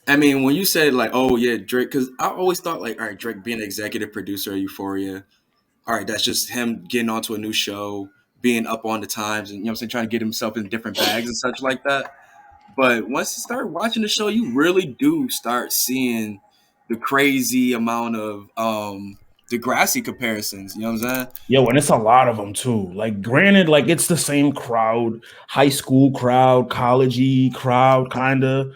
I mean, when you said like, oh yeah, Drake, because I always thought like, all right, Drake being an executive producer of Euphoria, all right, that's just him getting onto a new show, being up on the times, and you know what I'm saying, trying to get himself in different bags and such like that. But once you start watching the show, you really do start seeing the crazy amount of degrassi comparisons. You know what I'm saying? Yo, and it's a lot of them too. Like, granted, like it's the same crowd, high school crowd, collegey crowd, kind of.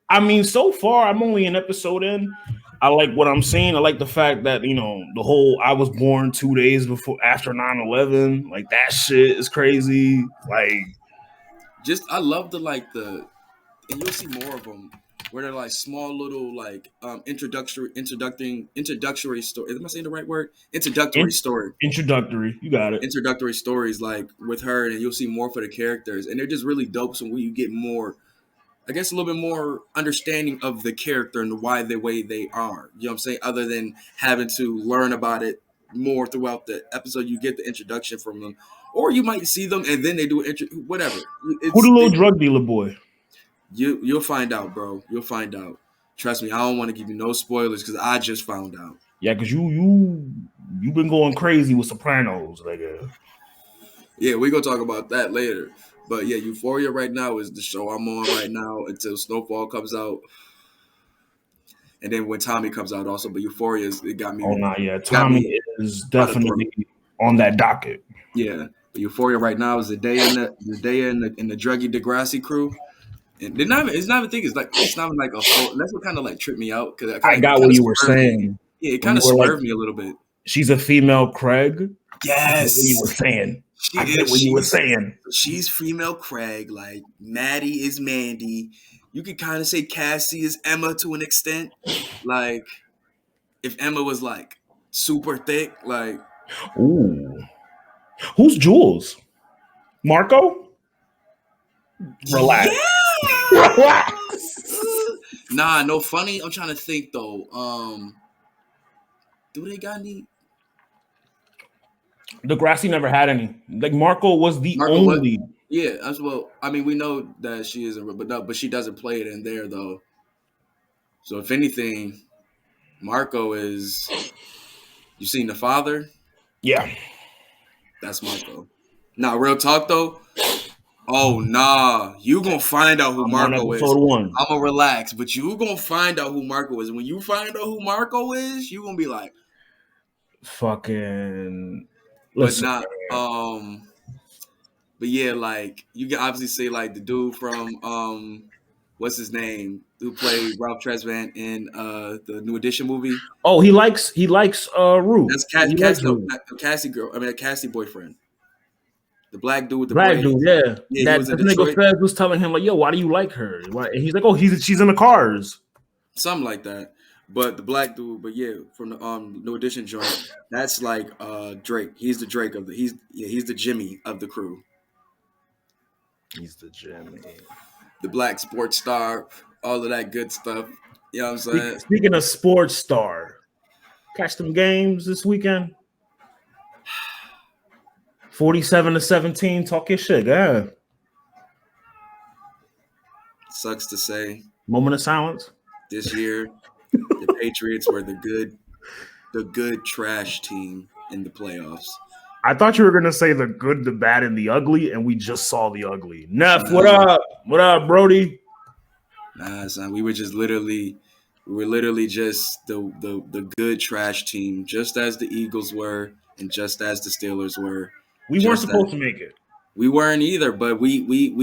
I mean, so far, I'm only an episode in. I like what I'm seeing. I like the fact that, the whole I was born 2 days before after 9/11. Like, that shit is crazy. Like, Just I love and you'll see more of them where they're like small little like introductory story. Am I saying the right word? introductory. You got it. Introductory stories like with her, and you'll see more for the characters, and they're just really dope. So when you get more, I guess, a little bit more understanding of the character and why the way they are. You know what I'm saying? Other than having to learn about it more throughout the episode, you get the introduction from them, or you might see them and then they do whatever. Who the little drug dealer boy? You'll find out, bro. You'll find out. Trust me, I don't want to give you no spoilers because I just found out. Yeah, because you've been going crazy with Sopranos, like. Yeah, we're gonna talk about that later. But yeah, Euphoria right now is the show I'm on right now until Snowfall comes out. And then when Tommy comes out also, but Euphoria it got me. Oh no, yeah. Tommy is definitely on that docket. Yeah. But Euphoria right now is the day in the druggy Degrassi crew. And it's not even thinking it's not even like a whole, that's what kind of like tripped me out because I got what you were saying. Yeah, it kind of swerved me a little bit. She's a female Craig. Yes. What you were saying. I get what you were saying. She's female Craig, like Maddie is Mandy. You could kind of say Cassie is Emma to an extent. Like if Emma was like super thick, like ooh. Who's Jules? Marco? Relax. Yeah. Relax. Nah, no funny. I'm trying to think though. Do they got any? Degrassi never had any. Like Marco was the only. What? Yeah, as well. I mean, we know that she isn't, but she doesn't play it in there though. So if anything, Marco is. You seen The Father? Yeah, that's Marco. Now, real talk though. Oh nah, you gonna find out who Marco is. I'm gonna relax, but you gonna find out who Marco is. When you find out who Marco is, you gonna be like, fucking. Listen, but not But yeah, like you can obviously say like the dude from what's his name who played Ralph Tresvant in the New Edition movie. Oh, he likes Rue. That's Cassie girl. I mean, a Cassie boyfriend. The black dude with the black braids. dude, yeah. That nigga Fez was telling him like, "Yo, why do you like her?" Why? And he's like, "Oh, she's in the cars." Something like that. But the black dude, but yeah, from the New Edition joint, that's like Drake. He's the Drake of the he's the Jimmy of the crew. He's the Jimmy. The black sports star, all of that good stuff. You know what I'm saying? Speaking of sports star, catch them games this weekend. 47-17. Talk your shit, yeah. Sucks to say. Moment of silence. This year, the Patriots were the good trash team in the playoffs. I thought you were gonna say the good, the bad, and the ugly, and we just saw the ugly. Neff, what up? What up, Brody? Nah, son, we were literally just the good trash team, just as the Eagles were, and just as the Steelers were. We weren't supposed to make it. We weren't either, but we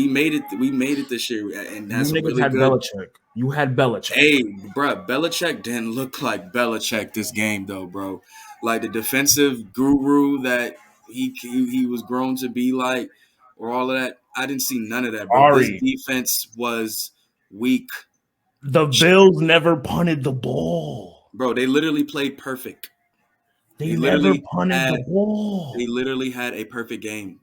made it. We made it this year, and that's really good. Belichick. You had Belichick. Hey, bro, Belichick didn't look like Belichick this game, though, bro. Like the defensive guru that he was grown to be like, or all of that. I didn't see none of that, bro. Arri. This defense was weak. The Bills never punted the ball, bro. They literally played perfect. They never punted the ball. They literally had a perfect game.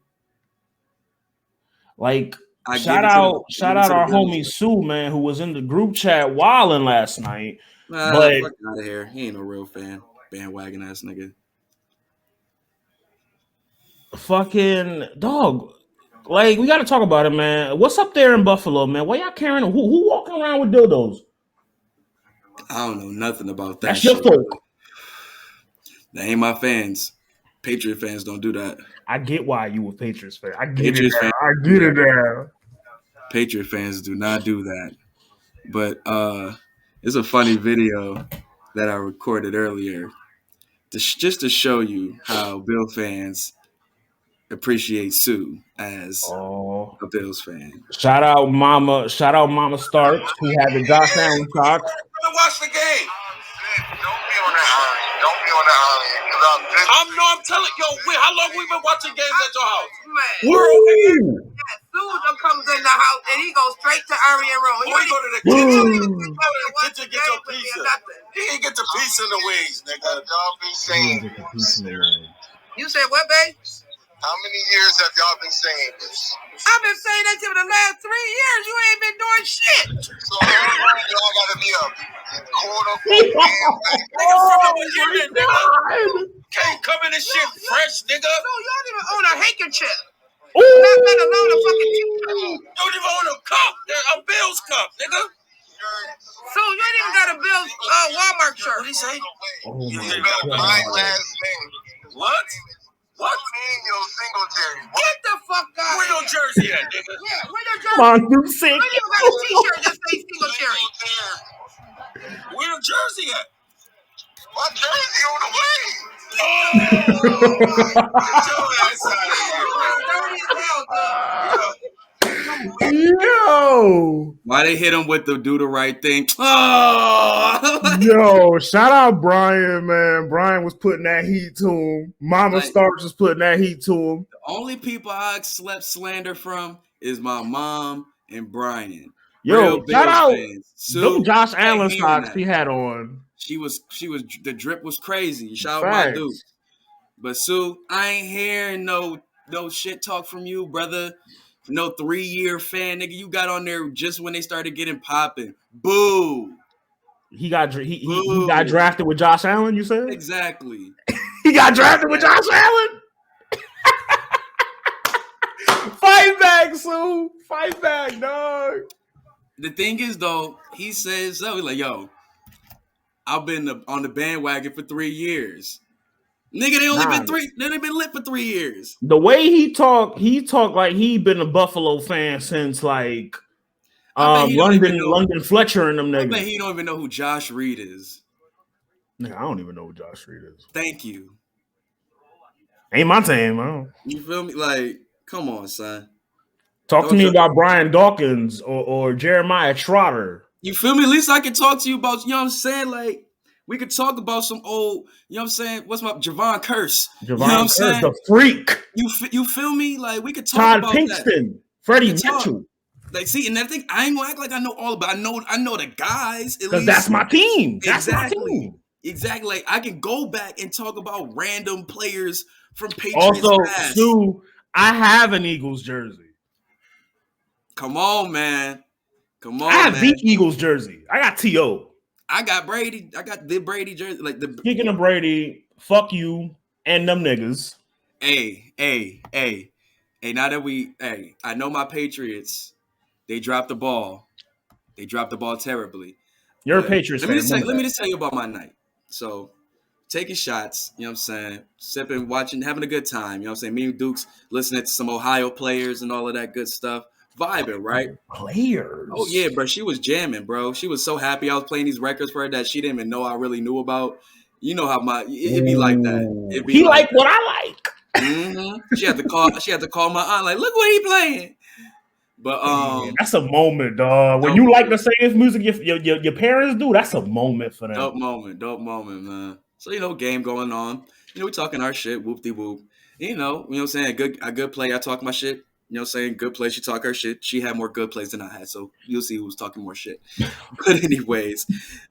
Like, shout out our homie Sue, man, who was in the group chat wilding last night. But fuck out of here. He ain't no real fan. Bandwagon ass nigga. Fucking dog. Like, we got to talk about it, man. What's up there in Buffalo, man? Why y'all carrying who walking around with dildos? I don't know nothing about that That's your shit. folk. They ain't my fans. Patriot fans don't do that. I get why you a Patriots fan. I get Patriots it now. fans I do get it that. now. Patriot fans do not do that. But it's a funny video that I recorded earlier, just to show you how Bill fans appreciate Sue as Oh, a Bills fan. shout out Mama Starks who had the Josh Allen socks. Watch the game. Don't be on that Arri. Don't be on that Arri. I'm telling yo, how long we been watching games at your house? Man. Woo! Susan comes in the house and he goes straight to Arri and Roll. He go to the kitchen, get your pizza. He ain't get the pizza and the wings, nigga. Y'all be saying this. You said what, babe? How many years have y'all been saying this? I've been saying that for the last 3 years. You ain't been doing shit. So y'all gotta be a quote unquote nigga from the beginning, nigga. Can't come in this shit fresh, nigga. So you don't even own a handkerchief. Ooh. Let alone a fucking t-shirt. You don't even own a cup, a Bills cup, nigga. So you ain't even got a Bills Walmart shirt. What he say? Oh my You better God. my last name. What? What? Daniel Singletary. Get the fuck out. Where your jersey at, nigga? Yeah, where your jersey? Come on, you sick. You even got a t-shirt that says Singletary. Where your jersey at? My jersey on the way. Oh! Get your ass out of here, bro. Yo. Why they hit him with the do the right thing? Oh! Yo, shout out Brian, man. Brian was putting that heat to him. Mama Like- Starks was putting that heat to him. The only people I slept slander from is my mom and Brian. Yo, Real shout Bills out fans. Sue, them Josh I ain't Allen hearing socks that. he had on. She was the drip was crazy. Shout out my Facts. dude. But Sue, I ain't hearing no shit talk from you, brother. No 3-year fan, nigga. You got on there just when they started getting popping. Boo. He got drafted with Josh Allen, you said? Exactly. He got drafted with Josh Allen? Fight back, Sue. Fight back, dog. The thing is, though, he says so. He's like, yo, I've been on the bandwagon for 3 years. Nigga, they only been lit for 3 years. The way he talked like he been a Buffalo fan since like London Fletcher and them I bet niggas. he don't even know who Josh Reed is. Nigga, I don't even know who Josh Reed is. Thank you. Ain't my team. I don't. You feel me? Like, come on, son. Talk to me about Brian Dawkins or Jeremiah Trotter. You feel me? At least I can talk to you about, you know what I'm saying? Like, we could talk about some old, you know what I'm saying? What's my Javon Curse? Javon You know what I'm Curse, saying? the freak. You feel me? Like, we could talk Todd about Pinkston, that. Freddie We could talk. Mitchell. Like, see, and that thing, I ain't gonna act like I know all about. I know the guys. Because that's my team. That's Exactly. my team. Exactly. Like, I can go back and talk about random players from Patriots Also, past. Sue, I have an Eagles jersey. Come on, man. Come on, I have man. the Eagles jersey. I got T.O. I got Brady. I got the Brady jersey. Like the Speaking of Brady, fuck you and them niggas. Hey, now that I know my Patriots, they dropped the ball. They dropped the ball terribly. You're But a Patriots fan. Let me just tell you about my night. So, taking shots, you know what I'm saying? Sipping, watching, having a good time. You know what I'm saying? Me and Dukes listening to some Ohio players and all of that good stuff. Vibing, right? Players. Oh, yeah, bro. She was jamming, bro. She was so happy I was playing these records for her that she didn't even know I really knew about. You know how it'd be like that. It'd be He like like what I like. Mm-hmm. She had to call my aunt, like, look what he playing. But Man, that's a moment, dog. When you like the same music your parents do, that's a moment for them. Dope moment, man. So, you know, game going on. You know, we talking our shit, whoop-de-whoop. You know what I'm saying? A good play, I talk my shit. You know what I'm saying? Good play, she talk her shit. She had more good plays than I had, so you'll see who was talking more shit. But anyways,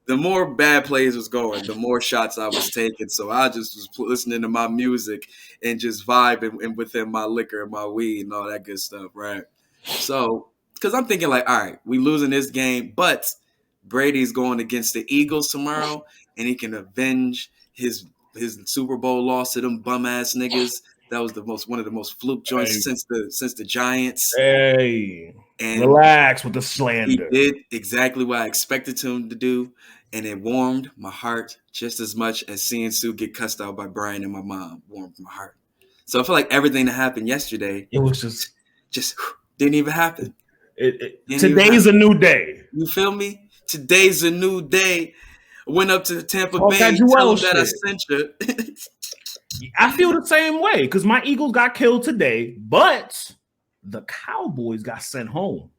the more bad plays was going, the more shots I was taking. So I just was listening to my music and just vibing and within my liquor and my weed and all that good stuff, right? So, because I'm thinking like, all right, we losing this game, but Brady's going against the Eagles tomorrow, and he can avenge his Super Bowl loss to them bum ass niggas. That was one of the most fluke joints since the Giants. Hey, and relax with the he slander. did exactly what I expected him to do, and it warmed my heart just as much as seeing Sue get cussed out by Brian and my mom warmed my heart. So I feel like everything that happened yesterday, It was just didn't even happen. Today's a new day. You feel me? Today's a new day. I went up to Tampa Talk Bay, that tell Joel them that I shit. sent you. I feel the same way because my Eagles got killed today, but the Cowboys got sent home.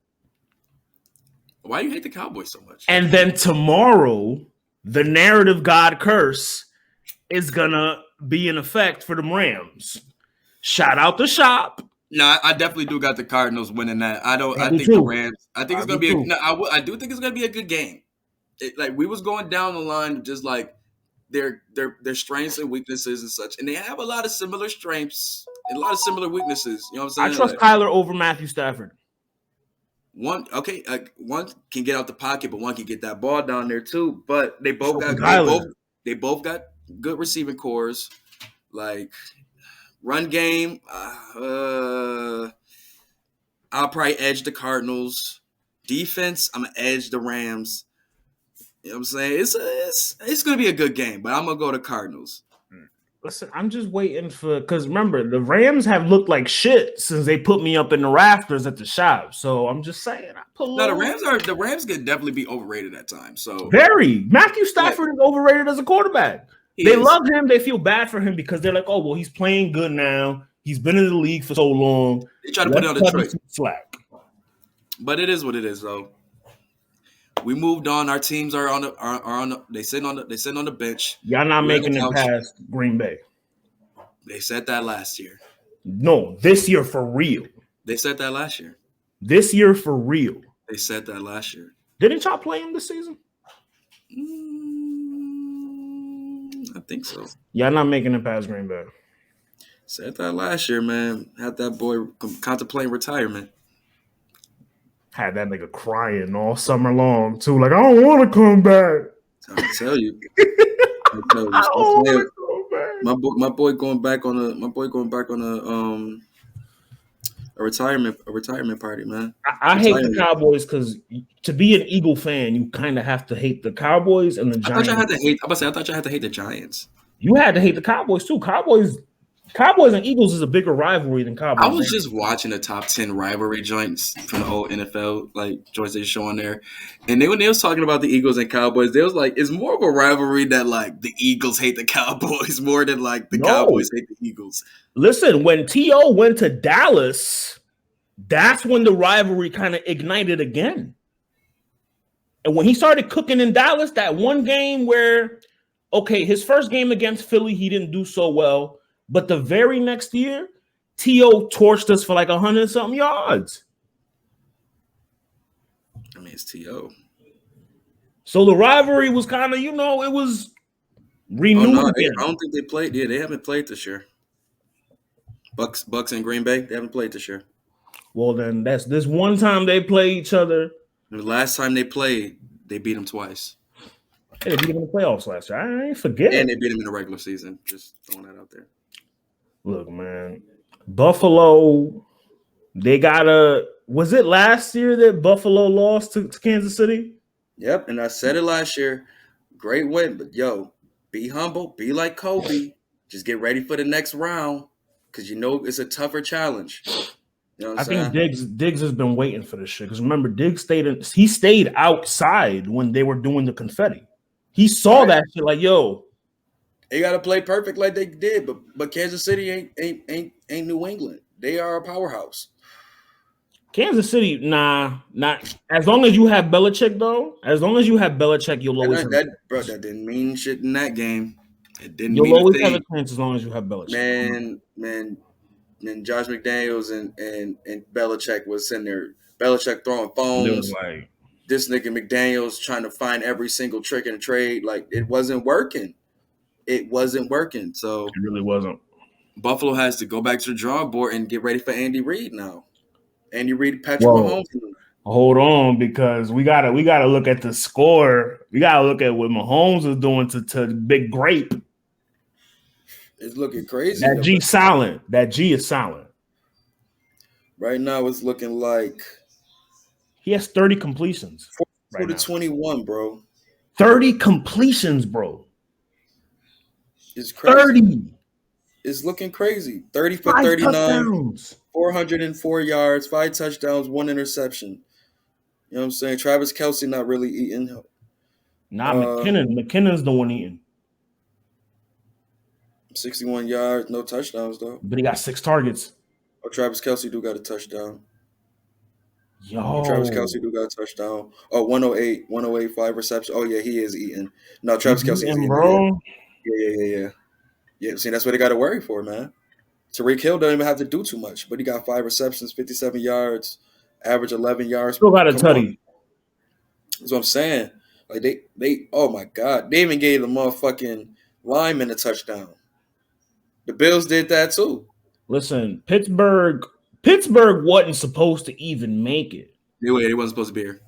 Why do you hate the Cowboys so much? And then tomorrow, the narrative God curse is gonna be in effect for the Rams. Shout out the shop. No, I definitely do got the Cardinals winning that. I think too. the Rams. I think it's gonna be. too. I do think it's gonna be a good game. Like we was going down the line, just like their strengths and weaknesses and such, and they have a lot of similar strengths and a lot of similar weaknesses. You know what I'm saying? I trust Kyler over Matthew Stafford. One can get out the pocket, but one can get that ball down there too. But they both got good receiving cores. Like run game, I'll probably edge the Cardinals. Defense, I'm gonna edge the Rams. You know what I'm saying? It's gonna be a good game, but I'm gonna go to Cardinals. Listen, I'm just waiting because remember, the Rams have looked like shit since they put me up in the rafters at the shop. So I'm just saying, the Rams could definitely be overrated at times. So Matthew Stafford is overrated as a quarterback. They love him. They feel bad for him because they're like, oh well, he's playing good now. He's been in the league for so long. They try to put it on Detroit. Slack. But it is what it is, though. We moved on. Our teams are on. They sitting on the bench. Y'all not making it past Green Bay. They said that last year. No, this year for real. They said that last year. This year for real. They said that last year. Didn't y'all play him this season? I think so. Y'all not making it past Green Bay. Said that last year, man. Had that boy contemplating retirement. Had that nigga crying all summer long too. Like I don't want to come back. I tell you. My boy going back on a retirement party, man. I hate the Cowboys because to be an Eagle fan, you kind of have to hate the Cowboys and the Giants. I thought you had to hate the Giants. You had to hate the Cowboys too. Cowboys and Eagles is a bigger rivalry than Cowboys. I was just watching the top 10 rivalry joints from the old NFL, like joints they show on there. And when they was talking about the Eagles and Cowboys, they was like, it's more of a rivalry that like the Eagles hate the Cowboys more than like the Cowboys hate the Eagles. Listen, when T.O. went to Dallas, that's when the rivalry kind of ignited again. And when he started cooking in Dallas, that one game where, okay, his first game against Philly, he didn't do so well. But the very next year, T.O. torched us for like 100-something yards. I mean, it's T.O. So the rivalry was kind of, it was renewed again. I don't think they played. Yeah, they haven't played this year. Bucks and Green Bay, they haven't played this year. Well, then that's this one time they play each other. The last time they played, they beat them twice. Hey, they beat them in the playoffs last year. I ain't forget. And they beat them in the regular season. Just throwing that out there. Look, man, Buffalo, was it last year that Buffalo lost to Kansas City? Yep, and I said it last year. Great win, but be humble, be like Kobe. Just get ready for the next round because it's a tougher challenge. You know what I'm saying? Think Diggs has been waiting for this shit because remember, Diggs stayed outside when they were doing the confetti. He saw that shit like, yo. They gotta play perfect like they did, but Kansas City ain't New England. They are a powerhouse. Kansas City, not as long as you have Belichick though. As long as you have Belichick, you'll always that didn't mean shit in that game. It didn't. You'll always have a chance as long as you have Belichick. Man, Josh McDaniels and Belichick was in there. Belichick throwing phones. Like, this nigga McDaniels trying to find every single trick in the trade. Like it wasn't working. So it really wasn't. Buffalo has to go back to the drawing board and get ready for Andy Reid now. Andy Reid, Patrick Mahomes. Hold on, because we gotta look at the score. We gotta look at what Mahomes is doing to Big Grape. It's looking crazy. That G silent. That G is silent. Right now, it's looking like He has 30 completions 4 right to now. 21, bro. 30 completions, bro. It's crazy. 30. It's looking crazy. 30 for 5 39, touchdowns. 404 yards, 5 touchdowns, 1 interception. You know what I'm saying? Travis Kelce not really eating. Not McKinnon. McKinnon's the one eating. 61 yards, no touchdowns though. But he got 6 targets. Oh, Travis Kelce do got a touchdown. Yo. Travis Kelce do got a touchdown. Oh, 108, 5 receptions. Oh yeah, he is eating. No, Travis Kelce is eating, bro. Yeah. Yeah, see, that's what they got to worry for, man. Tyreek Hill don't even have to do too much, but he got 5 receptions, 57 yards, average 11 yards. Still got a tutty. That's what I'm saying. Like they oh my God, they even gave the motherfucking lineman a touchdown. The Bills did that too. Listen, Pittsburgh wasn't supposed to even make it. They wasn't supposed to be here.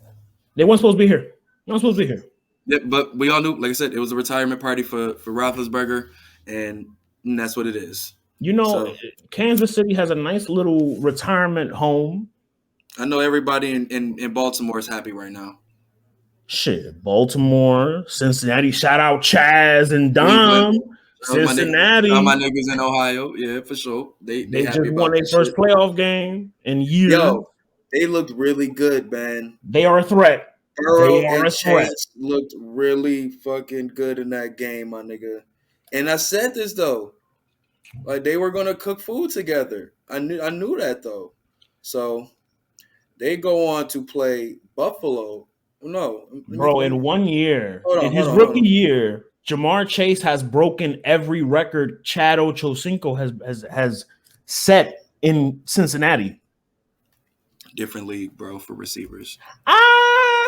They weren't supposed to be here. Not supposed to be here. Yeah, but we all knew, like I said, it was a retirement party for Roethlisberger, and that's what it is. You know, so, Kansas City has a nice little retirement home. I know everybody in Baltimore is happy right now. Shit, Baltimore, Cincinnati. Shout out Chaz and Dom. Cincinnati. My niggas in Ohio, yeah, for sure. They just won their first playoff game in years. Yo, they looked really good, man. They are a threat. Burrus and Chance looked really fucking good in that game, my nigga. And I said this though, like they were gonna cook food together. I knew that though. So they go on to play Buffalo. No, bro. In 1 year, in his rookie year, Jamar Chase has broken every record Chad Ochocinco has set in Cincinnati. Different league, bro, for receivers.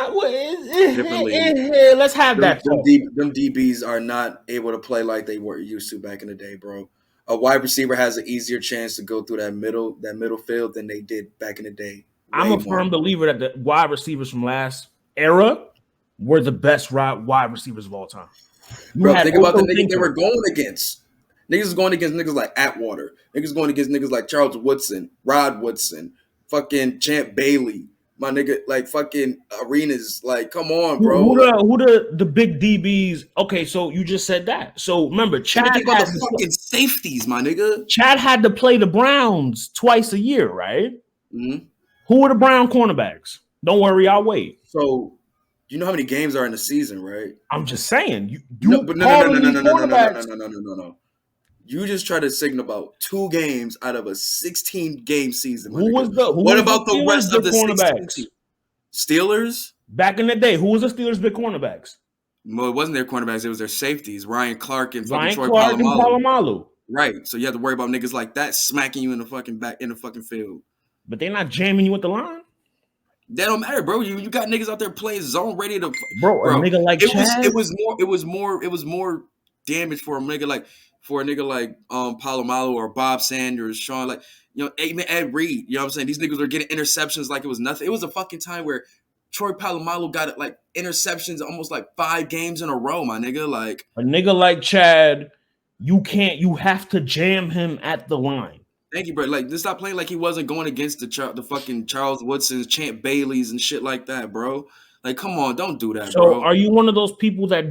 Different league. Let's have that. Them DBs are not able to play like they were used to back in the day, bro. A wide receiver has an easier chance to go through that middle field than they did back in the day. I'm a firm believer that the wide receivers from last era were the best wide receivers of all time. Bro, think about the niggas they were going against. Niggas is going against niggas like Atwater. Niggas going against niggas like Charles Woodson, Rod Woodson, fucking Champ Bailey. My nigga, like fucking arenas. Like, come on, bro. Who the big DBs? Okay, so you just said that. So remember, Chad think about the fucking safeties, my nigga. Chad had to play the Browns twice a year, right? Mm-hmm. Who were the Brown cornerbacks? Don't worry, I'll wait. So you know how many games are in the season, right? I'm just saying. No. You just try to signal about 2 games out of a 16-game season. What about the rest of the 16 Steelers? Back in the day, who was the Steelers' big cornerbacks? Well, it wasn't their cornerbacks; it was their safeties, Ryan Clark and fucking Troy Polamalu. Right. So you have to worry about niggas like that smacking you in the fucking field. But they're not jamming you with the line. That don't matter, bro. You got niggas out there playing zone ready to bro. A nigga like Chad? It was more damage for a nigga like Polamalu or Bob Sanders, Sean, like, you know, even Ed Reed. You know what I'm saying? These niggas were getting interceptions like it was nothing. It was a fucking time where Troy Polamalu got like interceptions almost like 5 games in a row, my nigga. Like a nigga like Chad, you have to jam him at the line. Thank you, bro. Like, just stop playing like he wasn't going against the fucking Charles Woodsons, Champ Baileys, and shit like that, bro. Like, come on, don't do that, bro. So, are you one of those people that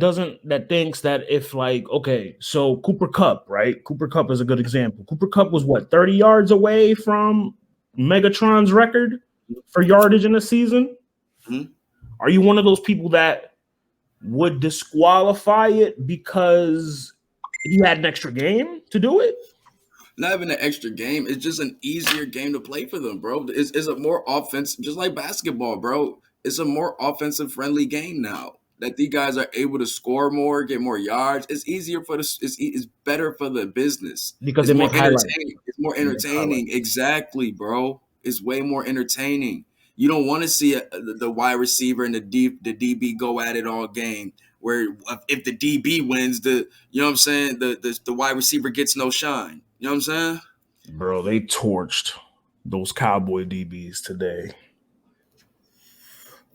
thinks that if, like, okay, so Cooper Kupp, right? Cooper Kupp is a good example. Cooper Kupp was what, 30 yards away from Megatron's record for yardage in a season? Mm-hmm. Are you one of those people that would disqualify it because he had an extra game to do it? Not even an extra game. It's just an easier game to play for them, bro. It's a more offensive, just like basketball, bro. It's a more offensive-friendly game now. That these guys are able to score more, get more yards. It's easier for it's better for the business because it's more entertaining. It's more entertaining, exactly, bro. It's way more entertaining. You don't want to see the wide receiver and the DB go at it all game. Where if the DB wins, you know what I'm saying, the wide receiver gets no shine. You know what I'm saying? Bro, they torched those Cowboy DBs today.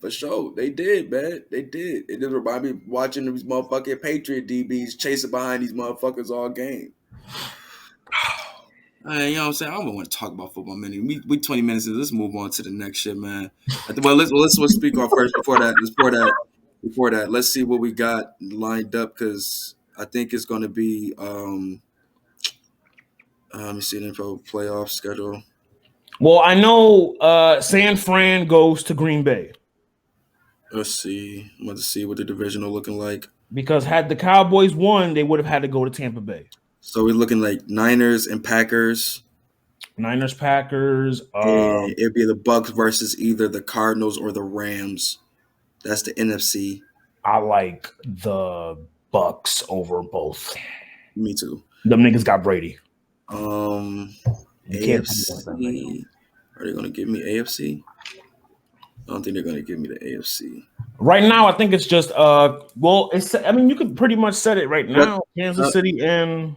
For sure. They did, man. They did. It just reminded me of watching these motherfucking Patriot DBs chasing behind these motherfuckers all game. You know what I'm saying? I don't want to talk about football, man. We 20 minutes in. Let's move on to the next shit, man. Let's speak on first before that. Let's see what we got lined up because I think it's going to be. Let me see the info playoff schedule. Well, I know San Fran goes to Green Bay. Let's see. I'm about to see what the divisional looking like. Because had the Cowboys won, they would have had to go to Tampa Bay. So we're looking like Niners and Packers. Niners, Packers. And it'd be the Bucks versus either the Cardinals or the Rams. That's the NFC. I like the Bucks over both. Me too. Them niggas got Brady. AFC. Are they gonna give me AFC? I don't think they're gonna give me the AFC. Right now, I think it's just well, it's. I mean, you could pretty much set it right now. Kansas City and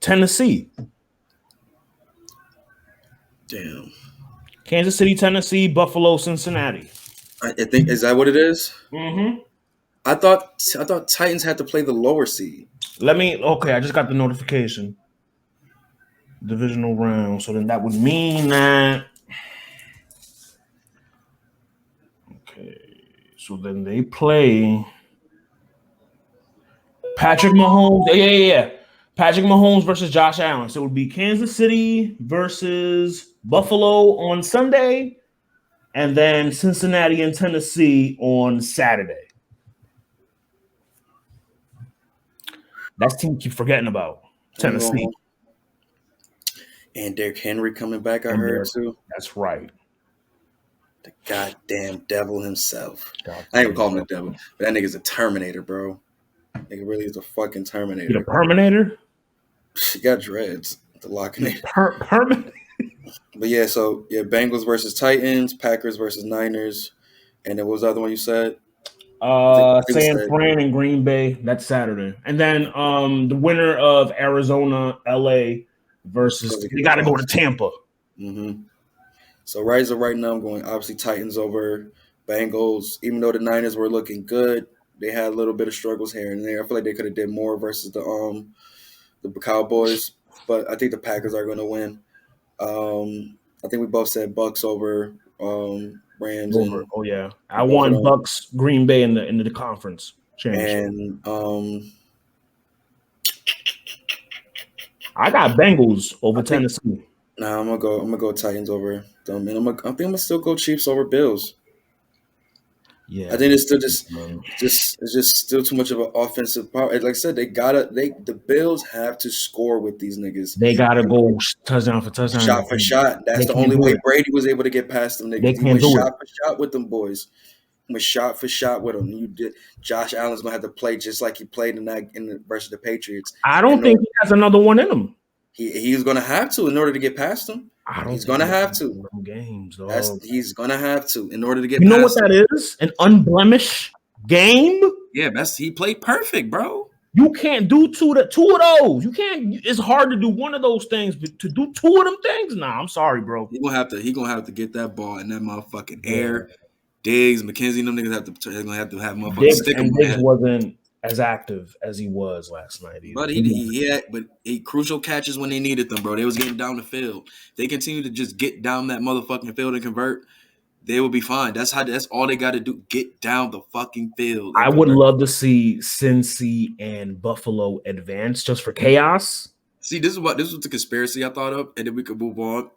Tennessee. Damn. Kansas City, Tennessee, Buffalo, Cincinnati. I think is that what it is? Mm-hmm. I thought Titans had to play the lower seed. Okay, I just got the notification. Divisional round. So then that would mean that. Okay. So then they play Patrick Mahomes. Yeah. Patrick Mahomes versus Josh Allen. So it would be Kansas City versus Buffalo on Sunday, and then Cincinnati and Tennessee on Saturday. That's team keep forgetting about. Tennessee. And Derrick Henry coming back, I heard too. That's right. The goddamn devil himself. I ain't gonna call him the devil, but that nigga's a Terminator, bro. Nigga really is a fucking Terminator. You the Terminator? She got dreads. The Lockinator. Terminator. But yeah, so yeah, Bengals versus Titans, Packers versus Niners, and then what was the other one you said? San Fran and Green Bay. That's Saturday, and then the winner of Arizona, LA versus they got to go to Tampa. Mm-hmm. So right now, I'm going obviously Titans over Bengals. Even though the Niners were looking good, they had a little bit of struggles here and there. I feel like they could have did more versus the Cowboys, but I think the Packers are going to win. I think we both said Bucks over Rams. Oh yeah, I won Bucks Green Bay in the conference championship. And I got Bengals over Tennessee. Nah, I'm gonna go Titans over them, and I think I'm gonna still go Chiefs over Bills. Yeah, I think it's still just still too much of an offensive power. Like I said, the Bills have to score with these niggas. They gotta go touchdown for touchdown, shot for shot. That's the only way Brady was able to get past them niggas. He went shot for shot with them boys. Went shot for shot with them. You did. Josh Allen's gonna have to play just like he played versus the Patriots. I don't think he has another one in him. He's gonna have to in order to get past them. He's gonna have to. Games, he's gonna have to in order to get. You know what that is? An unblemished game. Yeah, he played perfect, bro. You can't do two of those. You can't. It's hard to do one of those things, but to do two of them things, nah. I'm sorry, bro. He gonna have to get that ball in that motherfucking air. Diggs, McKenzie, them niggas they're gonna have to have motherfucking stick him. Diggs wasn't as active as he was last night either. But he had crucial catches when they needed them, bro. They was getting down the field. They continue to just get down that motherfucking field and convert. They will be fine. That's all they got to do. Get down the fucking field. I would love to see Cincy and Buffalo advance just for chaos. See, this was the conspiracy I thought of, and then we could move on.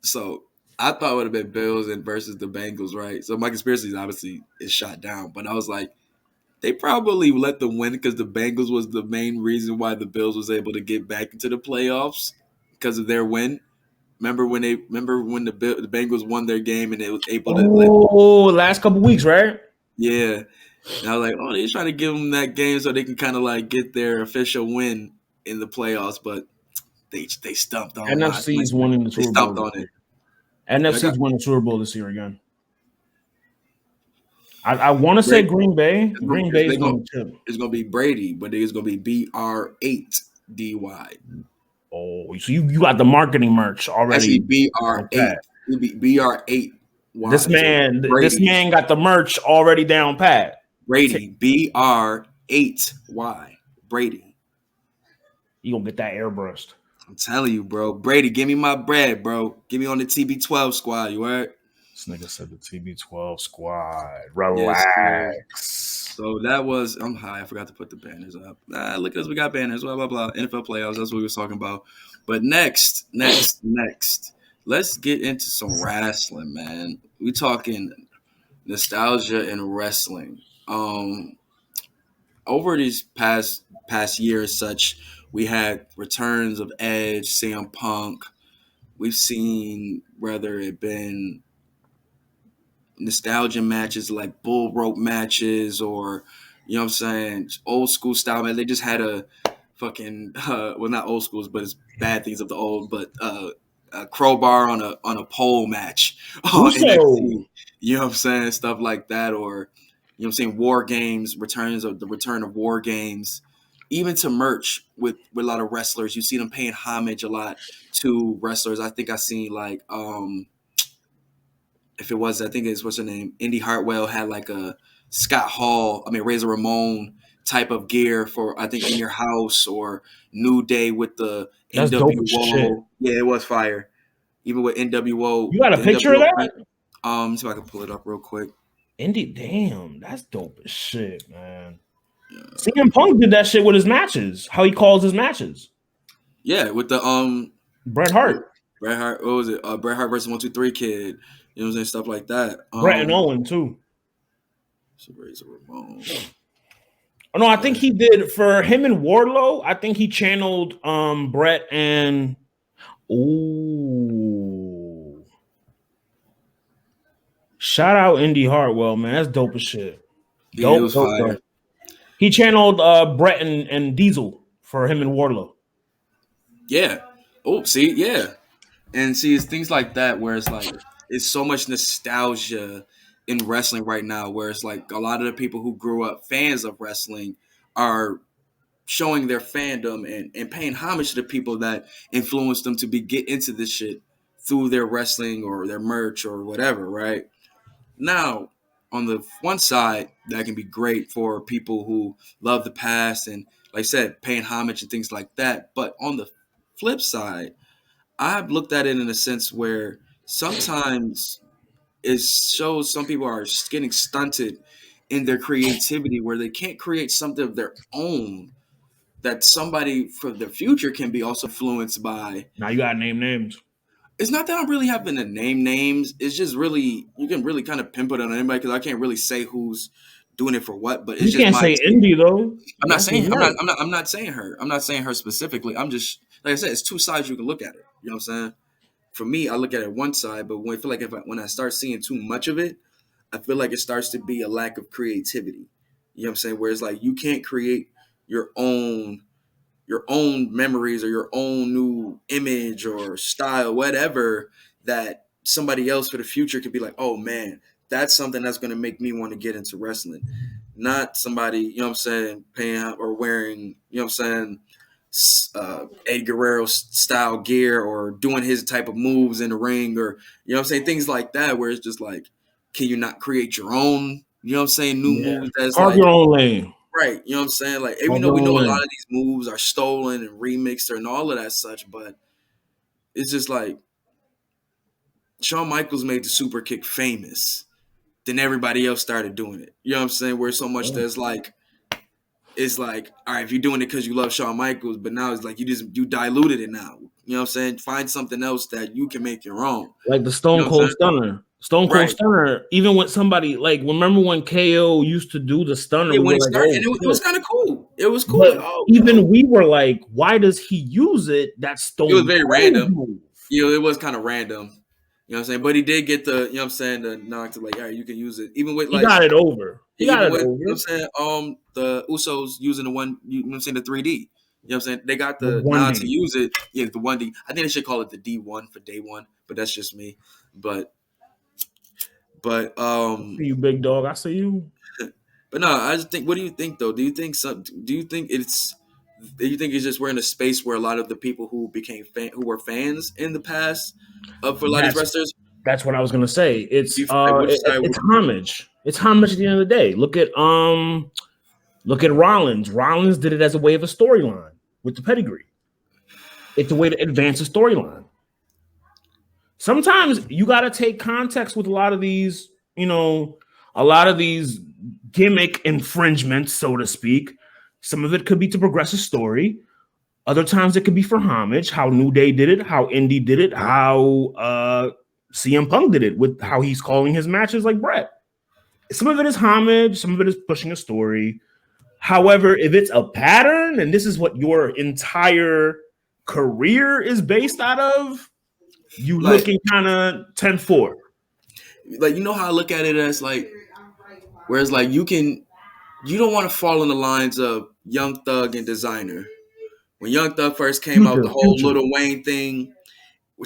So I thought it would have been Bills versus the Bengals, right? So my conspiracy obviously is shot down, but I was like, they probably let them win because the Bengals was the main reason why the Bills was able to get back into the playoffs because of their win. Remember when the Bengals won their game and they was able to last couple weeks, right? Yeah. And I was like, they're trying to give them that game so they can kind of like get their official win in the playoffs, but they stumped on NFC's winning the Super Bowl. They stumped on it. NFC's winning the Super Bowl this year again. I want to say Green Bay. Green Bay is going to tip. It's going to be Brady, but it's going to be BR8DY. Oh, so you got the marketing merch already. Actually, BR8. It'll be BR8. This man got the merch already down pat. Brady, BR8. 8. Why? Brady. You gonna get that airbrushed. I'm telling you, bro. Brady, give me my bread, bro. Give me on the TB12 squad. You heard? This nigga said the TB12 squad. Relax. Yes, so that was. I'm high. I forgot to put the banners up. Look at us. We got banners. Blah blah blah. NFL playoffs. That's what we was talking about. But next. Let's get into some wrestling, man. We talking nostalgia and wrestling. Over these past years, such we had returns of Edge, CM Punk. We've seen whether it been nostalgia matches like bull rope matches or you know what I'm saying, old school style, man. They just had a fucking well, not old schools, but it's bad things of the old, but a crowbar on a pole match on NXT. You know what I'm saying? Stuff like that, or you know what I'm saying, war games, the return of war games, even to merch with a lot of wrestlers. You see them paying homage a lot to wrestlers. I think I seen like if it was, I think it's what's her name, Indy Hartwell had like a Razor Ramon type of gear for I think In Your House, or New Day with the That's NWO. Yeah, it was fire. Even with NWO, you got a picture of that? See if I can pull it up real quick. Indy, damn, that's dope as shit, man. Yeah. CM Punk did that shit with his matches. How he calls his matches. Yeah, with the Bret Hart. Bret Hart, what was it? Bret Hart versus 1-2-3 Kid. You know what I'm saying? Stuff like that. Bret and Owen too. So Razor Ramon. Oh no, I think he did for him and Wardlow. I think he channeled Bret and ooh. Shout out Indy Hartwell, man. That's dope as shit. Yeah, it was fire. Dope. He channeled Bret and Diesel for him and Wardlow. Yeah. Oh, see, yeah. And see, it's things like that where it's like it's so much nostalgia in wrestling right now, where it's like a lot of the people who grew up fans of wrestling are showing their fandom and paying homage to the people that influenced them to get into this shit through their wrestling or their merch or whatever, right? Now, on the one side, that can be great for people who love the past and, like I said, paying homage and things like that. But on the flip side, I've looked at it in a sense where sometimes it shows some people are getting stunted in their creativity, where they can't create something of their own that somebody for the future can be also influenced by. Now you gotta name names. It's not that I'm really having to name names. It's just really, you can really kind of pimp it on anybody because I can't really say who's doing it for what. But it's you can't say Indy though. I'm not saying her. I'm not saying her. I'm not saying her specifically. I'm just, like I said, it's two sides you can look at it. You know what I'm saying? For me, I look at it one side, but when I feel like when I start seeing too much of it, I feel like it starts to be a lack of creativity. You know what I'm saying? Where it's like you can't create your own memories or your own new image or style, whatever, that somebody else for the future could be like, oh man, that's something that's going to make me want to get into wrestling. Not somebody, you know what I'm saying, paying or wearing, you know what I'm saying, Eddie Guerrero style gear or doing his type of moves in the ring, or, you know what I'm saying, things like that, where it's just like, can you not create your own, you know what I'm saying, new moves that's carve your own lane. Right, you know what I'm saying? Like, we know a lot of these moves are stolen and remixed and all of that such, but it's just like Shawn Michaels made the super kick famous, then everybody else started doing it. You know what I'm saying? Where so much there's like, it's like, all right, if you're doing it because you love Shawn Michaels, but now it's like you diluted it now. You know what I'm saying? Find something else that you can make your own. Like the Stone Cold Stunner. Stone Cold Stunner, even with somebody like, remember when KO used to do the stunner? Yeah, when he started, and it was kind of cool. It was cool. Like, we were like, why does he use it? That's Stone. It was very random. You know, it was kind of random. You know what I'm saying? But he did get the, you know what I'm saying, the knock to like, all right, you can use it. Even with like, he got it over. He got it over. You know what I'm saying? The Usos using the one, you know what I'm saying, the 3D. You know what I'm saying? They got the nod to use it. Yeah, the 1D. I think they should call it the D1 for day one, but that's just me. But I see you, big dog. I see you. But no, I just think. What do you think though? Do you think it's just we're in a space where a lot of the people who were fans in the past for a lot of these wrestlers? That's what I was gonna say. It's homage. It's homage at the end of the day. Look Look at Rollins. Rollins did it as a way of a storyline with the pedigree. It's a way to advance a storyline. Sometimes you got to take context with a lot of these, a lot of these gimmick infringements, so to speak. Some of it could be to progress a story. Other times it could be for homage, how New Day did it, how Indy did it, how CM Punk did it with how he's calling his matches like Brett. Some of it is homage, some of it is pushing a story. However, if it's a pattern and this is what your entire career is based out of, you looking kind of 10-4. Like, you know how I look at it as like, whereas like you don't want to fall in the lines of Young Thug and Designer. When Young Thug first came out, the whole Lil Wayne thing,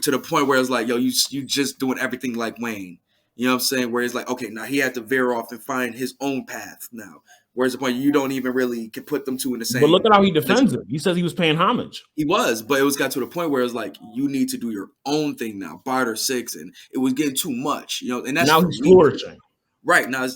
to the point where it's like, yo, you just doing everything like Wayne. You know what I'm saying? Where it's like, okay, now he had to veer off and find his own path now. Whereas the point you don't even really can put them two in the same. But look at how he defends it. He says he was paying homage. He was, but it was got to the point where it's like you need to do your own thing now. Barter 6, and it was getting too much, And that's now he's flourishing. Right now,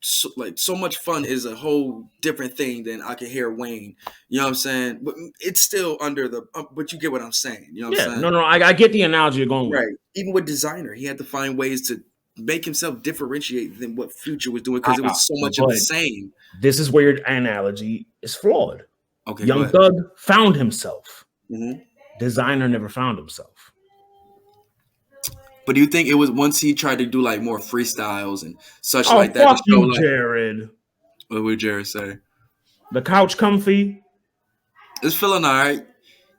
so much fun is a whole different thing than I can hear Wayne. You know what I'm saying? But it's still under the. But you get what I'm saying. You know what I'm saying? No. I get the analogy you're going with. Right. Even with Designer, he had to find ways to make himself differentiate than what Future was doing because it was so much of the same. This is where your analogy is flawed. Okay. Young Thug found himself. Mm-hmm. Designer never found himself. But do you think it was once he tried to do like more freestyles and such like that? Fuck you, Jared. What would Jared say? The couch comfy. It's feeling all right.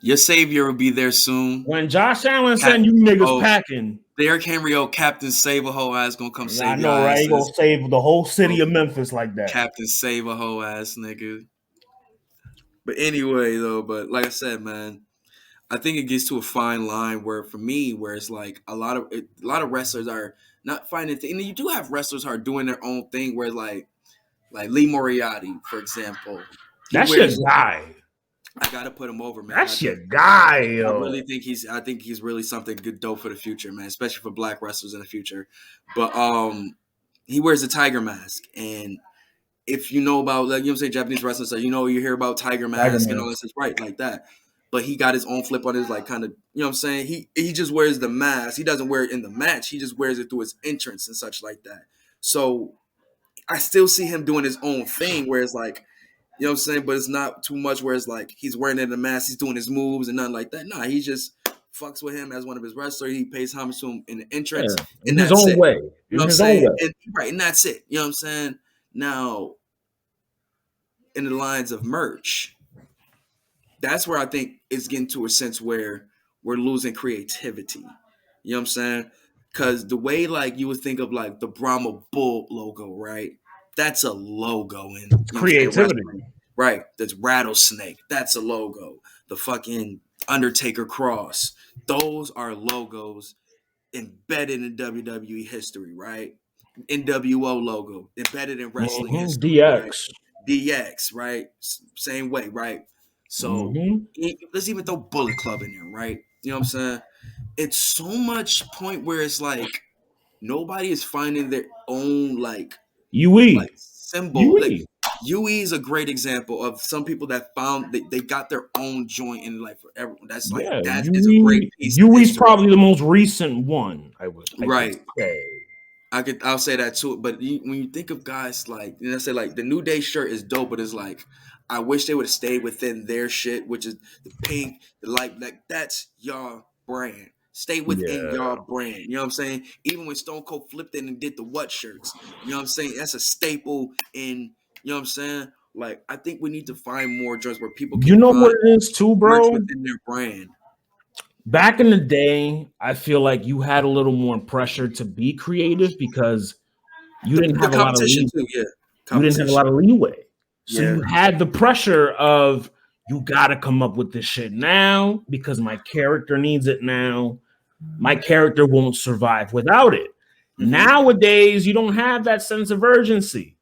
Your savior will be there soon. When Josh Allen said you niggas packing. Derrick Henry, Captain Save a Hoe ass gonna come save you. I know, right? He gonna save the whole city of Memphis like that. Captain Save a Hoe ass nigga. But anyway, though, like I said, man, I think it gets to a fine line where, for me, where it's like a lot of wrestlers are not finding things. And you do have wrestlers who are doing their own thing. Where like Lee Moriarty, for example, that's your guy. I gotta put him over, man. That's your guy, yo. I think he's really something good dope for the future, man, especially for black wrestlers in the future. But he wears a tiger mask, and if you know about, like, you know what I'm saying, Japanese wrestling, so you hear about tiger mask and all this, right, like that. But he got his own flip on his, like, kind of, you know what I'm saying? He just wears the mask. He doesn't wear it in the match. He just wears it through his entrance and such like that. So I still see him doing his own thing, where it's like, you know what I'm saying? But it's not too much where it's like he's wearing it in the mask, he's doing his moves and nothing like that. Nah, he just fucks with him as one of his wrestlers. He pays homage to him in the entrance. In his own way. You know what I'm saying? And that's it. You know what I'm saying? Now, in the lines of merch, that's where I think it's getting to a sense where we're losing creativity. You know what I'm saying? Because the way, like, you would think of, like, the Brahma Bull logo, right? That's a logo in creativity. Right. That's Rattlesnake. That's a logo. The fucking Undertaker cross. Those are logos embedded in WWE history, right? NWO logo embedded in wrestling history. DX. Right? DX, right? Same way, right? So let's even throw Bullet Club in there, right? You know what I'm saying? It's so much point where it's like nobody is finding their own, like, UE. Like symbol. UE. Like, UE is a great example of some people that found they got their own joint in life for everyone. That's like that is a great piece. UE's probably the most recent one, I would say. I'll say that too. But when you think of guys like, I say like the New Day shirt is dope, but it's like I wish they would have stayed within their shit, which is the pink, the like that's your brand. Stay within your brand. You know what I'm saying? Even when Stone Cold flipped in and did the what shirts, you know what I'm saying? That's a staple in, you know what I'm saying? Like, I think we need to find more joints where people can what it is too, bro? Within their brand. Back in the day, I feel like you had a little more pressure to be creative because you didn't have a lot of leeway. You didn't have a lot of leeway. So you had the pressure of, you got to come up with this shit now because my character needs it now. My character won't survive without it. Nowadays, you don't have that sense of urgency.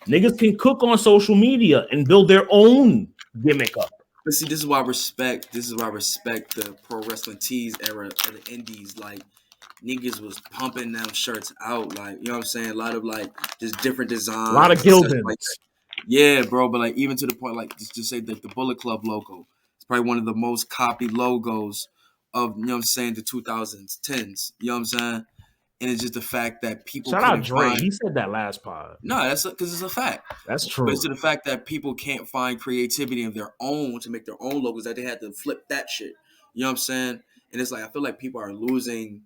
Niggas can cook on social media and build their own gimmick up. But see, this is why I respect the pro wrestling tees era of the indies. Like, niggas was pumping them shirts out. Like, you know what I'm saying? A lot of, like, just different designs. A lot of Gildens. Like, Yeah, bro, but like even to the point, like just say that the Bullet Club logo, it's probably one of the most copied logos of you know what I'm saying the 2010s. You know what I'm saying? And it's just the fact that people Shout out couldn't Dre. find. He said that last pod. No, that's because it's a fact. That's But it's true. to the fact that people can't find creativity of their own to make their own logos that they had to flip that shit. You know what I'm saying? And it's like I feel like people are losing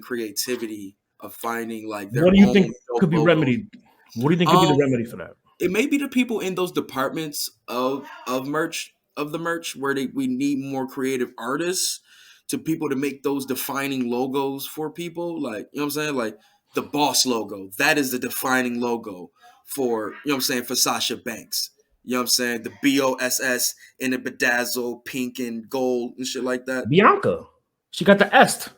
creativity of finding like their What do you own think dope could be logos. remedied? What do you think could be the Um, remedy for that? it may be the people in those departments of merch of the merch where we need more creative artists to people to make those defining logos for people. Like you know what I'm saying? Like the boss logo. That is the defining logo for you know what I'm saying for Sasha Banks. You know what I'm saying? The BOSS in the bedazzle, pink and gold and shit like that. Bianca. She got the est.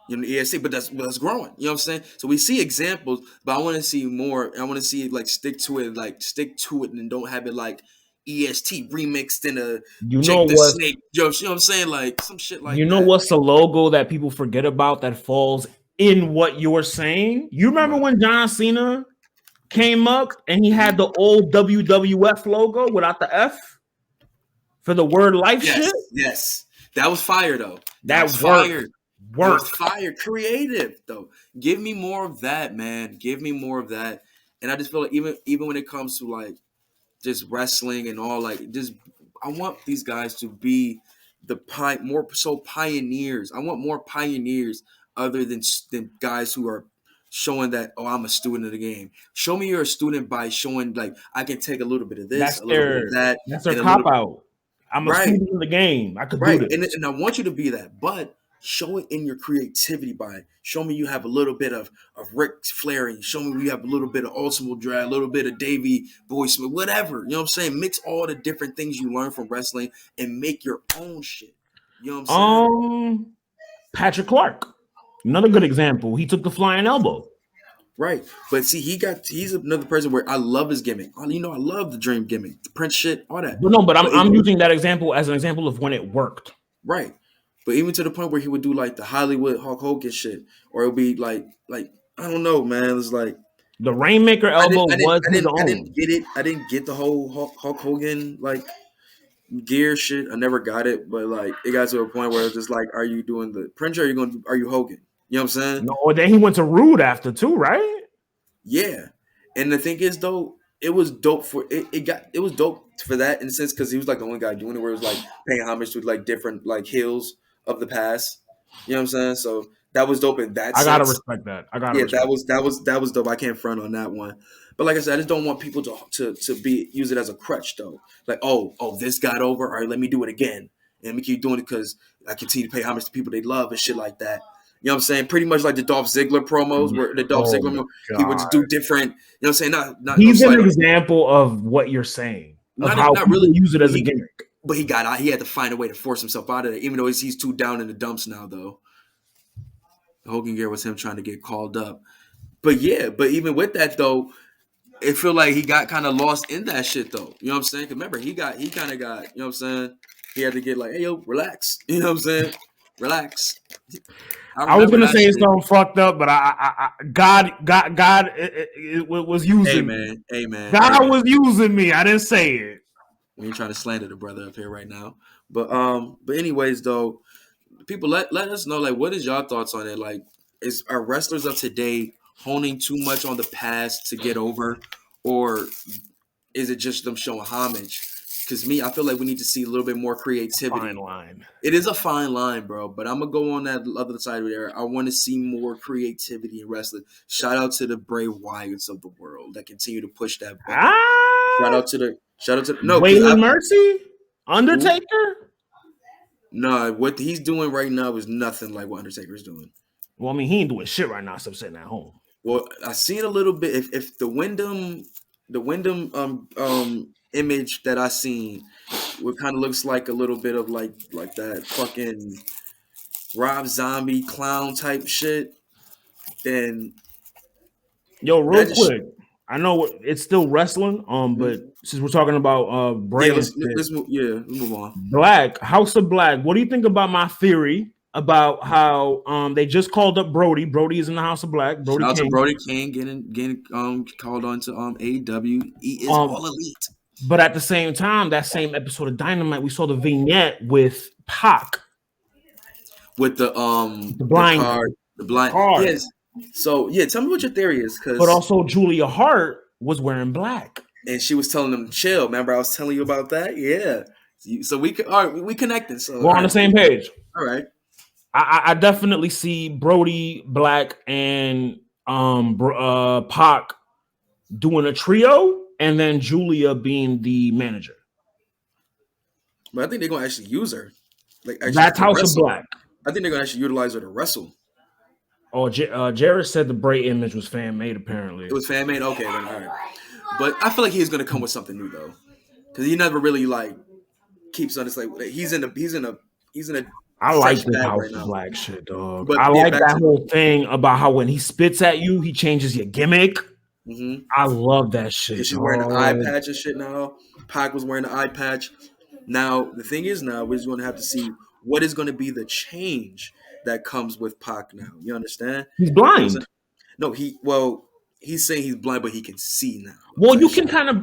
You know, ESC, but that's growing. You know what I'm saying? So we see examples, but I want to see more. I want to see it like stick to it, and don't have it like EST remixed in a You know Jake the what? Snake. You know what I'm saying? Like some shit like You know that. what's the logo that people forget about that falls in what you're saying? You remember What? when John Cena came up and he had the old WWF logo without the F for the word life Yes, shit? yes. That was fire though. That was worked. fire. That Work. was fire. Creative though. Give me more of that, man. Give me more of that. And I just feel like even when it comes to like just wrestling and all like just I want these guys to be more so pioneers. I want more pioneers other than guys who are showing that I'm a student of the game. Show me you're a student by showing like I can take a little bit of this, That's a little bit of that, that's their and a cop little out. I'm a right, student in the game. I could right, do this. and I want you to be that, but show it in your creativity by show me you have a little bit of Ric Flair and show me you have a little bit of Ultimate Drag, a little bit of Davey Boy Smith, whatever. You know what I'm saying? Mix all the different things you learn from wrestling and make your own shit. You know what I'm saying? Patrick Clark, another good example. He took the flying elbow. Right. But see, he's another person where I love his gimmick. You know, I love the Dream gimmick, the Prince shit, all that. But no, but I'm using that example as an example of when it worked. Right. But even to the point where he would do like the Hollywood Hulk Hogan shit, or it would be like I don't know, man. It's like the Rainmaker elbow was his own. I didn't get it. I didn't get the whole Hulk Hogan like gear shit. I never got it, but like it got to a point where it's just like, are you doing the Prince? Or are you Hogan? You know what I'm saying? No, or then he went to Rude after too, right? Yeah. And the thing is though, it was dope for it was dope for that in a sense because he was like the only guy doing it where it was like paying homage to like different like heels of the past. You know what I'm saying? So that was dope in that sense. I gotta respect that. That was dope. I can't front on that one. But like I said, I just don't want people to use it as a crutch though. Like, oh, this got over. All right, let me do it again. And let me keep doing it because I continue to pay homage to people they love and shit like that. You know what I'm saying? Pretty much like the Dolph Ziggler promos where the Dolph Ziggler he would just do different. You know what I'm saying? Not he's an example of what you're saying. Of how people really use it as a gimmick. But he got out. He had to find a way to force himself out of it, even though he's too down in the dumps now, though. The Hogan gear was him trying to get called up. But yeah, but even with that though, it feel like he got kind of lost in that shit though. You know what I'm saying? Because remember, he kind of got, you know what I'm saying? He had to get like, hey yo, relax. You know what I'm saying? Relax. I was gonna say something fucked up, but God it was using me. Amen. God was using me. I didn't say it. We ain't trying to slander the brother up here right now. But anyways though, people let us know like what is y'all thoughts on it? Like, are wrestlers of today honing too much on the past to get over, or is it just them showing homage? Because I feel like we need to see a little bit more creativity. Fine line. It is a fine line, bro. But I'm gonna go on that other side of there. I want to see more creativity in wrestling. Shout out to the Bray Wyatts of the world that continue to push that button. Shout out to Waylon Mercy, Undertaker. No, what he's doing right now is nothing like what Undertaker's doing. Well, I mean, he ain't doing shit right now, so I'm sitting at home. Well, I seen a little bit. If the Wyndham image that I seen, what kind of looks like a little bit of like that fucking Rob Zombie clown type shit, then real quick, I know it's still wrestling, but since we're talking about Bray, let's move on. Black, House of Black. What do you think about my theory about how they just called up Brody. Brody is in the House of Black. Brody Shout out to King. Brody King getting called on to AEW. He is all elite. But at the same time, that same episode of Dynamite, we saw the vignette with Pac. With the blind card. Yes. So yeah, tell me what your theory is, but also Julia Hart was wearing black, and she was telling them chill. Remember, I was telling you about that. Yeah. So we connected. So we're on the same page. All right. I definitely see Brody, Black, and Pac doing a trio, and then Julia being the manager. But I think they're gonna actually use her. Like that's House of Black. I think they're gonna actually utilize her to wrestle. Oh, Jared said the Bray image was fan made. Apparently, it was fan made. Okay, then all right. But I feel like he's gonna come with something new though, because he never really like keeps on. It's like he's in a. I like the House of Black shit, dog. But I like that whole thing about how when he spits at you, he changes your gimmick. Mm-hmm. I love that shit. She's wearing an eye patch and shit now. Pac was wearing an eye patch. Now the thing is, now we're just going to have to see what is going to be the change that comes with Pac now. You understand? He's blind. No, he's saying he's blind, but he can see now. Well, you can kind of,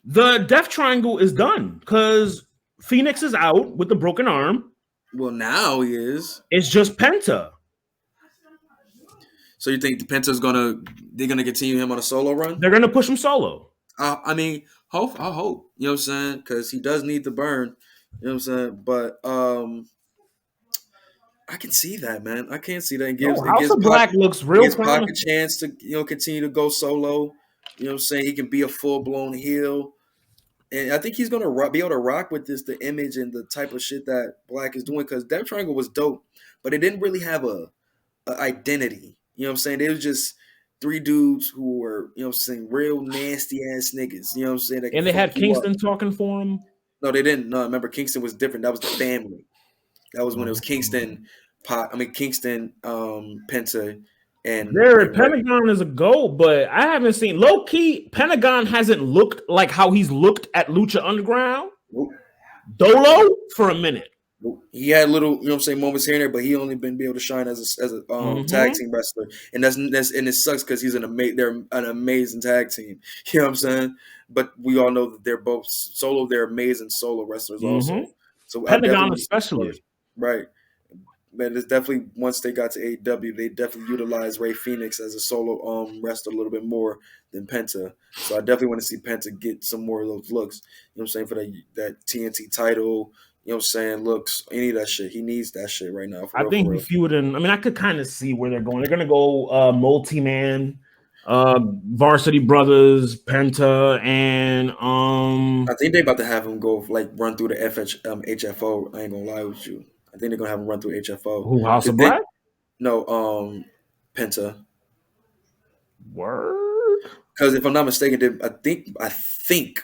the Death Triangle is done because Phoenix is out with the broken arm. Well, now he is. It's just Penta. So you think they're gonna continue him on a solo run? They're gonna push him solo. I mean, I hope. You know what I'm saying? Because he does need the burn. You know what I'm saying? But I can see that, man. I can't see that. House of Black looks real. Gives Pac a chance to continue to go solo. You know what I'm saying? He can be a full blown heel. And I think he's going to be able to rock with the image and the type of shit that Black is doing, because Death Triangle was dope, but it didn't really have a identity. You know what I'm saying? They was just three dudes who were, you know what I'm saying, real nasty ass niggas. You know what I'm saying? And they had Kingston talking for him? No, they didn't. No, remember, Kingston was different. That was the family. That was when it was Kingston, Penta, and Pentagon is a GOAT, but I haven't seen low key. Pentagon hasn't looked like how he's looked at Lucha Underground. Nope. Dolo for a minute. He had little, you know what I'm saying, moments here and there, but he only been able to shine as a tag team wrestler, and that's and it sucks because they're an amazing tag team. You know what I'm saying? But we all know that they're both solo. They're amazing solo wrestlers also. So Pentagon especially, right? But it's definitely, once they got to AEW, they definitely utilized Rey Fenix as a solo wrestler a little bit more than Penta. So I definitely want to see Penta get some more of those looks. You know what I'm saying, for that TNT title. You know what I'm saying? Looks, any of that shit. He needs that shit right now. I think he feuding. I mean, I could kind of see where they're going. They're going to go multi-man, Varsity Brothers, Penta, and I think they about to have him go run through the HFO. I ain't gonna lie with you. I think they're gonna have him run through HFO. Who, House of Black? No, Penta. Word. Because if I'm not mistaken, I think.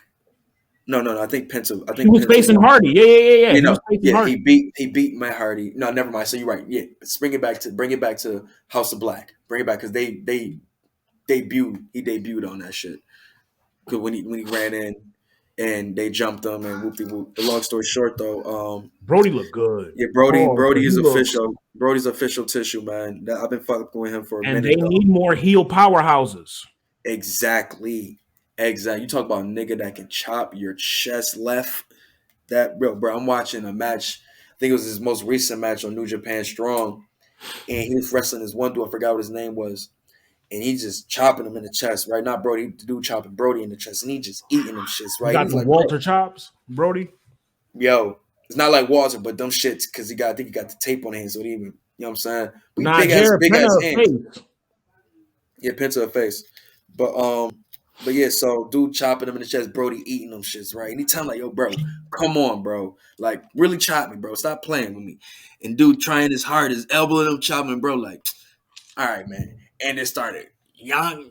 No. I think Penta. I think he was facing Hardy. Yeah. He beat Matt Hardy. No, never mind. So you're right. Yeah, let's bring it back to House of Black. Bring it back because they debuted. He debuted on that shit. Because when he ran in and they jumped him and whoop-de-whoop. The long story short, though, Brody looked good. Yeah, Brody is official. Brody's official tissue, man. I've been fucking with him for a minute. And they need more heel powerhouses. Exactly. You talk about a nigga that can chop your chest left. That bro, I'm watching a match. I think it was his most recent match on New Japan Strong, and he was wrestling this one dude. I forgot what his name was, and he just chopping him in the chest. Right, not Brody. The dude chopping Brody in the chest, and he just eating them shits. Right, got the Walter chops, Brody. Yo, it's not like Walter, but them shits because I think he got the tape on his, so he even, you know what I'm saying? Big ass hands. Yeah, Penta a face, But yeah, so dude chopping him in the chest, Brody eating them shits, right? And he telling like, yo, bro, come on, bro. Like, really chop me, bro. Stop playing with me. And dude trying his hardest, elbowing him, chopping him, bro, like, all right, man. And it started young.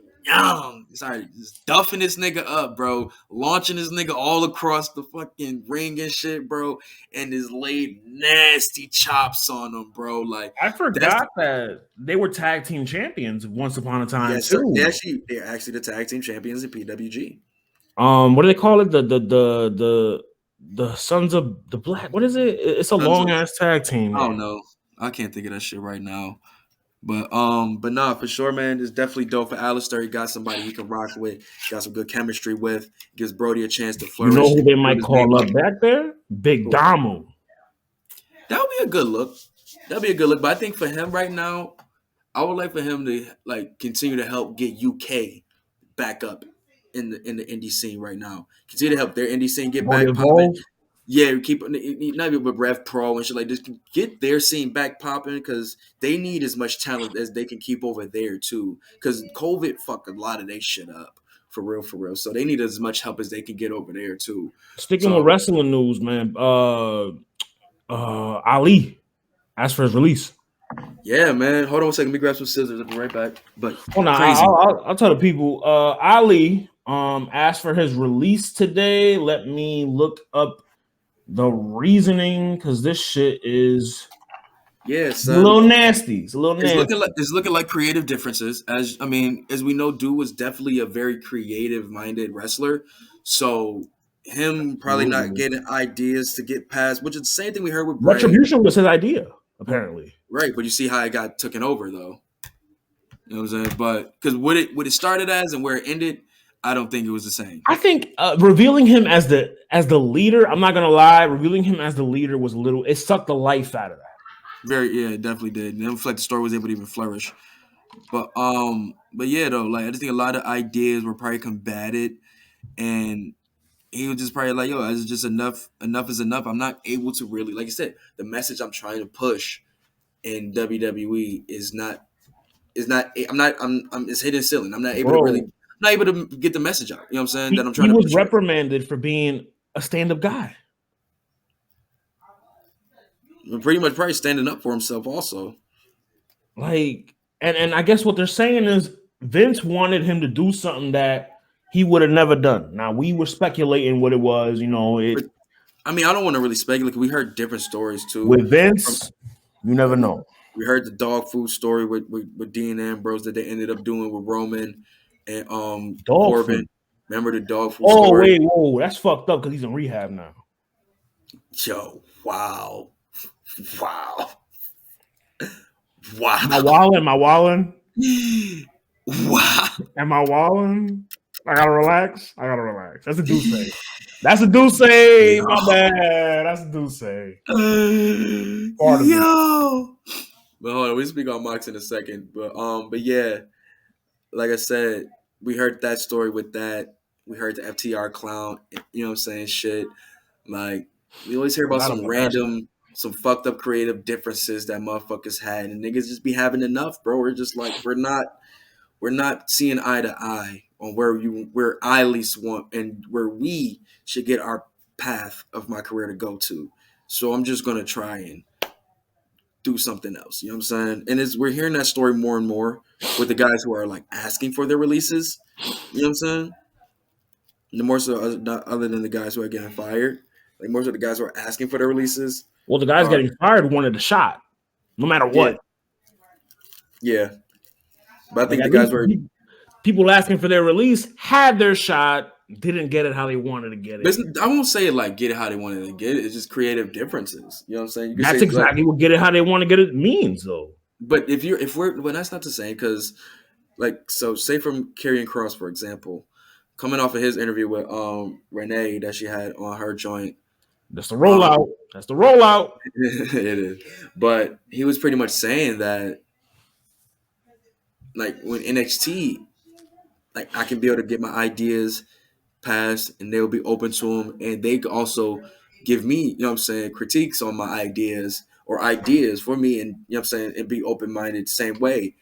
Started just duffing this nigga up, bro. Launching this nigga all across the fucking ring and shit, bro. And just laid nasty chops on him, bro. Like, I forgot that they were tag team champions once upon a time, too. They're actually the tag team champions in PWG. What do they call it? The Sons of the Black. What is it? It's a long ass tag team. I don't know. I can't think of that shit right now. But nah, for sure, man. It's definitely dope for Alistair. He got somebody he can rock with, got some good chemistry with, gives Brody a chance to You know flourish, who they build might his name call up. up back there? Big Cool. Damo. That would be a good look. That'd be a good look. But I think for him right now, I would like for him to like continue to help get UK back up in the indie scene right now. Continue to help their indie scene get Want to back popping. evolve? Yeah, keep not even with Rev Pro and shit like this. Get their scene back popping because they need as much talent as they can keep over there too. Because COVID fucked a lot of their shit up for real, for real. So they need as much help as they can get over there too. Sticking with So wrestling news, man. Ali asked for his release. yeah, man. Hold on a second. Let me grab some scissors. I'll be right back. But Oh no, crazy. I'll tell the people. Ali asked for his release today. Let me look up the reasoning because this shit is Yeah, a son. little nasty. It's a little It's nasty. looking like creative differences. As we know, Dude was definitely a very creative minded wrestler. So him probably not getting ideas to get past, which is the same thing we heard with Bray. Retribution was his idea, apparently. Right, but you see how it got taken over though. You know what I'm saying? But because what it started as and where it ended, I don't think it was the same. I think revealing him as the leader, I'm not gonna lie, revealing him as the leader was a little. It sucked the life out of that. It definitely did. And it felt like the story was able to even flourish. But yeah, though, like I just think a lot of ideas were probably combated, and he was just probably like, "Yo, it's just enough. Enough is enough. I'm not able to really, like I said, the message I'm trying to push in WWE is not. It's hidden ceiling. I'm not able to really. I'm not able to get the message out. You know what I'm saying? That I'm trying He to was push. reprimanded for being a stand-up guy. Pretty much, probably standing up for himself, also. Like, and I guess what they're saying is Vince wanted him to do something that he would have never done. Now we were speculating what it was, you know. I don't want to really speculate. We heard different stories too. With Vince, you never know. We heard the dog food story with Dean Ambrose that they ended up doing with Roman and Corbin. Food. Remember the dog food story? Whoa, that's fucked up because he's in rehab now. Yo, wow. Wow. Am I wildin'? Wow. Am I wildin'? I gotta relax. That's a Deuce. My bad. That's a Deuce. Yo. But hold on, we speak on Mox in a second. But yeah, like I said, we heard that story with that. We heard the FTR clown, you know what I'm saying, shit. Like, we always hear about some fucked up creative differences that motherfuckers had, and niggas just be having enough, bro. We're just like, we're not seeing eye to eye on where I at least want and where we should get our path of my career to go to. So I'm just gonna try and do something else. You know what I'm saying? And we're hearing that story more and more with the guys who are like asking for their releases. You know what I'm saying? The more so, other than the guys who are getting fired, like more so the guys who are asking for their releases. Well, the guys getting fired wanted a shot, no matter what. Yeah. But I think the guys were people asking for their release had their shot, didn't get it how they wanted to get it. I won't say it like get it how they wanted to get it. It's just creative differences. You know what I'm saying? That's exactly what get it how they want to get it means, though. But that's not the same because, like, so say from Karrion Kross, for example, coming off of his interview with Renee that she had on her joint. That's the rollout. It is. But he was pretty much saying that, like, when NXT, like, I can be able to get my ideas passed and they'll be open to them. And they could also give me, you know what I'm saying, critiques on my ideas or ideas for me and, you know what I'm saying, and be open-minded same way.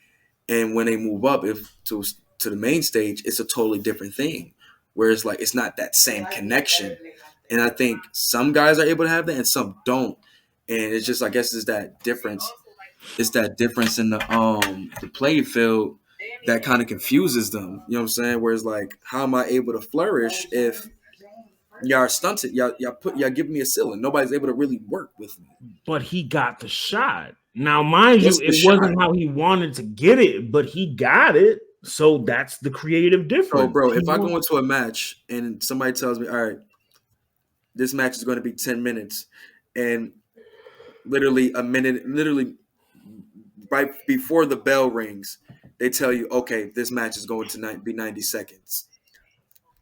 And when they move up to the main stage, it's a totally different thing. Whereas, like, it's not that same connection. And I think some guys are able to have that and some don't. And it's just, I guess, it's that difference. It's that difference in the playing field that kind of confuses them. You know what I'm saying? Whereas, like, how am I able to flourish if y'all are stunted? Y'all giving me a ceiling. Nobody's able to really work with me. But he got the shot. Now, mind you, it wasn't how he wanted to get it, but he got it. So that's the creative difference. So, bro, if I go into a match and somebody tells me, all right, this match is going to be 10 minutes, and literally right before the bell rings, they tell you, okay, this match is going to be 90 seconds.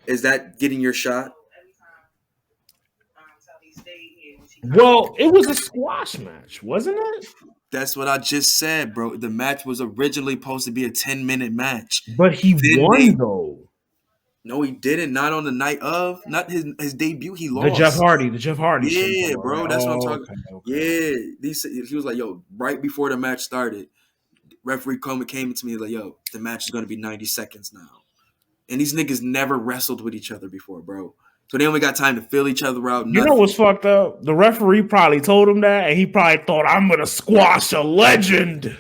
Is that getting your shot? Well, it was a squash match, wasn't it? That's what I just said, bro. The match was originally supposed to be a 10-minute match. But he won, though. No, he didn't. Not on the night of. Not his debut. He lost. The Jeff Hardy. Yeah, bro. Right? That's what I'm talking about. Okay. Yeah. He was like, yo, right before the match started, referee Coleman came to me like, yo, the match is going to be 90 seconds now. And these niggas never wrestled with each other before, bro. So they only got time to fill each other out. You know what's fucked up? The referee probably told him that, and he probably thought, I'm going to squash a legend.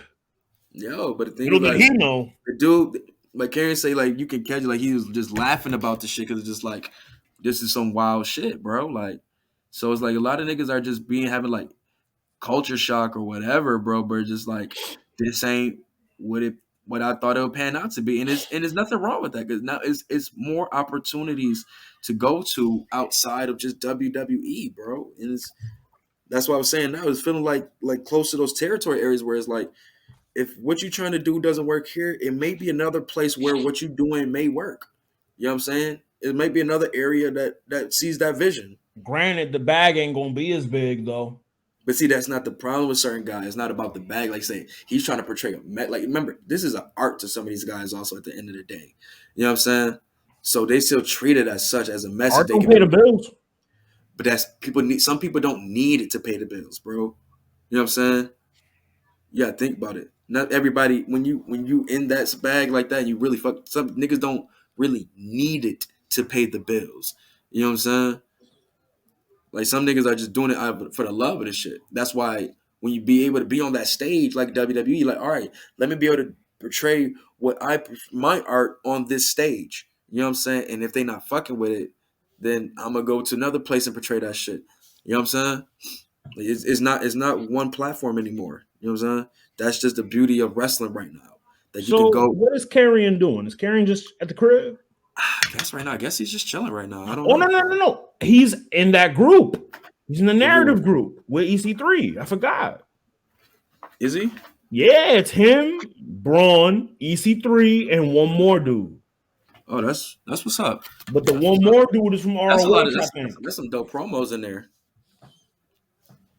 Yo, but the thing Little did he know. The dude, like Karen say, like, you can catch it. Like, he was just laughing about the shit because it's just like, this is some wild shit, bro. Like, so it's like a lot of niggas are just having like culture shock or whatever, bro. But just like, this ain't what I thought it would pan out to be, and there's nothing wrong with that because now it's more opportunities to go to outside of just WWE, bro. And that's what I was saying. Now it's feeling like close to those territory areas where it's like, if what you're trying to do doesn't work here, it may be another place where what you're doing may work. You know what I'm saying? It may be another area that sees that vision. Granted, the bag ain't gonna be as big though. But see, that's not the problem with certain guys. It's not about the bag. Like say, he's trying to portray like remember, this is an art to some of these guys also at the end of the day. You know what I'm saying? So they still treat it as such as a message. Art don't pay the bills. But some people don't need it to pay the bills, bro. You know what I'm saying? You gotta think about it. Not everybody, when you in that bag like that, you really some niggas don't really need it to pay the bills. You know what I'm saying? Like some niggas are just doing it for the love of the shit. That's why when you be able to be on that stage like WWE, like, all right, let me be able to portray my art on this stage. You know what I'm saying? And if they not fucking with it, then I'm gonna go to another place and portray that shit. You know what I'm saying? Like it's not one platform anymore. You know what I'm saying? That's just the beauty of wrestling right now. That you can go. What is Karrion doing? Is Karrion just at the crib? I guess right now. I guess he's just chilling right now. I don't know. No. He's in that group. He's in the narrative group with EC3. I forgot. Is he? Yeah, it's him, Braun, EC3, and one more dude. Oh, that's what's up. But the one more dude is from ROH, I think. There's some dope promos in there.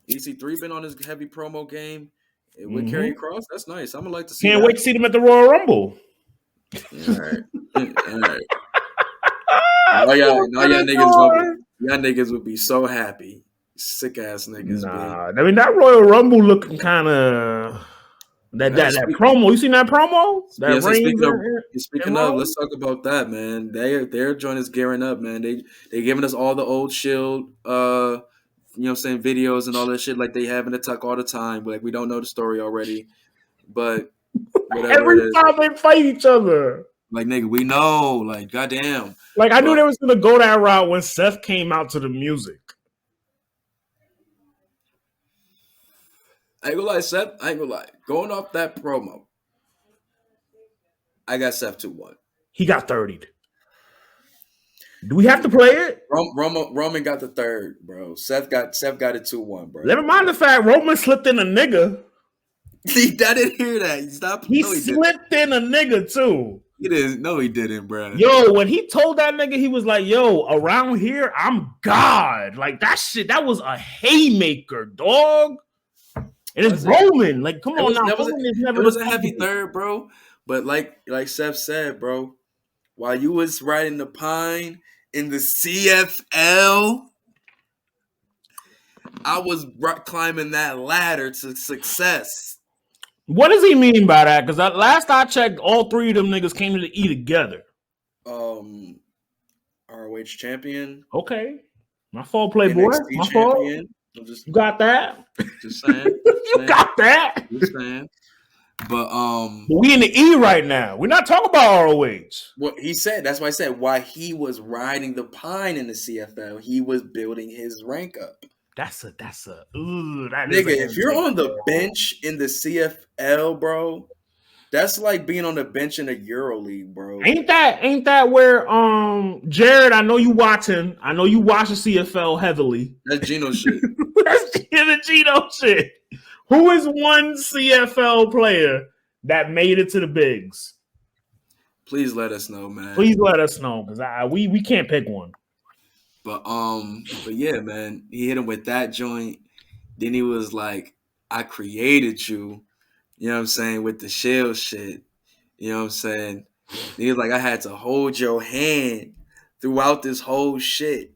EC3 been on his heavy promo game with Karrion Kross. That's nice. I'm gonna like to see. Can't wait to see them at the Royal Rumble. All right. All right. Y'all niggas would be so happy. Sick ass niggas. Nah, I mean that Royal Rumble looking kind of that promo. You seen that promo? That speaking of, let's talk about that, man. Their joint is gearing up, man. They giving us all the old Shield, you know what I'm saying, videos and all that shit like they have in the tuck all the time. Like we don't know the story already, but whatever every time they fight each other. Like, nigga, we know. Like, goddamn. Like, I knew they was going to go that route when Seth came out to the music. I ain't gonna lie, Seth. I ain't gonna lie. Going off that promo, I got Seth 2-1. He got 30'd. Do we have to play it? Roman got the third, bro. Seth got it 2-1, bro. Never mind the fact Roman slipped in a nigga. I didn't hear that. He slipped in a nigga, too. He didn't. No, he didn't, bro. Yo, when he told that nigga, he was like, yo, around here, I'm God. Like, that shit, that was a haymaker, dog. And it's Roman. Like, come on now. It was a heavy third, bro. But like Seth said, bro, while you was riding the pine in the CFL, I was climbing that ladder to success. What does he mean by that? Because last I checked, all three of them niggas came to the E together. ROH champion. Okay. My fault, Playboy. My fault. You got that? Just saying. You got that? Just saying. But we in the E right now. We're not talking about ROH. Well, he said, that's why I said, while he was riding the pine in the CFL, he was building his rank up. That's a nigga, if you're on the bench in the CFL, bro, that's like being on the bench in the EuroLeague, bro. Ain't that where Jared, I know you watching. I know you watch the CFL heavily. That's Gino shit. That's the Gino shit. Who is one CFL player that made it to the bigs? Please let us know, man. Please let us know, because we can't pick one. But yeah, man, he hit him with that joint. Then he was like, "I created you," you know what I'm saying, with the shell shit. You know what I'm saying? Then he was like, "I had to hold your hand throughout this whole shit."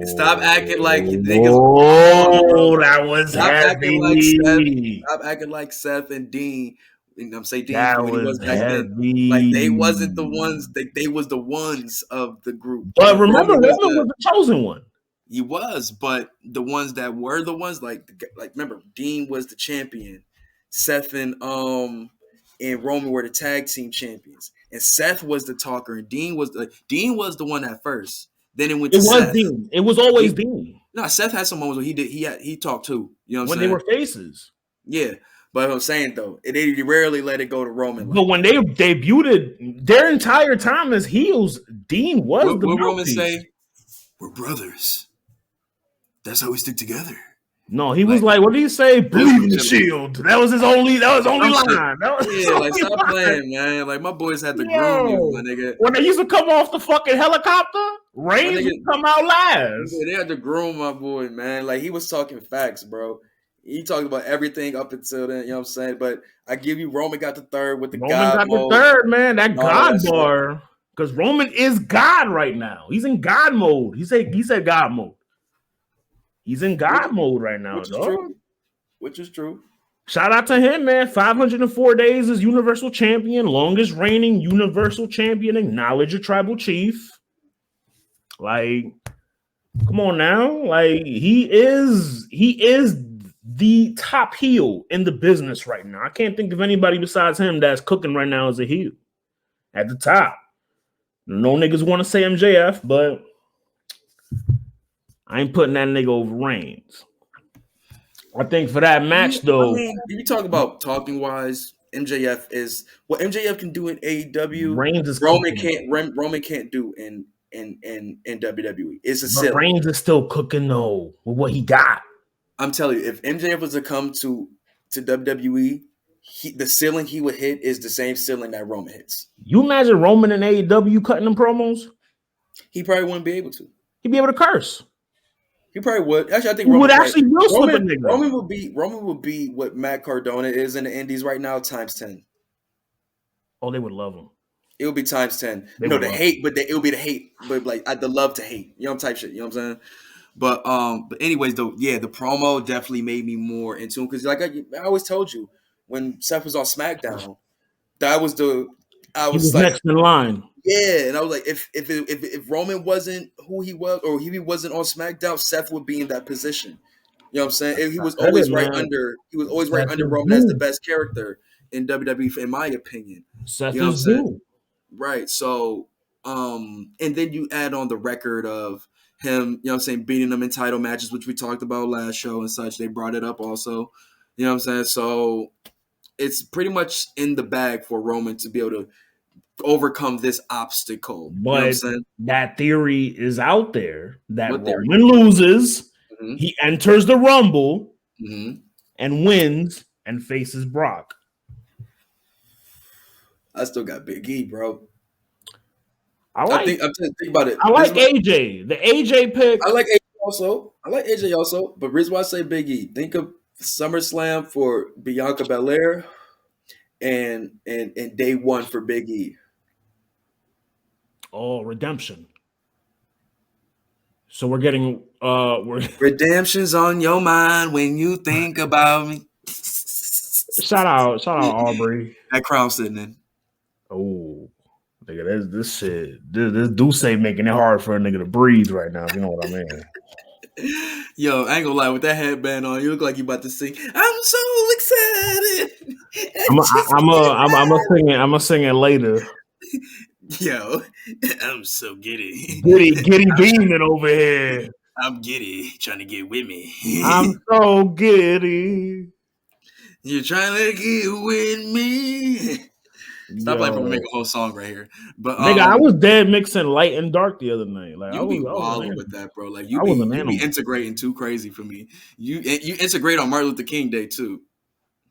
Stop acting like niggas. Oh, that was Stop heavy. acting like Seth. Stop acting like Seth and Dean. And I'm saying Dean That when he was was back then. heavy. Like they wasn't the ones. They was the ones of the group. But remember, Roman was was the chosen one. He was, but the ones that were the ones, like remember, Dean was the champion. Seth and Roman were the tag team champions, and Seth was the talker, and Dean was the one at first. Then it went to Seth. Dean. It was always Dean. No, Seth had some moments where he talked too. You know what I'm saying? When they were faces. Yeah, but I'm saying though, they rarely let it go to Roman. But when they debuted, their entire time as heels, Dean was the what Roman say? We're brothers. That's how we stick together. No, he was like, what did he say? Believe in the shield. That was his only line. Stop playing, man. Like, my boys had to groom you, my nigga. When they used to come off the fucking helicopter, Reigns would come out last. They had to groom my boy, man. Like, he was talking facts, bro. He talked about everything up until then, you know what I'm saying? But I give you, Roman got the third with the God mode. Roman got the third, man. That God bar. Because Roman is God right now. He's in God mode. He said God mode. He's in God mode right now, Which is true. Shout out to him, man. 504 days as Universal Champion, longest reigning Universal Champion, acknowledge a tribal chief. Like, come on now. Like, he is the top heel in the business right now. I can't think of anybody besides him that's cooking right now as a heel at the top. No niggas want to say MJF, but I ain't putting that nigga over Reigns. I think for that match, though. I mean, if you talk about talking wise, MJF is what MJF can do in AEW. Roman can't do in WWE. It's a silly. Reigns is still cooking though with what he got. I'm telling you, if MJF was to come to WWE, the ceiling he would hit is the same ceiling that Roman hits. You imagine Roman in AEW cutting them promos? He probably wouldn't be able to. He'd be able to curse. He probably would. Actually, I think Roman would be what Matt Cardona is in the Indies right now times 10. Oh, they would love him. It would be times 10. It would be the hate, but like the love to hate, type shit. You know what I'm saying? But anyways, though, yeah, the promo definitely made me more in tune because, like I always told you, when Seth was on SmackDown, he was like, next in line. Yeah, and I was like, if Roman wasn't who he was, or he wasn't on SmackDown, Seth would be in that position. You know what I'm saying? He was always right under Roman as the best character in WWE, in my opinion. Seth is due. Right. So, and then you add on the record of him, beating them in title matches, which we talked about last show and such. They brought it up also. You know what I'm saying? So it's pretty much in the bag for Roman to be able to overcome this obstacle. But you know what I'm saying? That theory is out there that Roman loses, he enters the Rumble and wins and faces Brock. I still got Big E, bro. I'm think about it. I like AJ. The AJ pick. I like AJ also. But reason why I say Big E, think of SummerSlam for Bianca Belair and day one for Big E. Oh, redemption. So we're getting redemption's on your mind when you think about me. Shout out Aubrey. That crown sitting in. Oh, nigga, this shit. This Deuce making it hard for a nigga to breathe right now. You know what I mean? Yo, I ain't gonna lie, with that headband on, you look like you about to sing. I'm so excited. I'm sing it later. Yo, I'm so giddy. Giddy beaming over here. I'm giddy, trying to get with me. I'm so giddy. You're trying to get with me. Stop letting people make Yo, a whole song right here. But nigga, I was dead mixing light and dark the other night. Like I you be was an wilding animal. with that, bro. Like I was an you be animal. integrating too crazy for me. You integrate on Martin Luther King Day too.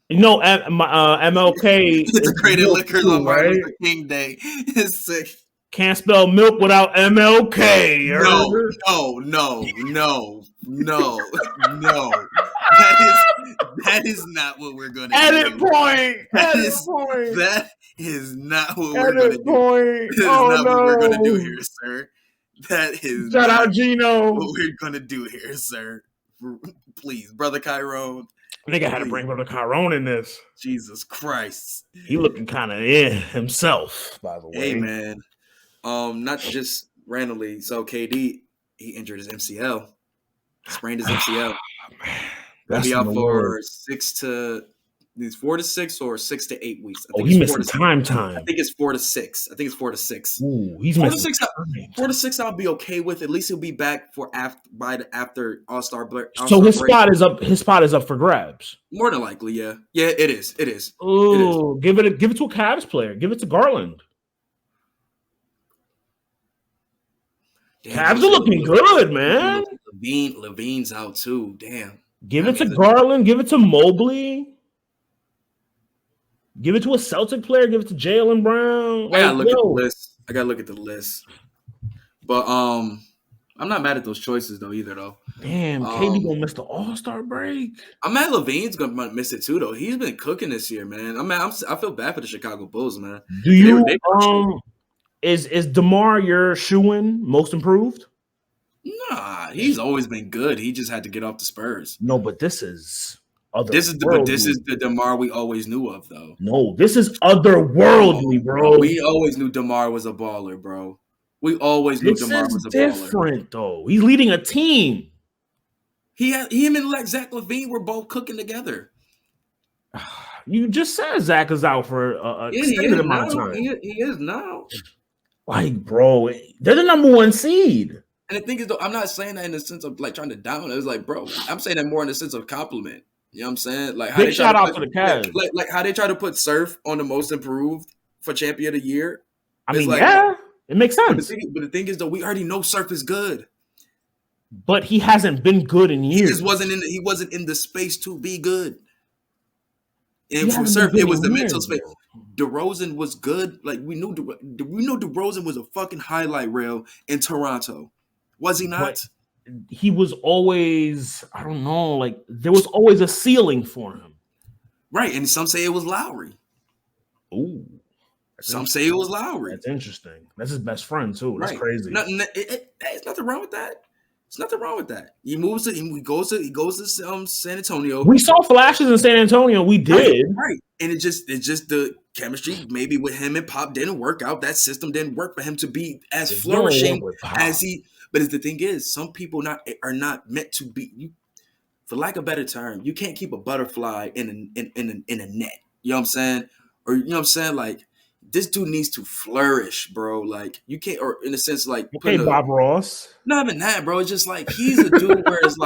You know, MLK is Integrated milk liquors too, on Martin right? Luther King Day. It's sick. Can't spell milk without MLK. No, no, no, no, no, no. That is not what we're gonna Edit do. point. That Edit is point. that is not what we're gonna Edit do. point. That is Oh not what we're gonna do no! here, sir. That is Shout not out Gino. what we're gonna do here, sir. Please, brother Chiron. Nigga had to bring Brother Chiron in this. Jesus Christ. He looking kind of himself, by the way. Hey man. Not just randomly. So KD, he injured his MCL. Sprained his MCL. He'll be out for 4 to 6 or 6 to 8 weeks. He missed time. I think it's 4 to 6. Ooh, he's 4 to 6. 4 to 6, I'll be okay with. At least he'll be back for after All-Star break. So his spot is up. His spot is up for grabs. More than likely, yeah. Yeah, it is. It is. Ooh, give it to a Cavs player. Give it to Garland. Cavs are looking good, man. Levine's out too. Damn. Give it to Garland. Give it to Mobley. Give it to a Celtic player. Give it to Jaylen Brown. I gotta look at the list. But I'm not mad at those choices though either though. Damn, KD gonna miss the All-Star break. I'm mad Levine's gonna miss it too though. He's been cooking this year, man. I feel bad for the Chicago Bulls, man. Do you is DeMar your shoo-in most improved? Nah, he's always been good. He just had to get off the Spurs. No, but this is the DeMar we always knew of though. No, this is otherworldly, bro. We always knew DeMar was a baller, bro. We always knew DeMar was a baller. This is different though. He's leading a team. Him and Zach LaVine were both cooking together. You just said Zach is out for a extended amount of time. He is now. Like, bro, they're the number 1 seed. And the thing is, though, I'm not saying that in the sense of like trying to down. It was like, bro, I'm saying that more in the sense of compliment. You know what I'm saying? Like, how big shout out to the Cavs. Like how they try to put Surf on the most improved for champion of the year. I mean, yeah, it makes sense. But the thing is, though, we already know Surf is good. But he hasn't been good in years. He just wasn't in the space to be good. And from Surf, it was the mental space. DeRozan was good. Like we knew DeRozan was a fucking highlight reel in Toronto. Was he not? But he was always, I don't know, like there was always a ceiling for him. Right, and some say it was Lowry. Ooh. Some say it was Lowry. That's interesting. That's his best friend too. That's crazy. There's nothing wrong with that. There's nothing wrong with that. He goes to San Antonio. We saw flashes in San Antonio. We did. Right. And it's just the chemistry maybe with him and Pop didn't work out. That system didn't work for him to be as flourishing as he. But the thing is, some people are not meant to be. For lack of a better term, you can't keep a butterfly in a net. You know what I'm saying? Or you know what I'm saying? Like this dude needs to flourish, bro. Like you can't, or in a sense, like Bob Ross. Not even that, bro. It's just like he's a dude where it's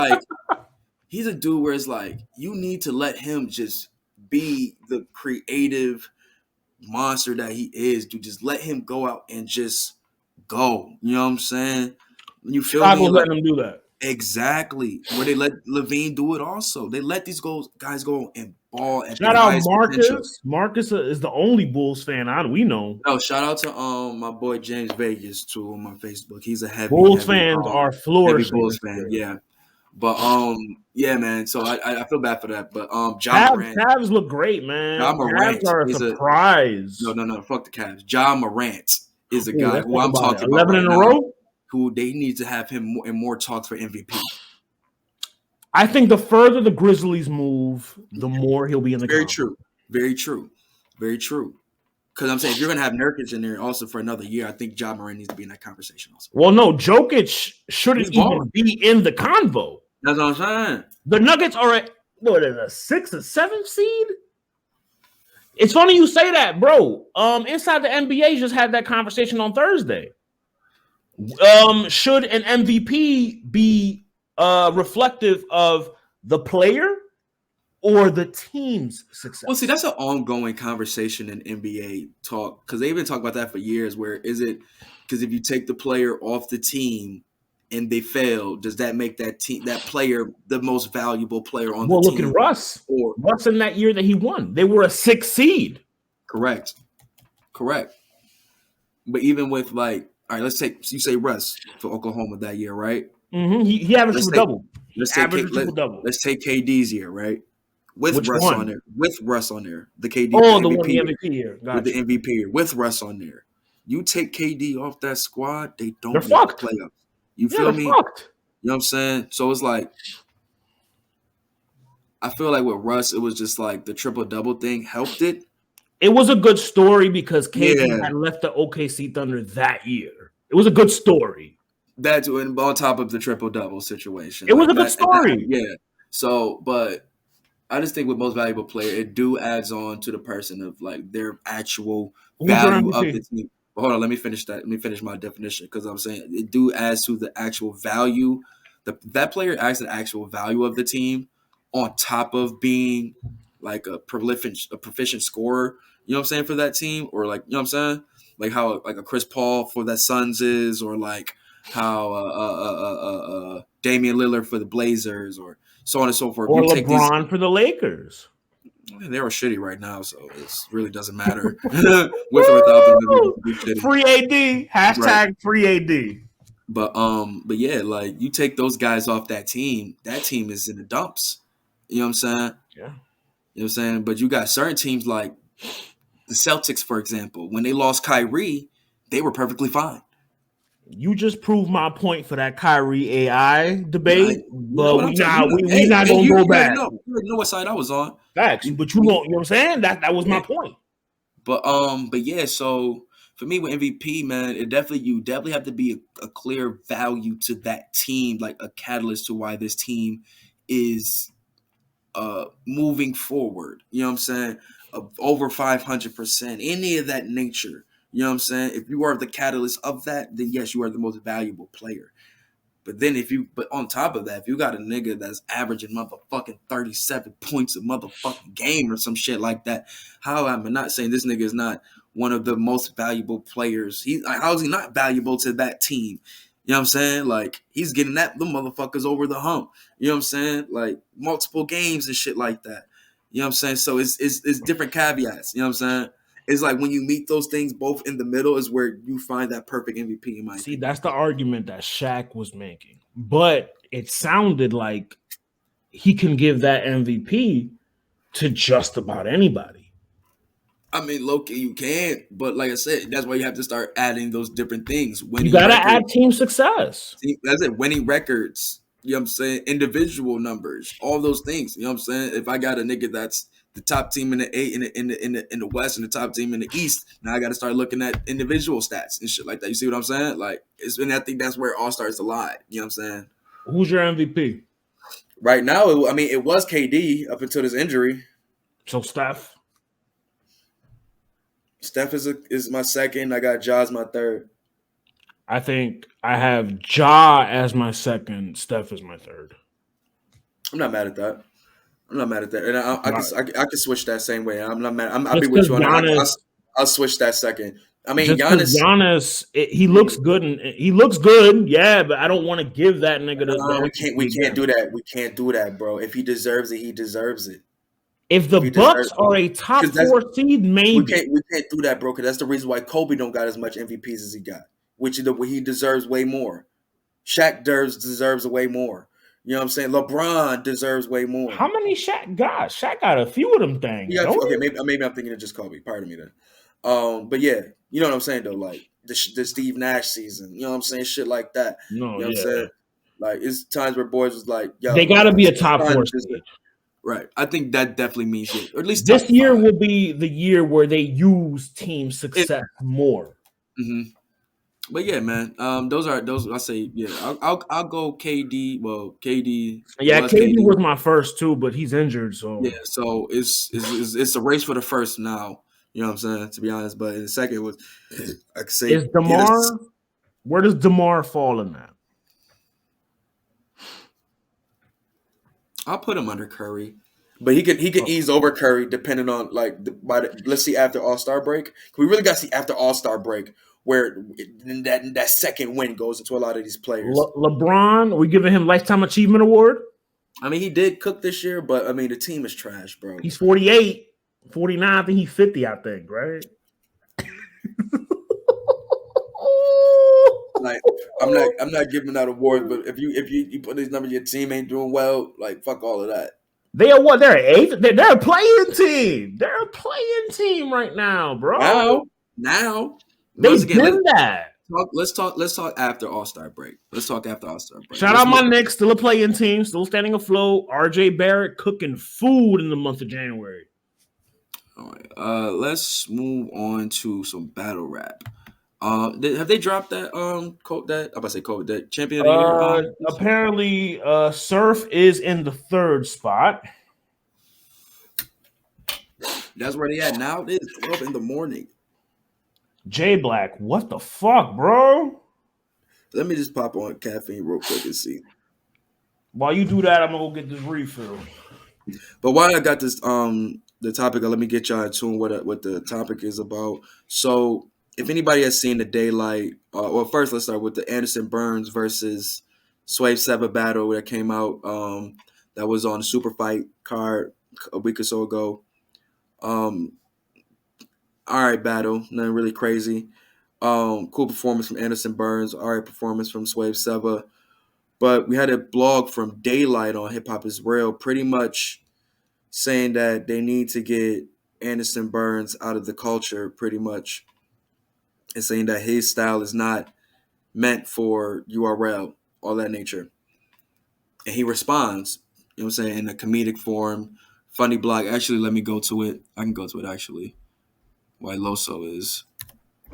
like you need to let him just be the creative monster that he is. Dude, just let him go out and just go. You know what I'm saying? You feel me? Let him do that. Exactly. Where they let Levine do it also. They let these guys go and ball. Shout out Marcus. Potential. Marcus is the only Bulls fan we know. No, shout out to my boy James Vegas too on my Facebook. He's a heavy Bulls fans are flourishing. Bulls fan, yeah. But yeah, man. So I feel bad for that. But Ja Morant. Cavs look great, man. Ja Morant are a surprise. No. Fuck the Cavs. Ja Morant is a guy who I'm talking about. 11 in a row. Who they need to have him in more talks for MVP. I think the further the Grizzlies move, the more he'll be in the Very true. Because I'm saying if you're going to have Nurkic in there also for another year, I think Ja Morant needs to be in that conversation also. Well, no, Jokic shouldn't even be in the convo. That's what I'm saying. The Nuggets are a 6th or 7th seed? It's funny you say that, bro. Inside the NBA just had that conversation on Thursday. Should an MVP be reflective of the player or the team's success? Well, see, that's an ongoing conversation in NBA talk because they've been talking about that for years. Where is it? Because if you take the player off the team and they fail, does that make that player the most valuable player on the Well, look team? at Russ. Or Russ in that year that he won, they were a 6th seed. correct. But even with like, all right, let's take you say Russ for Oklahoma that year, right? Mm-hmm. He averaged a double. Let's take KD's year, right? With Which Russ one? on there. With Russ on there. The KD Oh, the the one, the MVP MVP year. Gotcha. with the MVP year. With Russ on there. You take KD off that squad, they don't They're make fucked. the playoffs. You Yeah, feel they're me? fucked. You know what I'm saying? So it's like I feel like with Russ, it was just like the triple-double thing helped it. It was a good story because KD Yeah. had left the OKC Thunder that year. It was a good story. That's on top of the triple-double situation. It was like a good story. Yeah. So, but I just think with most valuable player, it do adds on to the person of like their actual Who's your value of MVP? the team. But hold on, let me finish that. Let me finish my definition because I'm saying it do adds to the actual value. That player adds the actual value of the team on top of being like a proficient scorer. You know what I'm saying for that team, or like you know what I'm saying, like how like a Chris Paul for that Suns is, or like how Damian Lillard for the Blazers, or so on and so forth. Or You take LeBron for the Lakers. they are shitty right now, so it really doesn't matter with or without them. Be shitty. Free AD. Hashtag Right. free AD. But yeah, like you take those guys off that team is in the dumps. You know what I'm saying? Yeah. You know what I'm saying? But you got certain teams like the Celtics, for example. When they lost Kyrie, they were perfectly fine. You just proved my point for that Kyrie AI debate, but we not gonna go back. You know what side I was on. Facts, but you won't. You know what I'm saying? That was my point. But yeah. So for me with MVP, man, you definitely have to be a clear value to that team, like a catalyst to why this team is moving forward. You know what I'm saying? Over 500%, any of that nature. You know what I'm saying? If you are the catalyst of that, then yes, you are the most valuable player. But then but on top of that, if you got a nigga that's averaging motherfucking 37 points a motherfucking game or some shit like that, how am I not saying this nigga is not one of the most valuable players? How is he not valuable to that team? You know what I'm saying? Like, he's getting them motherfuckers over the hump. You know what I'm saying? Like, multiple games and shit like that. You know what I'm saying? So it's different caveats. You know what I'm saying? It's like when you meet those things both in the middle is where you find that perfect MVP in my opinion. That's the argument that Shaq was making. But it sounded like he can give that MVP to just about anybody. I mean, low-key, you can, but like I said, that's why you have to start adding those different things. You got to add team success. That's it. Winning records, you know what I'm saying? Individual numbers, all those things. You know what I'm saying? If I got a nigga that's the top team in the West and the top team in the East, now I got to start looking at individual stats and shit like that. You see what I'm saying? Like, and I think that's where it all starts to lie. You know what I'm saying? Who's your MVP? Right now, it was KD up until this injury. So Steph. Steph is my second. I got Ja as my third. I think I have Ja as my second. Steph is my third. I'm not mad at that. And I can switch that same way. I'm not mad. I'll be Just with you on Giannis, that. I'll switch that second. I mean, just Giannis. He looks good, and he looks good. Yeah, but I don't want to give that nigga the. We can't do that. We can't do that, bro. If he deserves it, he deserves it. If the Bucks are a top 4 seed, maybe we can't do that, bro. Because that's the reason why Kobe don't got as much MVPs as he got, which he deserves way more. Shaq deserves way more. You know what I'm saying? LeBron deserves way more. How many Shaq got? Shaq got a few of them things. Maybe I'm thinking of just Kobe. Pardon me then. But yeah, you know what I'm saying though. Like the Steve Nash season. You know what I'm saying? Shit like that. No, you know what I'm saying? Like it's times where boys was like, yo, they got to be a top 4 seed. Right. I think that definitely means it. Or at least this year will be the year where they use team success more. Mm-hmm. But yeah, man. Those. I say yeah. I'll go KD. Well, KD. Yeah, KD was my first too, but he's injured. So yeah. So it's a race for the first now. You know what I'm saying? To be honest, but in the second it was I could say is DeMar. Where does DeMar fall in that? I'll put him under Curry. But he can ease over Curry depending on like let's see after All-Star break. We really got to see after All-Star break where that second win goes into a lot of these players. LeBron, are we giving him Lifetime Achievement Award? I mean, he did cook this year, but I mean, the team is trash, bro. He's 48, 49. I think he's 50. I think, right? Like, I'm not giving out awards, but if you put these numbers, your team ain't doing well. Like, fuck all of that. They are what? They're eighth. They're a playing team. They're a playing team right now, bro. Now, they've been that. Let's talk after All-Star break. Shout out my Knicks, still a playing team, still standing afloat. RJ Barrett cooking food in the month of January. All right. Let's move on to some battle rap. Have they dropped that that champion of the year? Apparently, Surf is in the third spot. That's where they at now. It is 12 in the morning. J Black, what the fuck, bro? Let me just pop on caffeine real quick and see. While you do that, I'm gonna go get this refill. But while I got this the topic, let me get y'all in tune what the topic is about. So if anybody has seen the Daylyt, well, first let's start with the Anderson Burns versus Swave Seva battle that came out. That was on the Super Fight card a week or so ago. All right, battle, nothing really crazy. Cool performance from Anderson Burns. All right, performance from Swave Seva. But we had a blog from Daylyt on Hip Hop Is Real, pretty much saying that they need to get Anderson Burns out of the culture, pretty much, and saying that his style is not meant for URL, all that nature. And he responds, you know what I'm saying, in a comedic form, funny blog. Actually, let me go to it. I can go to it, actually, while Loso is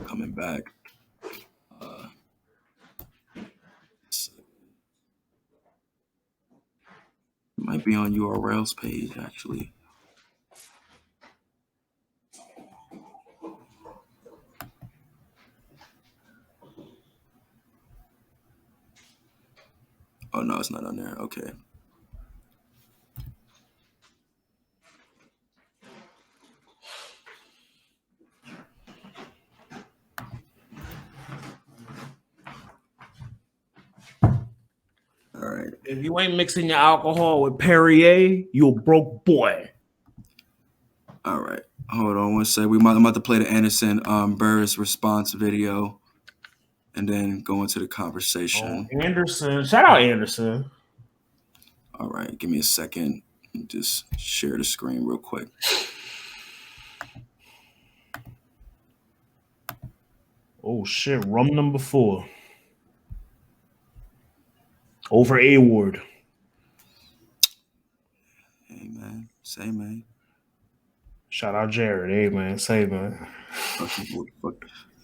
coming back. It might be on URL's page, actually. Oh, no, it's not on there. Okay. All right. If you ain't mixing your alcohol with Perrier, you a broke boy. All right. Hold on one sec. I'm about to play the Anderson Burrus response video and then go into the conversation. Oh, Anderson. Shout out Anderson. All right. Give me a second. Just share the screen real quick. Oh, shit. Rum number 4. Over A-Ward. Hey, man. Say, man. Shout out Jared. Hey, man. Say, man.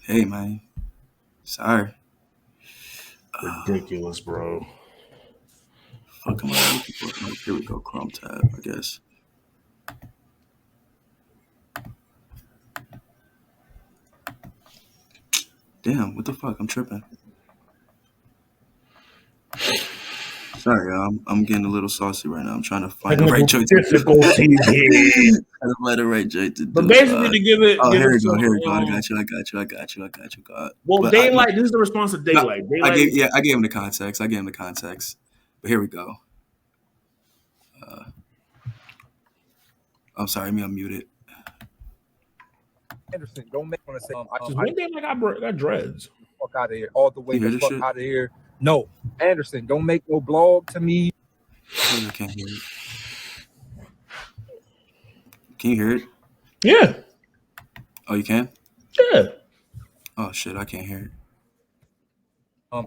Hey, man. Sorry. Ridiculous, bro. Fuck am I looking for? Here we go. Chrome tab, I guess. Damn, what the fuck? I'm tripping. Sorry, y'all. I'm getting a little saucy right now. I'm trying to find the right joint. Trying to find the right joint to do. But basically, to give it. Oh, here we go. I got you. God. Well, but Daylyt. This is the response to Daylyt. I gave him the context. But here we go. I'm sorry, me unmuted. Anderson, don't make me say. One day, like I got dreads. Fuck out of here, all the way the fuck out of here. No, Anderson, don't make no blog to me. I can't hear it. Can you hear it? Yeah. Oh, you can? Yeah. Oh shit, I can't hear it.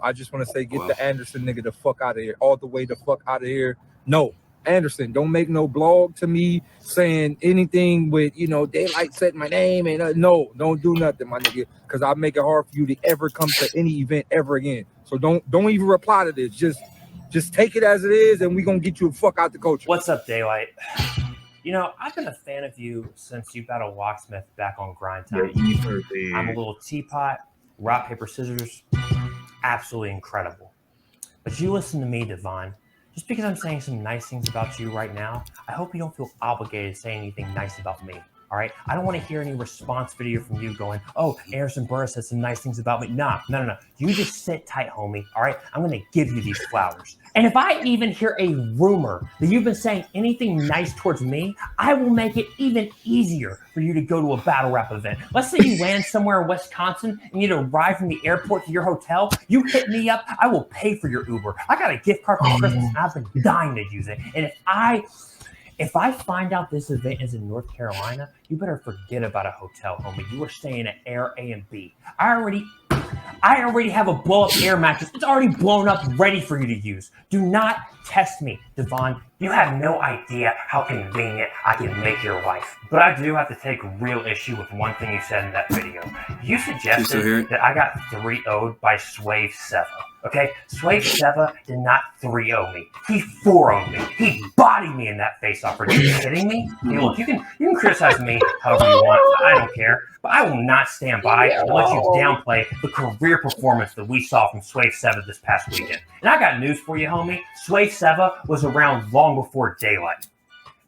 I just want to say, get the Anderson nigga the fuck out of here, all the way the fuck out of here. No, Anderson, don't make no blog to me saying anything with, Daylyt said my name and no, don't do nothing, my nigga, because I'll make it hard for you to ever come to any event ever again. So don't even reply to this. Just take it as it is, and we gonna get you the fuck out the culture. What's up, Daylyt? I've been a fan of you since you battled Locksmith back on Grind Time. I'm a little teapot, rock, paper, scissors, absolutely incredible. But you listen to me, Devon. Just because I'm saying some nice things about you right now, I hope you don't feel obligated to say anything nice about me. All right? I don't want to hear any response video from you going, oh, Anderson Burrus said some nice things about me. Nah, no. You just sit tight, homie. All right? I'm going to give you these flowers. And if I even hear a rumor that you've been saying anything nice towards me, I will make it even easier for you to go to a battle rap event. Let's say you land somewhere in Wisconsin and you need to ride from the airport to your hotel. You hit me up. I will pay for your Uber. I got a gift card for Christmas and I've been dying to use it. And if I find out this event is in North Carolina, you better forget about a hotel, homie. You are staying at Air A and B. I already have a blow-up air mattress. It's already blown up, ready for you to use. Do not test me, Devon. You have no idea how convenient I can make your life. But I do have to take real issue with one thing you said in that video. You suggested that I got 3-0'd by Swave Seva. Okay? Swave Seva did not 3-0 me. He 4-0'd me. He bodied me in that face-off. Are you kidding me? Hey, look, you can criticize me however you want. I don't care. But I will not stand by and let you downplay the career performance that we saw from Swave Seva this past weekend. And I got news for you, homie. Swave Seva was around long before Daylyt.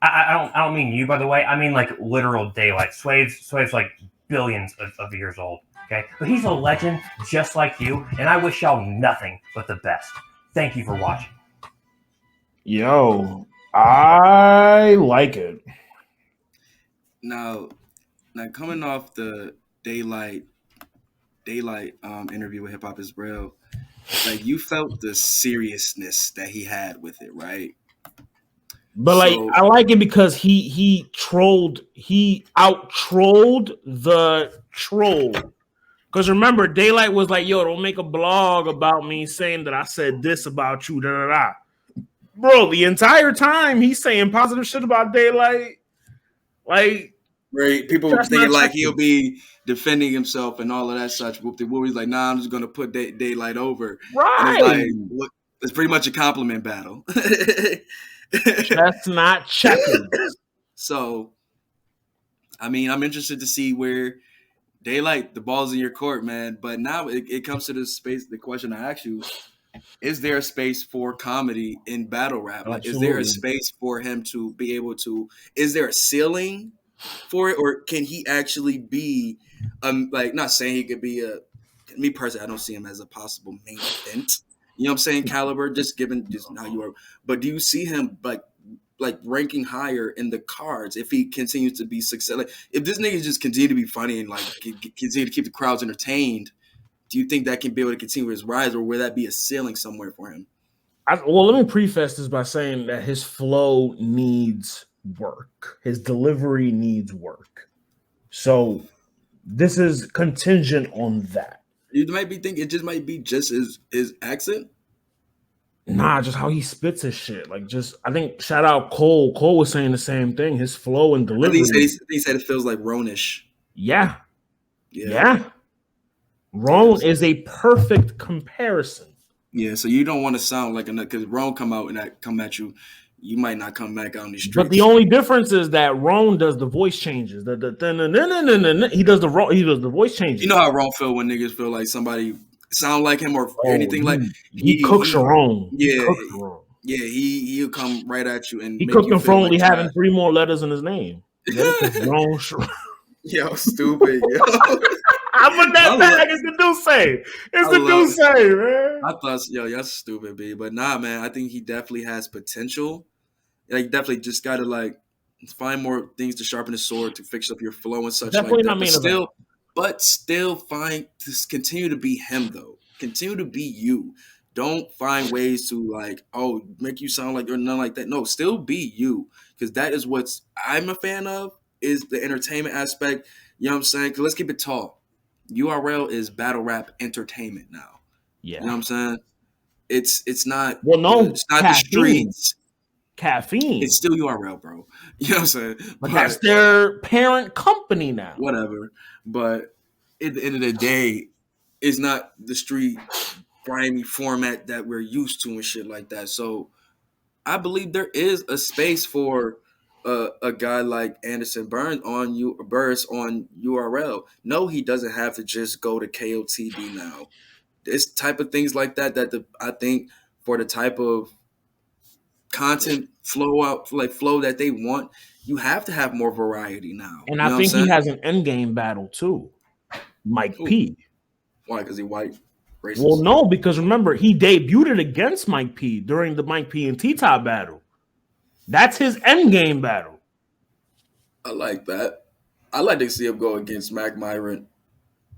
I don't mean you, by the way. I mean like literal Daylyt. Swave's like billions of years old. Okay, but he's a legend just like you, and I wish y'all nothing but the best. Thank you for watching. Yo, I like it. Now coming off the Daylyt interview with Hip Hop Is Real, like you felt the seriousness that he had with it, right? But like I like it because he out trolled the troll. Because remember, Daylyt was like, yo, don't make a blog about me saying that I said this about you, da. Bro, the entire time he's saying positive shit about Daylyt. Like, right, people thinking like he'll be defending himself and all of that such. He's like, nah, I'm just gonna put Daylyt over. Right. And it's like, look, it's pretty much a compliment battle. That's not checking. So, I mean, I'm interested to see where Daylyt, the ball's in your court, man. But now it comes to the question I asked you: is there a space for comedy in battle rap? Like, is there a space for him to be able to? Is there a ceiling for it, or can he actually be? Like, not saying he could be a. Me personally, I don't see him as a possible main event. You know what I'm saying? Caliber, just how you are. But do you see him like ranking higher in the cards if he continues to be successful? Like, if this nigga just continue to be funny and like continue to keep the crowds entertained, do you think that can be able to continue his rise, or will that be a ceiling somewhere for him? Well, let me preface this by saying that his flow needs work. His delivery needs work. So this is contingent on that. You might be thinking it just might be just his accent. Nah, just how he spits his shit. Like, just I think shout out Cole. Cole was saying the same thing. His flow and delivery. He said it feels like Ronish. Yeah. Ron is a perfect comparison. Yeah, so you don't want to sound like another, because Ron come at you, you might not come back out on the streets. But the only difference is that Ron does the voice changes. He does the voice changes. You know how Ron feel when niggas feel like somebody sound like him or anything like he cooks your own. Yeah, he'll come right at you and he cooked him for only having 3 more letters in his name. Yo, stupid. Yo. I put that back. It's the Deuce say. It's the Deuce say, man. I thought, yo, that's stupid, B. But nah, man, I think he definitely has potential. Like, definitely just got to, like, find more things to sharpen his sword to fix up your flow and such. Definitely like that. But still continue to be him, though. Continue to be you. Don't find ways to, like, make you sound like you're none like that. No, still be you. Because that is what I'm a fan of, is the entertainment aspect. You know what I'm saying? Because let's keep it tall. URL is battle rap entertainment now. Yeah. You know what I'm saying? It's not it's not the streets. Caffeine. It's still URL, bro. You know what I'm saying? But that's their parent company now. Whatever. But at the end of the day, it's not the street grimy format that we're used to and shit like that. So I believe there is a space for a guy like Anderson Burrus on URL. No, he doesn't have to just go to KOTB now. This type of things like that I think for the type of content flow that they want, you have to have more variety now. And you know I think what I'm he saying? has an endgame battle too. Mike Who? P. Why? Because he white, racist. Well, no, because remember, he debuted against Mike P during the Mike P and T-Top battle. That's his endgame battle. I like that. I like to see him go against Mac Myron.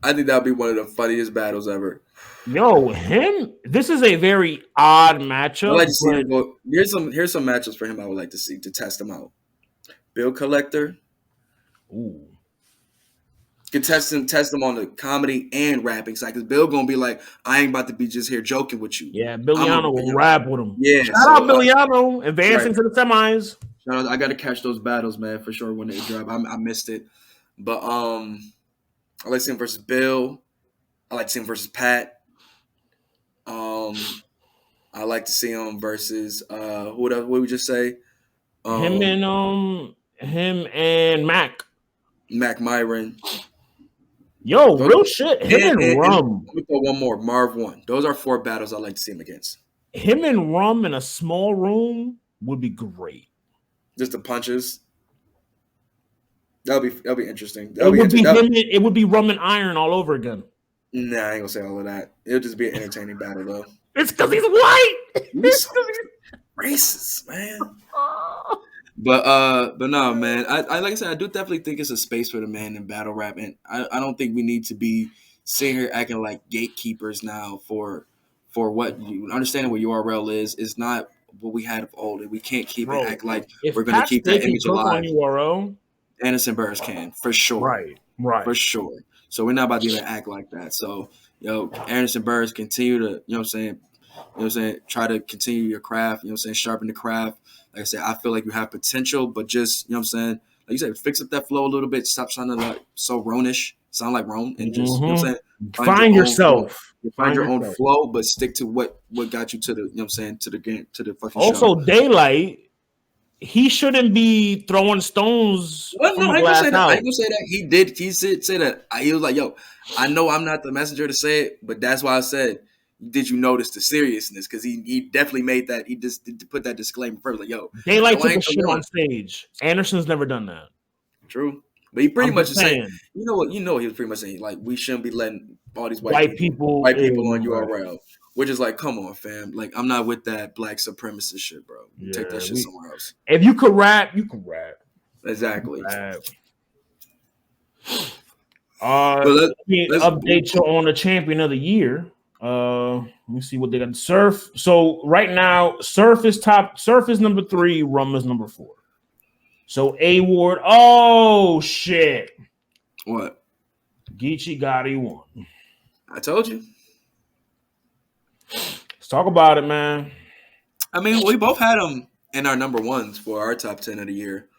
I think that would be one of the funniest battles ever. Yo, him. This is a very odd matchup. I like to see but him go. Here's some matchups for him. I would like to see to test him out. Bill Collector. Ooh. Could test him on the comedy and rapping side. Because Bill gonna be like, I ain't about to be just here joking with you. Yeah, Billiano will rap with him. Yeah, Shout out Billiano, advancing right. to the semis. Shout out, I gotta catch those battles, man, for sure when they drop. I missed it. But I like to see him versus Bill. I like to see him versus Pat. I like to see him versus what did we just say? Him and Mac. Mac Myron. Yo, real shit. Him and Rum. Let me throw one more. Marv 1. Those are 4 battles I like to see him against. Him and Rum in a small room would be great. Just the punches. That'll be interesting. It would be Rum and Iron all over again. Nah, I ain't gonna say all of that. It'll just be an entertaining battle though. It's because he's white. It's racist, man. But no, man. I like I said, I do definitely think it's a space for the man in battle rap, and I don't think we need to be sitting here acting like gatekeepers now for what you understanding what URL is not what we had of old. We can't keep it act like we're gonna keep that image alive. URL, Anderson Burrus can for sure, right, for sure. So we're not about to even act like that. So Anderson Burrus, continue to try to continue your craft. Sharpen the craft. Like I said, I feel like you have potential, but just, like you said, fix up that flow a little bit. Stop sounding like so Ronish. Sound like Ron. And just, find yourself. Find your own flow, but stick to what got you to the, to the game, to the fucking also, show. Daylyt, he shouldn't be throwing stones from the glass house. I ain't gonna say that. He did. He said that. He was like, yo, I know I'm not the messenger to say it, but that's why I said, did you notice the seriousness? Because he definitely made that. He just did put that disclaimer first, like, yo, Daylyt took a shit on stage. Anderson's never done that. True, but he pretty much is saying, you know what? He was pretty much saying, like, we shouldn't be letting all these white people on URL, which is like, come on, fam. Like, I'm not with that black supremacist shit, bro. Take that shit somewhere else. If you could rap, you can rap. Exactly. Let me update you on the champion of the year. Let me see what they got. Surf. So right now, Surf is top. Surf is number 3. Rum is number 4. So A Ward. Oh shit! What? Geechi Gotti won. I told you. Let's talk about it, man. I mean, we both had them in our number 1s for our top 10 of the year.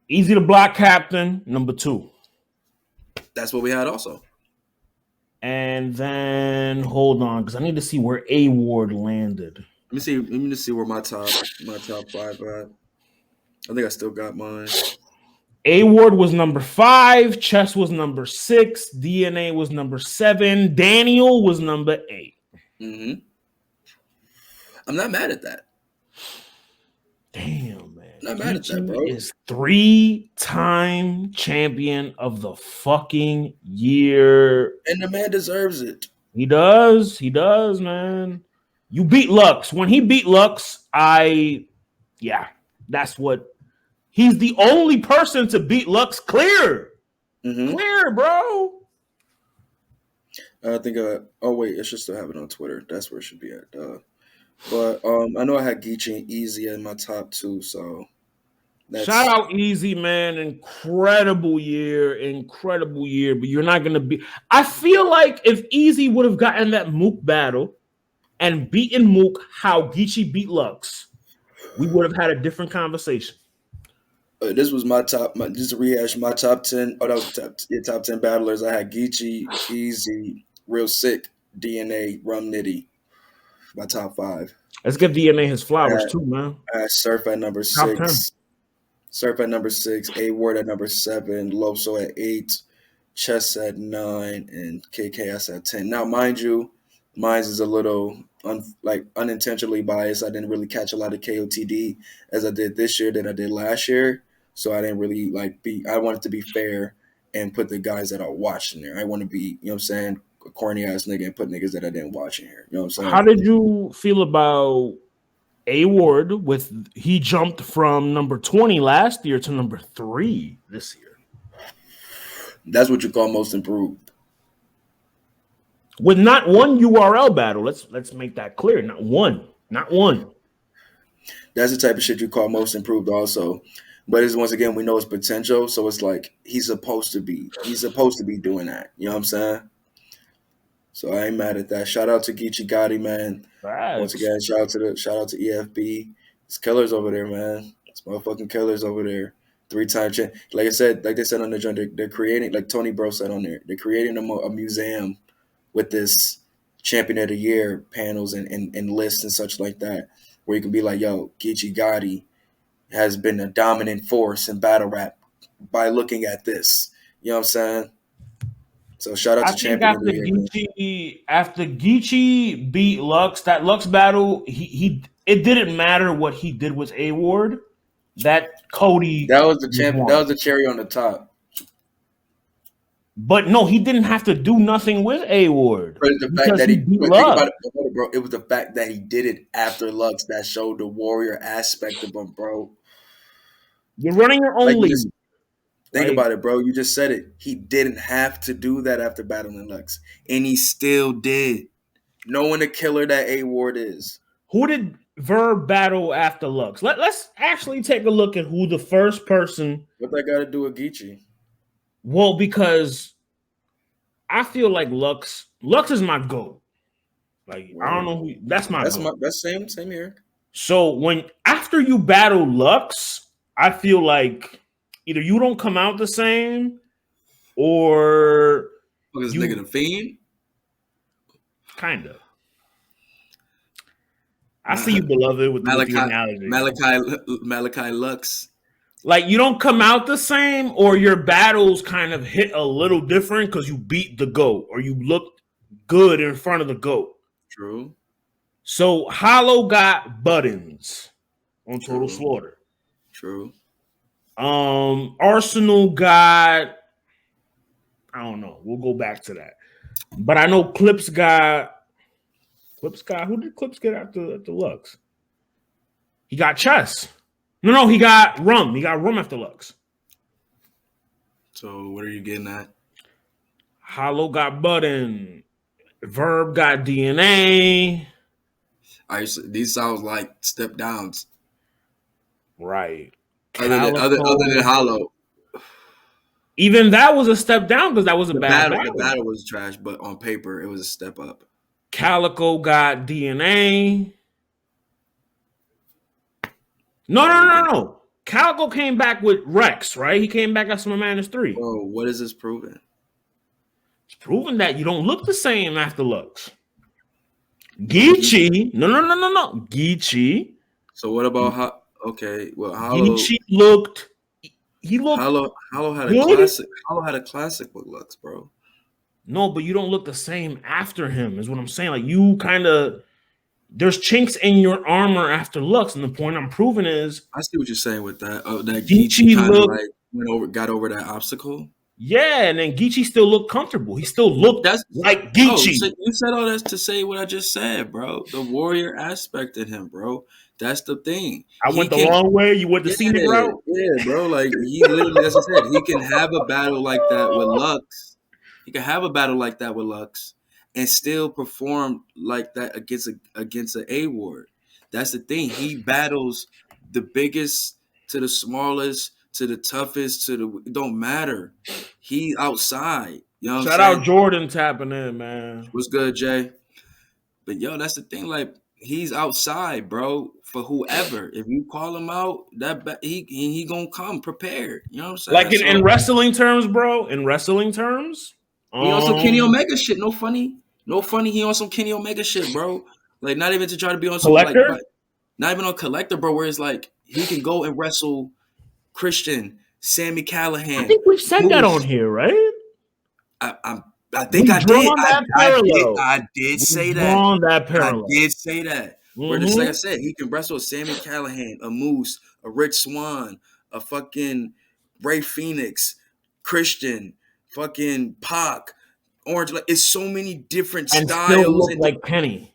Easy to Block Captain, number 2. That's what we had also. And then hold on, because I need to see where A Ward landed. Let me just see where my top 5 at. I think I still got mine. A Ward was number 5, Chess was number 6, DNA was number 7, Daniel was number 8. Mm-hmm. I'm not mad at that. Damn, man. Not mad at that, bro. Is 3-time champion of the fucking year. And the man deserves it. He does. He does, man. You beat Lux. When he beat Lux, that's what. He's the only person to beat Lux clear. Mm-hmm. Clear, bro. I think, oh, wait, it should still have it on Twitter. That's where it should be at. But I know I had Geechi and Isiah in my top 2, so. Shout out Easy, man. Incredible year. But you're not going to be. I feel like if Easy would have gotten that Mook battle and beaten Mook how Geechi beat Lux, we would have had a different conversation. This was my top. Just to rehash my top 10. Oh, that was top 10 battlers. I had Geechi, Easy, Real Sick, DNA, Rum Nitty. My top 5. Let's give DNA his flowers too, man. I had Surf at number 6. Surf at number 6, A Ward at number 7, Loso at 8, Chess at 9, and KKS at 10. Now, mind you, Mine is a little unintentionally biased. I didn't really catch a lot of KOTD as I did this year than I did last year. So I didn't really I wanted to be fair and put the guys that I watched in there. I want to be, you know what I'm saying, a corny ass nigga and put niggas that I didn't watch in here. You know what I'm saying? How did you feel about A Ward he jumped from number 20 last year to number 3 this year? That's what you call most improved. With not one URL battle. Let's make that clear. Not one. That's the type of shit you call most improved also. But it's, once again, we know his potential, so it's like he's supposed to be doing that. You know what I'm saying? So I ain't mad at that. Shout out to Geechi Gotti, man. Right. Once again, shout out to EFB. It's killers over there, man. It's motherfucking killers over there. 3-time champ. Like they said on the joint, they're creating, like Tony Bro said on there, they're creating a museum with this champion of the year panels and lists and such like that, where you can be like, yo, Geechi Gotti has been a dominant force in battle rap by looking at this. You know what I'm saying? So shout out to champion of the year. After Geechi beat Lux, that Lux battle, it didn't matter what he did with A Ward. That Cody. That was the champion. That was the cherry on the top. But no, he didn't have to do nothing with A Ward. But the fact that he beat Lux. Bro, it was the fact that he did it after Lux that showed the warrior aspect of him, bro. You're running your own league. Think about it, bro. You just said it. He didn't have to do that after battling Lux, and he still did, knowing the killer that A Ward is. Who did Verb battle after Lux? Let's actually take a look at who the first person. What that got to do with Geechi? Well, because I feel like Lux is my GOAT. Like, I don't know who that's my GOAT. That's same here. So after you battle Lux, I feel like either you don't come out the same or this nigga the Fiend? Kind of. I see you, beloved, with the analogy. Malachi Lux. Like, you don't come out the same, or your battles kind of hit a little different because you beat the GOAT or you looked good in front of the GOAT. True. So Hollow got buttons on Total Slaughter. True. Arsenal got, I don't know. We'll go back to that. But I know Clips got, who did Clips get after Lux? He got Chess. No, he got Rum. He got Rum after Lux. So what are you getting at? Hollow got Button. Verb got DNA. These sounds like step downs. Right. Other than Hollow. Even that was a step down because that was a bad battle. The battle was trash, but on paper, it was a step up. Calico got DNA. No. Calico came back with Rex, right? He came back as Madness 3. Oh, what is this proving? It's proving that you don't look the same after Lux. Geechi. No. Geechi. So what about okay, well, Hollow. Geechi looked. Hollow had a classic. Hollow had a classic with Lux, bro. No, but you don't look the same after him, is what I'm saying. Like, you kind of, there's chinks in your armor after Lux, and the point I'm proving is, I see what you're saying with that. That Geechi kind of got over that obstacle. Yeah, and then Geechi still looked comfortable. He still looked like Geechi. So you said all that to say what I just said, bro. The warrior aspect in him, bro. That's the thing. I went the wrong way. You went the scenic route. Yeah, bro. Like, he literally, as I said, he can have a battle like that with Lux. He can have a battle like that with Lux and still perform like that against an A Ward. That's the thing. He battles the biggest to the smallest to the toughest to it don't matter. He outside. You know what Shout I'm saying? out Jordan tapping in, man. What's good, Jay? But yo, that's the thing. Like, he's outside, bro. For whoever, if you call him out, he gonna come prepared. You know what I'm saying? Like in wrestling terms, bro. In wrestling terms, he on some Kenny Omega shit. No funny. He on some Kenny Omega shit, bro. Like, not even to try to be on some Collector. Like, not even on Collector, bro. Where it's like he can go and wrestle Christian, Sammy Callahan. I think we said that on here, right? I think We've I did. drawn that parallel. I did say We've that. drawn that parallel. I did say that. Where just like I said, he can wrestle a Sammy Callahan, a Moose, a Rich Swann, a fucking Ray Phoenix, Christian, fucking Pac, Orange. Like it's so many different and styles still look like Penny.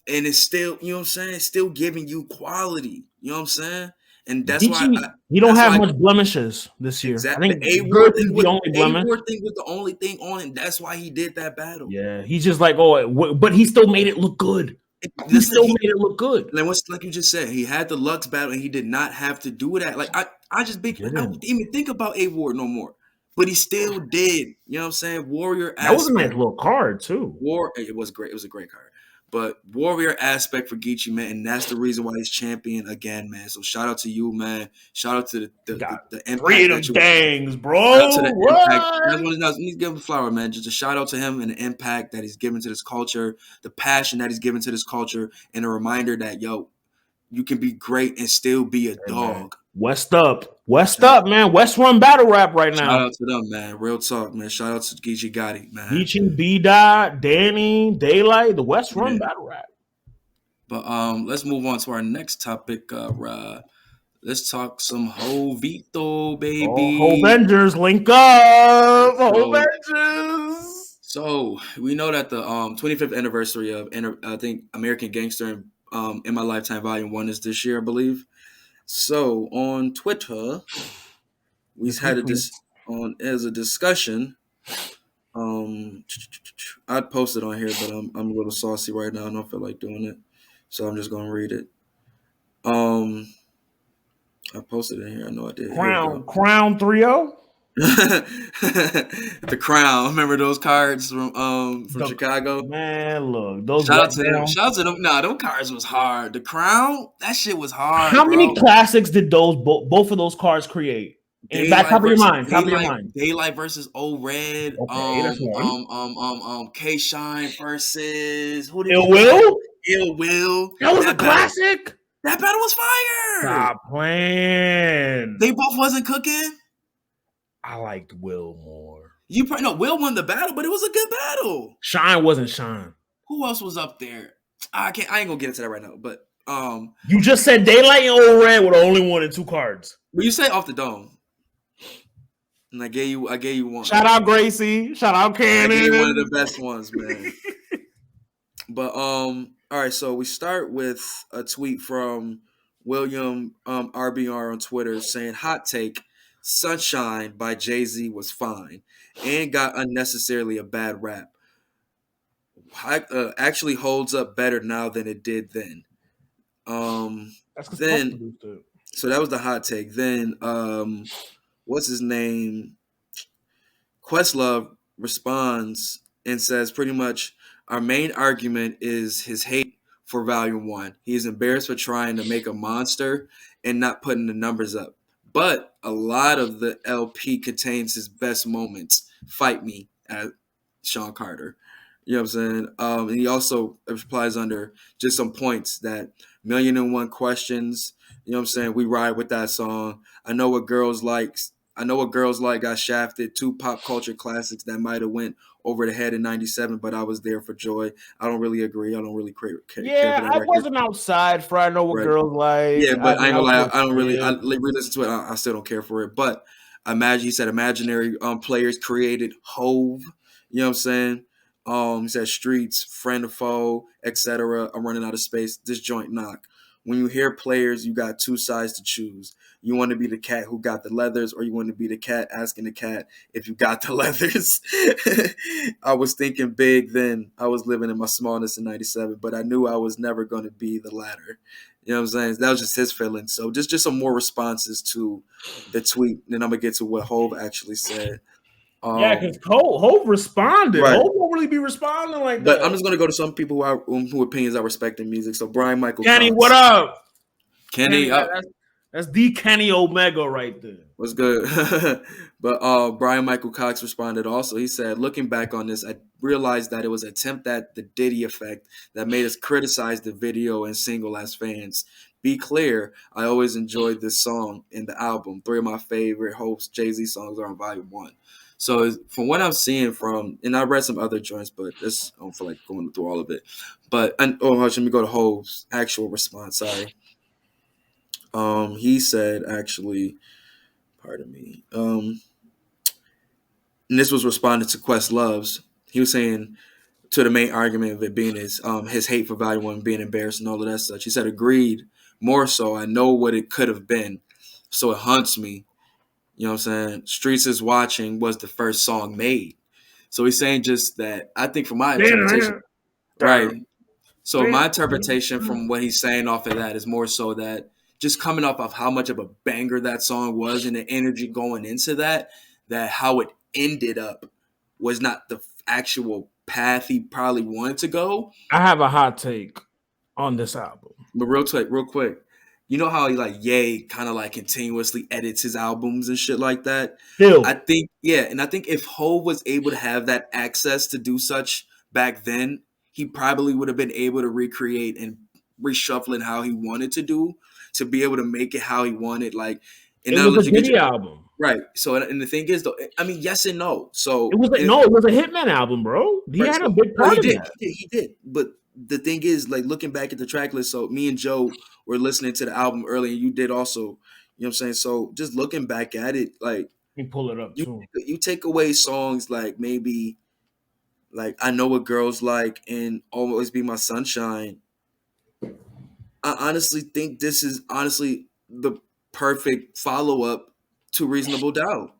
and it's still, you know what I'm saying? It's still giving you quality. You know what I'm saying? And that's Geechi, why he don't have much blemishes this year. Exactly. I think The Burrus A-Ward is the only blemish. thing was the only thing on it. That's why he did that battle. Yeah, he's just like, but he still made it look good. He still made it look good. Like you just said, he had the Lux battle and he did not have to do that. Like I don't even think about A-Ward no more. But he still did. You know what I'm saying? Warrior aspect. That was a nice little card too. It was great. It was a great card. But warrior aspect for Geechi, man, and that's the reason why he's champion again, man. So shout out to you, man. Shout out to the impact. Three of them dangs, bro. Shout out to the impact. Let me give him a flower, man. Just a shout out to him and the impact that he's given to this culture, the passion that he's given to this culture, and a reminder that you can be great and still be a dog. Man. West up, man. West Run battle rap right now. Shout out to them, man. Real talk, man. Shout out to Geechi Gotti, man. Geechi, B-Dot, Danny, Daylyt, the West Run battle rap. But let's move on to our next topic. Let's talk some Hovito, baby. Avengers, link up. Avengers. So we know that the 25th anniversary of I think American Gangster in My Lifetime Volume 1 is this year, I believe. So on Twitter, we had as a discussion. I'd post it on here, but I'm a little saucy right now. I don't feel like doing it, so I'm just gonna read it. I posted it in here. I know I did. Crown 3-0. The Crown. Remember those cards from Chicago? Man, look, those shout out to them. Nah, those cards was hard. The Crown, that shit was hard. How many classics did both of those cards create? Top of your mind. Daylyt versus Old Red. Okay, that's one. K Shine versus Ill Will. Ill Will. That was a classic. That battle was fire. Stop playing. They both wasn't cooking. I liked Will more. Will won the battle, but it was a good battle. Shine wasn't Shine. Who else was up there? I ain't gonna get into that right now. But you just said Daylyt and Old Red were the only one in 2 cards. Well, you say Off the Dome, and I gave you one. Shout out Greazy. Shout out Cannon. I gave you one of the best ones, man. But all right. So we start with a tweet from William RBR on Twitter saying, "Hot take: Sunshine by Jay-Z was fine and got unnecessarily a bad rap. Actually holds up better now than it did then." So that was the hot take. Then what's his name? Questlove responds and says pretty much our main argument is his hate for Volume 1. He is embarrassed for trying to make a monster and not putting the numbers up. But a lot of the LP contains his best moments. Fight me at Sean Carter. You know what I'm saying? And he also replies under just some points that 1,000,001 Questions. You know what I'm saying? We ride with that song. I know what girls like. Got shafted. 2 pop culture classics that might have went over the head in '97, but I was there for joy. I don't really agree. I don't really care for that I wasn't outside for I know what girls like. Yeah, but I ain't gonna lie. I don't really. I re-listen to it. I still don't care for it. But he said imaginary players created Hove. You know what I'm saying? He said streets, friend or foe, etc. I'm running out of space. This joint knock. When you hear players, you got 2 sides to choose. You want to be the cat who got the leathers, or you want to be the cat asking the cat if you got the leathers. I was thinking big then. I was living in my smallness in '97, but I knew I was never going to be the latter. You know what I'm saying? That was just his feeling. So just some more responses to the tweet. Then I'm going to get to what Hove actually said. Because Hove responded. Right. Hove won't really be responding like that. But I'm just going to go to some people who opinions I respect in music. So Brian Michael Kenny, Cox. what up? Kenny, that's the Kenny Omega right there. What's good? But Brian Michael Cox responded also. He said, looking back on this, I realized that it was an attempt at the Diddy effect that made us criticize the video and single as fans. Be clear, I always enjoyed this song in the album. 3 of my favorite Hope's Jay-Z songs are on Volume 1. So from what I'm seeing and I read some other joints, but this I don't feel like going through all of it. But let me go to Hove's actual response. Sorry. He said actually, pardon me. And this was responding to Questlove's. He was saying to the main argument of it being his hate for Volume 1 being embarrassed and all of that stuff. He said, agreed. More so, I know what it could have been, so it haunts me. You know what I'm saying? Streets is Watching was the first song made. So he's saying just that, I think from my interpretation, right. So my interpretation from what he's saying off of that is more so that just coming off of how much of a banger that song was and the energy going into that how it ended up was not the actual path he probably wanted to go. I have a hot take on this album. But real quick, you know how he like Ye kind of like continuously edits his albums and shit like that? Still. I think if Hov was able to have that access to do such back then, he probably would have been able to recreate and reshuffle it how he wanted to do to be able to make it how he wanted. Like, and it was a Diddy album. Right. So, and the thing is, though, I mean, yes and no. So it was a Hitman album, bro. He had a big part of that. He did. But the thing is, like, looking back at the track list, so me and Joe were listening to the album early, and you did also. You know what I'm saying? So just looking back at it, like, you pull it up too. You take away songs like maybe, like I Know What Girls Like and Always Be My Sunshine. I honestly think this is the perfect follow up to Reasonable Doubt.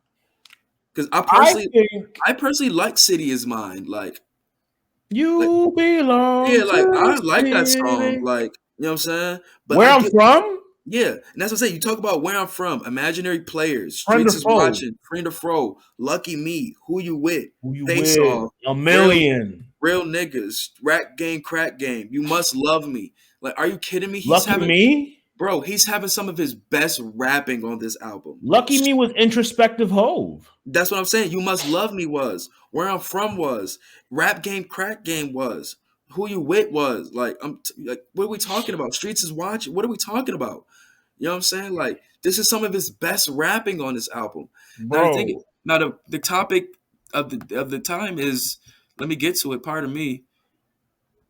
Because I personally like City Is Mine. Like, you belong. Yeah, like I like that song. Like, you know what I'm saying? But Where I'm from? Yeah. And that's what I'm saying. You talk about Where I'm From, Imaginary Players, Streets Is Watching, Friend or Fro, Lucky Me, Who You With, Face Off, A Million, Real Niggas, Rap Game, Crack Game, You Must Love Me. Like, are you kidding me? Bro, he's having some of his best rapping on this album. Lucky Me was introspective Hov. That's what I'm saying. You Must Love Me was. Where I'm From was. Rap Game, Crack Game was. Who You With was. Like, what are we talking about? Streets Is Watching. What are we talking about? You know what I'm saying? Like, this is some of his best rapping on this album. Bro. Now, the topic of the time is, let me get to it. Pardon me.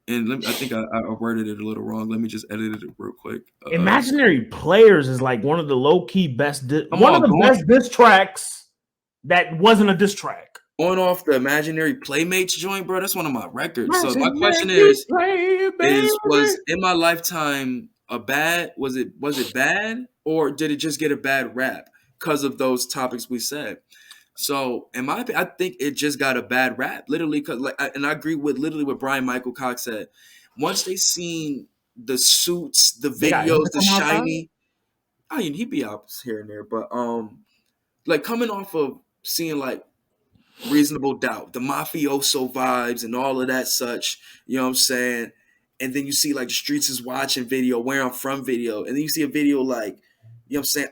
And I think I worded it a little wrong. Let me just edit it real quick. Imaginary Players is like one of the low-key best best diss tracks that wasn't a diss track. Going off the Imaginary Playmates joint, bro, that's one of my records. So my question is was In My Lifetime was it bad, or did it just get a bad rap because of those topics we said? So, in my opinion, I think it just got a bad rap, literally. Because, and I agree with what Brian Michael Cox said. Once they seen the suits, the videos, the shiny, I mean, he'd be out here and there, but like coming off of seeing like Reasonable Doubt, the mafioso vibes, and all of that such, you know what I'm saying? And then you see like the Streets Is Watching video, Where I'm From video, and then you see a video like, you know what I'm saying,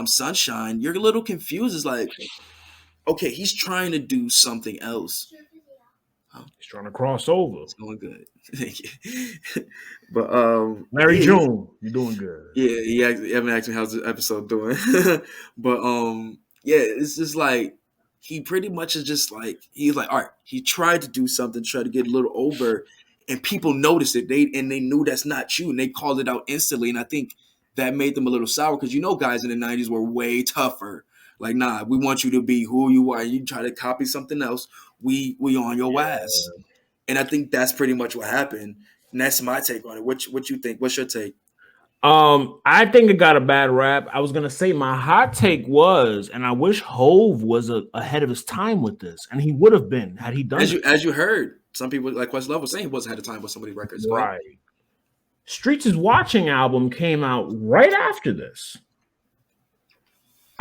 Sunshine, you're a little confused. It's like, okay, he's trying to do something else. He's trying to cross over. It's going good. Thank you. But Larry June, you're doing good. Yeah, he haven't asked me how's the episode doing. But yeah, it's just like he pretty much is just like he's like, all right, he tried to do something, try to get a little over, and people noticed it. They knew that's not you, and they called it out instantly. And I think that made them a little sour because guys in the 90s were way tougher. Like, nah, we want you to be who you are. You try to copy something else, we on your ass. And I think that's pretty much what happened. And that's my take on it. What you think? What's your take? I think it got a bad rap. I was gonna say my hot take was, and I wish Hov was ahead of his time with this, and he would have been had he done. As you heard, some people like Questlove was saying he wasn't ahead of time with some of these records, right? Streets Is Watching album came out right after this.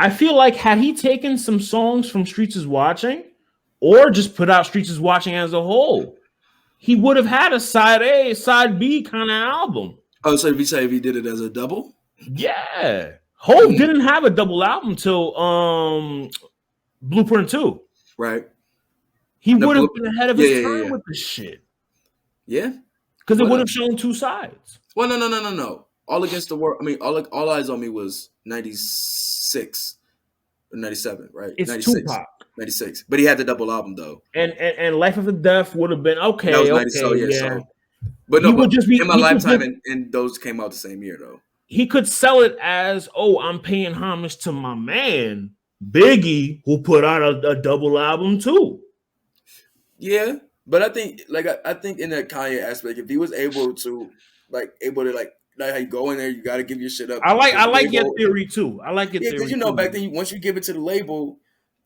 I feel like had he taken some songs from Streets Is Watching or just put out Streets Is Watching as a whole, he would have had a side A, side B kind of album. Oh, so if he did it as a double? Yeah. Hov didn't have a double album till Blueprint 2. Right. He would have been ahead of his time with this shit. Yeah. Because it would have shown two sides. Well, no. All Against the World. I mean, All Eyes on Me was 96 or 97, right? It's 96. Tupac. 96. But he had the double album though. And Life After Death would have been okay. That was 90. So Okay, yeah. yeah. So, but He no, would but just be in my he could lifetime, just- and those came out the same year though. he could sell it as, oh, I'm paying homage to my man Biggie, who put out a double album too. Yeah, but I think I think in that Kanye aspect, if he was able to like how you go in there, you got to give your shit up. I like label. your theory too. I like your Yeah, theory. because too. back then, once you give it to the label,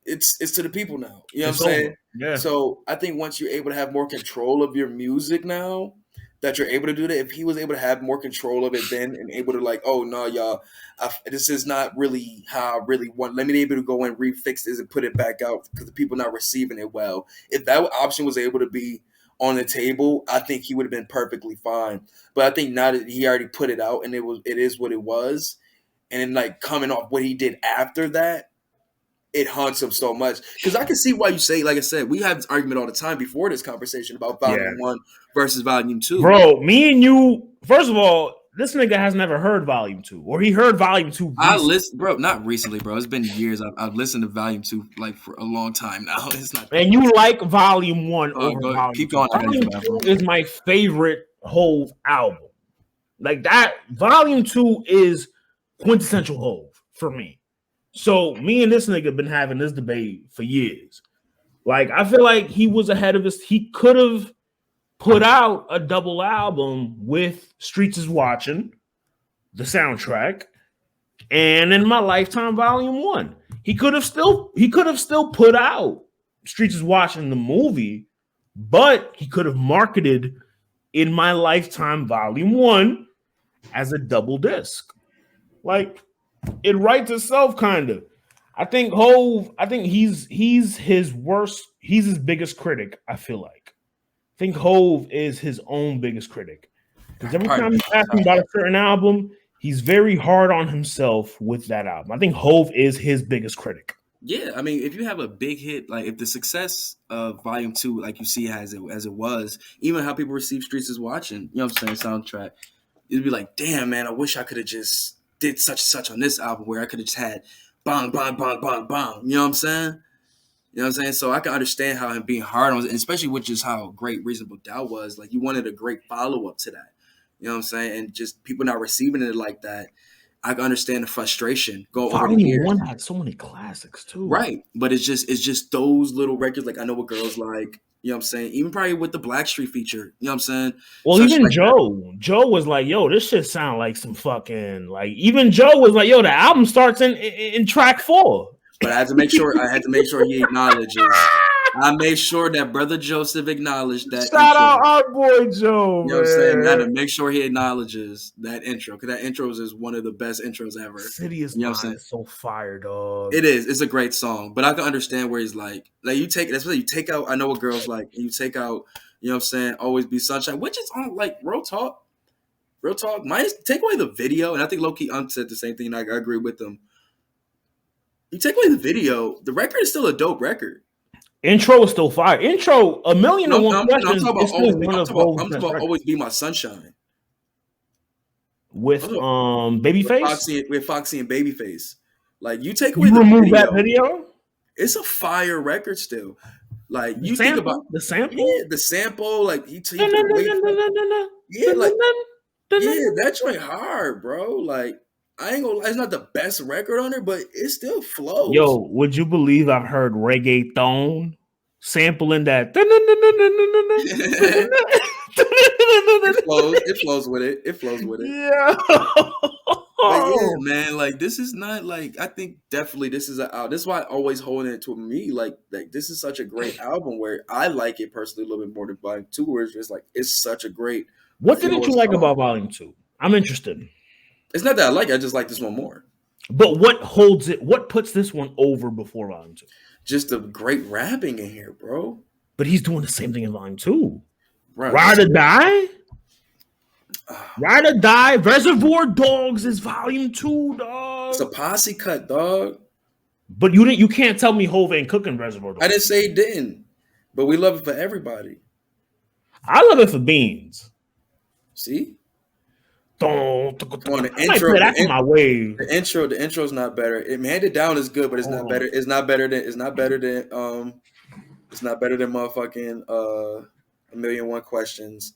it's to the people now. You know It's what I'm saying? over. Yeah. So I think once you're able to have more control of your music now, that you're able to do that. If he was able to have more control of it then and able to like, oh no, y'all, this is not really how I really want. Let me be able to go and refix this and put it back out because the people not receiving it well. If that option was able to be on the table, I think he would have been perfectly fine. But I think now that he already put it out and it is what it was, and then like coming off what he did after that, it haunts him so much. Because I can see why you say, like I said, we have this argument all the time before this conversation about Volume 1 versus Volume 2. Bro, me and you, first of all, this nigga has never heard Volume 2, or he heard Volume 2 recently. I listen, bro, not recently, bro. It's been years. I've listened to Volume 2 like for a long time now. It's not. And you like Volume 1 over go, Volume keep 2. going. Volume 2 is my favorite Hove album. Like that, Volume 2 is quintessential Hove for me. So me and this nigga been having this debate for years. Like I feel like he was ahead of his. He could have put out a double album with Streets is Watching, the soundtrack, and In My Lifetime Volume 1. He could have still put out Streets is Watching the movie, but he could have marketed In My Lifetime Volume 1 as a double disc. Like it writes itself, kind of. I think Hove, he's his worst, he's his biggest critic, I feel like. I think Hove is his own biggest critic. Because every time he's asking about a certain album, he's very hard on himself with that album. I think Hove is his biggest critic. Yeah, I mean, if you have a big hit, like if the success of Volume 2, like you see as it was, even how people receive Streets is Watching, you know what I'm saying, soundtrack, it'd be like, damn, man, I wish I could have just did such on this album where I could have just had bang, bang, bang, bang, bang. You know what I'm saying? You know what I'm saying? So I can understand how him being hard on it, and especially with just how great Reasonable Doubt was. Like, you wanted a great follow-up to that. You know what I'm saying? And just people not receiving it like that, I can understand the frustration. Volume 1 had so many classics, too. Right. But it's just those little records, like I Know What Girls Like. You know what I'm saying? Even probably with the Blackstreet feature. You know what I'm saying? Well, Such even like Joe. That. Joe was like, yo, this shit sound like some fucking, like, even Joe was like, yo, the album starts in track 4. But I had to make sure he acknowledges. I made sure that Brother Joseph acknowledged that. Shout out our boy Joe. You know what I'm saying? I had to make sure he acknowledges that intro, because that intro is one of the best intros ever. City is, you know what I'm saying? So fire, dog. It is. It's a great song, but I can understand where he's like you take. That's what you take out. I Know What Girls Like, and you take out. You know what I'm saying? Always Be Sunshine, which is on like real talk. Minus take away the video, and I think low-key said the same thing. And I agree with them. You take away the video, the record is still a dope record. Intro is still fire. Intro, A Million and One Questions. I'm talking about Always Be My Sunshine. With Babyface? With Foxy and Babyface. Like, you take away that video? It's a fire record still. Like, you think about the sample? Yeah, the sample, like yeah, that joint hard, bro. Like, I ain't gonna lie, it's not the best record on there, but it still flows. Yo, would you believe I've heard reggaeton sampling that? It flows with it. It flows with it. Yeah. Yeah, man. Like, this is not like, I think definitely this is this is why I always hold it to me. Like this is such a great album where I like it personally a little bit more than Volume 2, where it's just like, it's such a great. What didn't you like about Volume 2? I'm interested. It's not that I like it, I just like this one more. But what holds it? What puts this one over before Volume 2? Just the great rapping in here, bro. But he's doing the same thing in Volume 2. Right. Ride or Die? Ride or Die? Reservoir Dogs is Volume 2, dog. It's a posse cut, dog. But you can't tell me Hove ain't cooking Reservoir Dogs. I didn't say he didn't. But we love it for everybody. I love it for Beans. See? On the I might play that to my wave. The intro's not better. It Handed Down is good, but it's not better. It's not better than motherfucking A Million One Questions.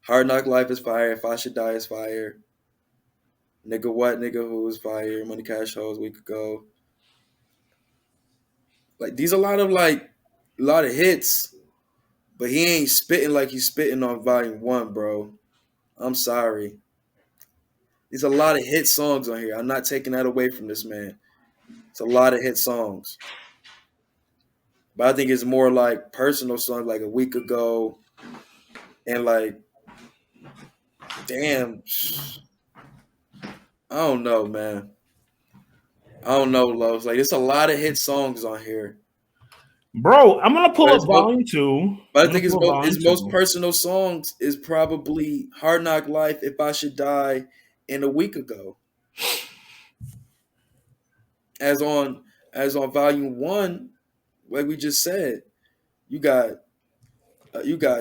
Hard Knock Life is fire. If I Should Die is fire. Nigga What, Nigga Who is fire. Money Cash Hoes, We Could Go. Like these a lot of hits, but he ain't spitting like he's spitting on Volume 1, bro. I'm sorry. There's a lot of hit songs on here. I'm not taking that away from this man. It's a lot of hit songs. But I think it's more like personal songs like A Week Ago and like, damn. I don't know, man. I don't know, Loves. Like, there's a lot of hit songs on here. Bro, I'm going to pull up Volume 2. But I think his most personal songs is probably Hard Knock Life, If I Should Die, and A Week Ago. As on Volume 1, like we just said, you got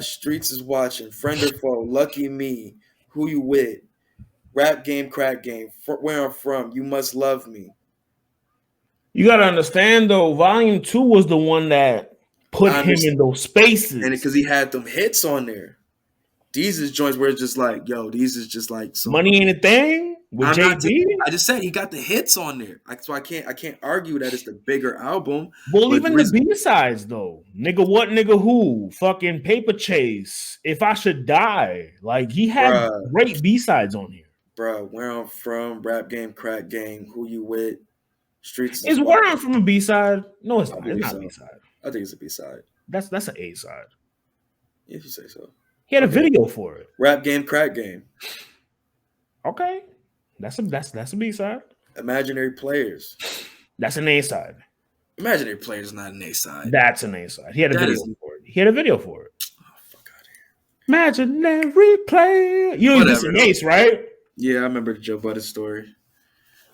Streets Is Watching, Friend or Foe, Lucky Me, Who You With, Rap Game, Crack Game, Where I'm From, You Must Love Me. You got to understand, though, Volume 2 was the one that put him in those spaces. And because he had them hits on there. These is joints where it's just like, yo, these is just like some Money Ain't a Thing with JB. I just said he got the hits on there. So I can't argue that it's the bigger album. Well, even the B-sides, though. Nigga What, Nigga Who, fucking Paper Chase, If I Should Die. Like, he had great B-sides on here. Bruh, Where I'm From, Rap Game, Crack Game, Who You With, Streets. Is Where I'm From a B-side? No, it's not. It's not a B-side. I think it's a B-side. That's an A-side. If you say so. He had a video for it. Rap Game, Crack Game. Okay. That's a B-side. Imaginary Players. That's an A-side. Imaginary Players is not an A-side. That's an A-side. He had a video for it. Oh, fuck out of here. Imaginary Player. You know this an Ace, right? Yeah, I remember the Joe Budden story.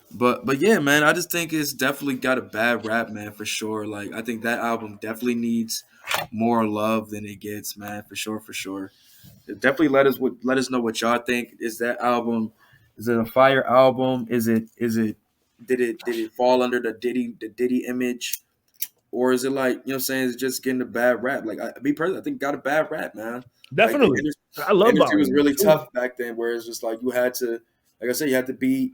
But yeah, man, I just think it's definitely got a bad rap, man, for sure. Like, I think that album definitely needs more love than it gets, man, for sure. Definitely let us know what y'all think. Is that album? Is it a fire album? Did it fall under the Diddy image? Or is it like, you know what I'm saying, it's just getting a bad rap? Like, me personally, I think it got a bad rap, man. Definitely. Like, I love it. It was really tough back then, where it's just like you had to, like I said, you had to be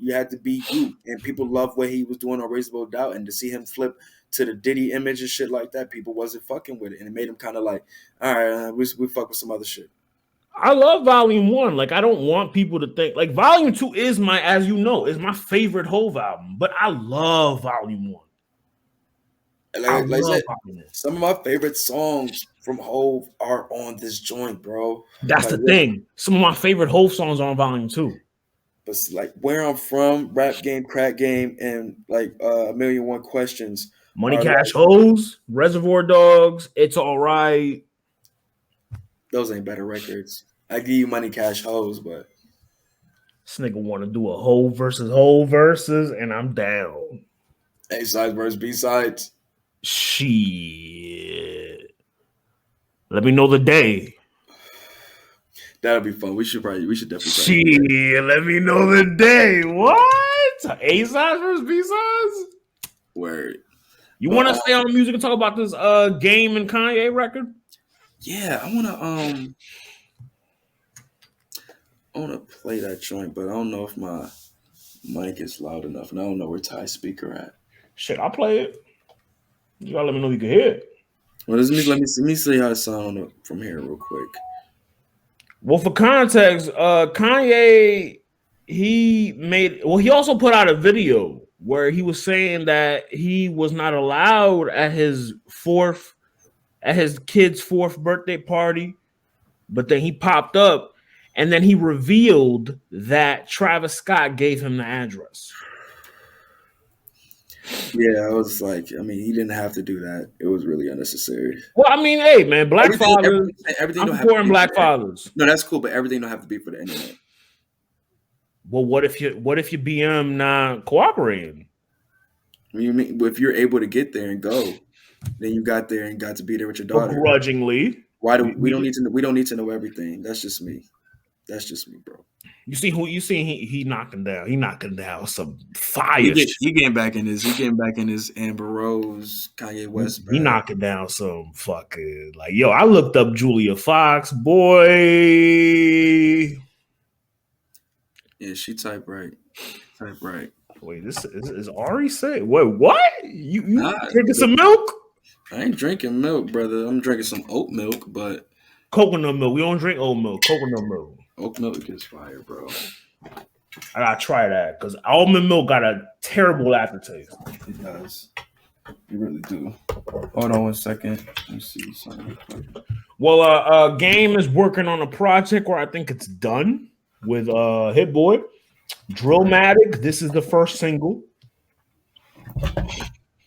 you. And people loved what he was doing on Reasonable Doubt. And to see him flip to the Diddy image and shit like that, people wasn't fucking with it. And it made him kind of like, all right, we fuck with some other shit. I love Volume 1. Like, I don't want people to think like Volume 2 is as you know, is my favorite Hove album. But I love Volume 1. Like I said, some of my favorite songs from Hove are on this joint, bro. That's the thing. Some of my favorite Hove songs are on Volume 2. But like Where I'm From, Rap Game, Crack Game, and like A Million One Questions. Money Cash Hoes, Reservoir Dogs, It's All Right. Those ain't better records. I give you Money Cash Hoes, but this nigga want to do a Hove versus, and I'm down. A-sides versus B-sides. Shit. Let me know the day. That'll be fun. We should definitely. Shit, let me know the day. What? A-sides versus B-sides? Word. You want to stay on music and talk about this Game and Kanye record? Yeah, I wanna play that joint, but I don't know if my mic is loud enough, and I don't know where Ty's speaker at. Shit, I'll play it. You gotta let me know you can hear it. Well, let me see how it sounds from here real quick. Well, for context, Kanye, he also put out a video where he was saying that he was not allowed at his kid's fourth birthday party, but then he popped up and then he revealed that Travis Scott gave him the address. Yeah, I was like, I mean, he didn't have to do that. It was really unnecessary. Well, I mean, hey, man, black fathers. Everything I'm supporting black fathers. No, that's cool, but everything don't have to be for the internet. Well, what if your BM not cooperating? You mean if you're able to get there and go, then you got there and got to be there with your daughter begrudgingly? Why do we don't need to know everything? That's just me. That's just me, bro. You see who you see he knocking down. He knocking down some fire He shit. getting back in his Amber Rose, Kanye West He bag. knocking down some fucking like yo. I looked up Julia Fox, boy. Yeah, she type right. Type right. Wait, this is Arri say? Wait, what? You Nah, drinking some milk? I ain't drinking milk, brother. I'm drinking some oat milk, but Coconut milk. We don't drink oat milk. Coconut milk. oat milk is fire, bro. I gotta try that because almond milk got a terrible aftertaste. It does. You really do. Hold on 1 second. Let me see something. Well, Game is working on a project where I think it's done with Hit Boy. Drillmatic. This is the first single.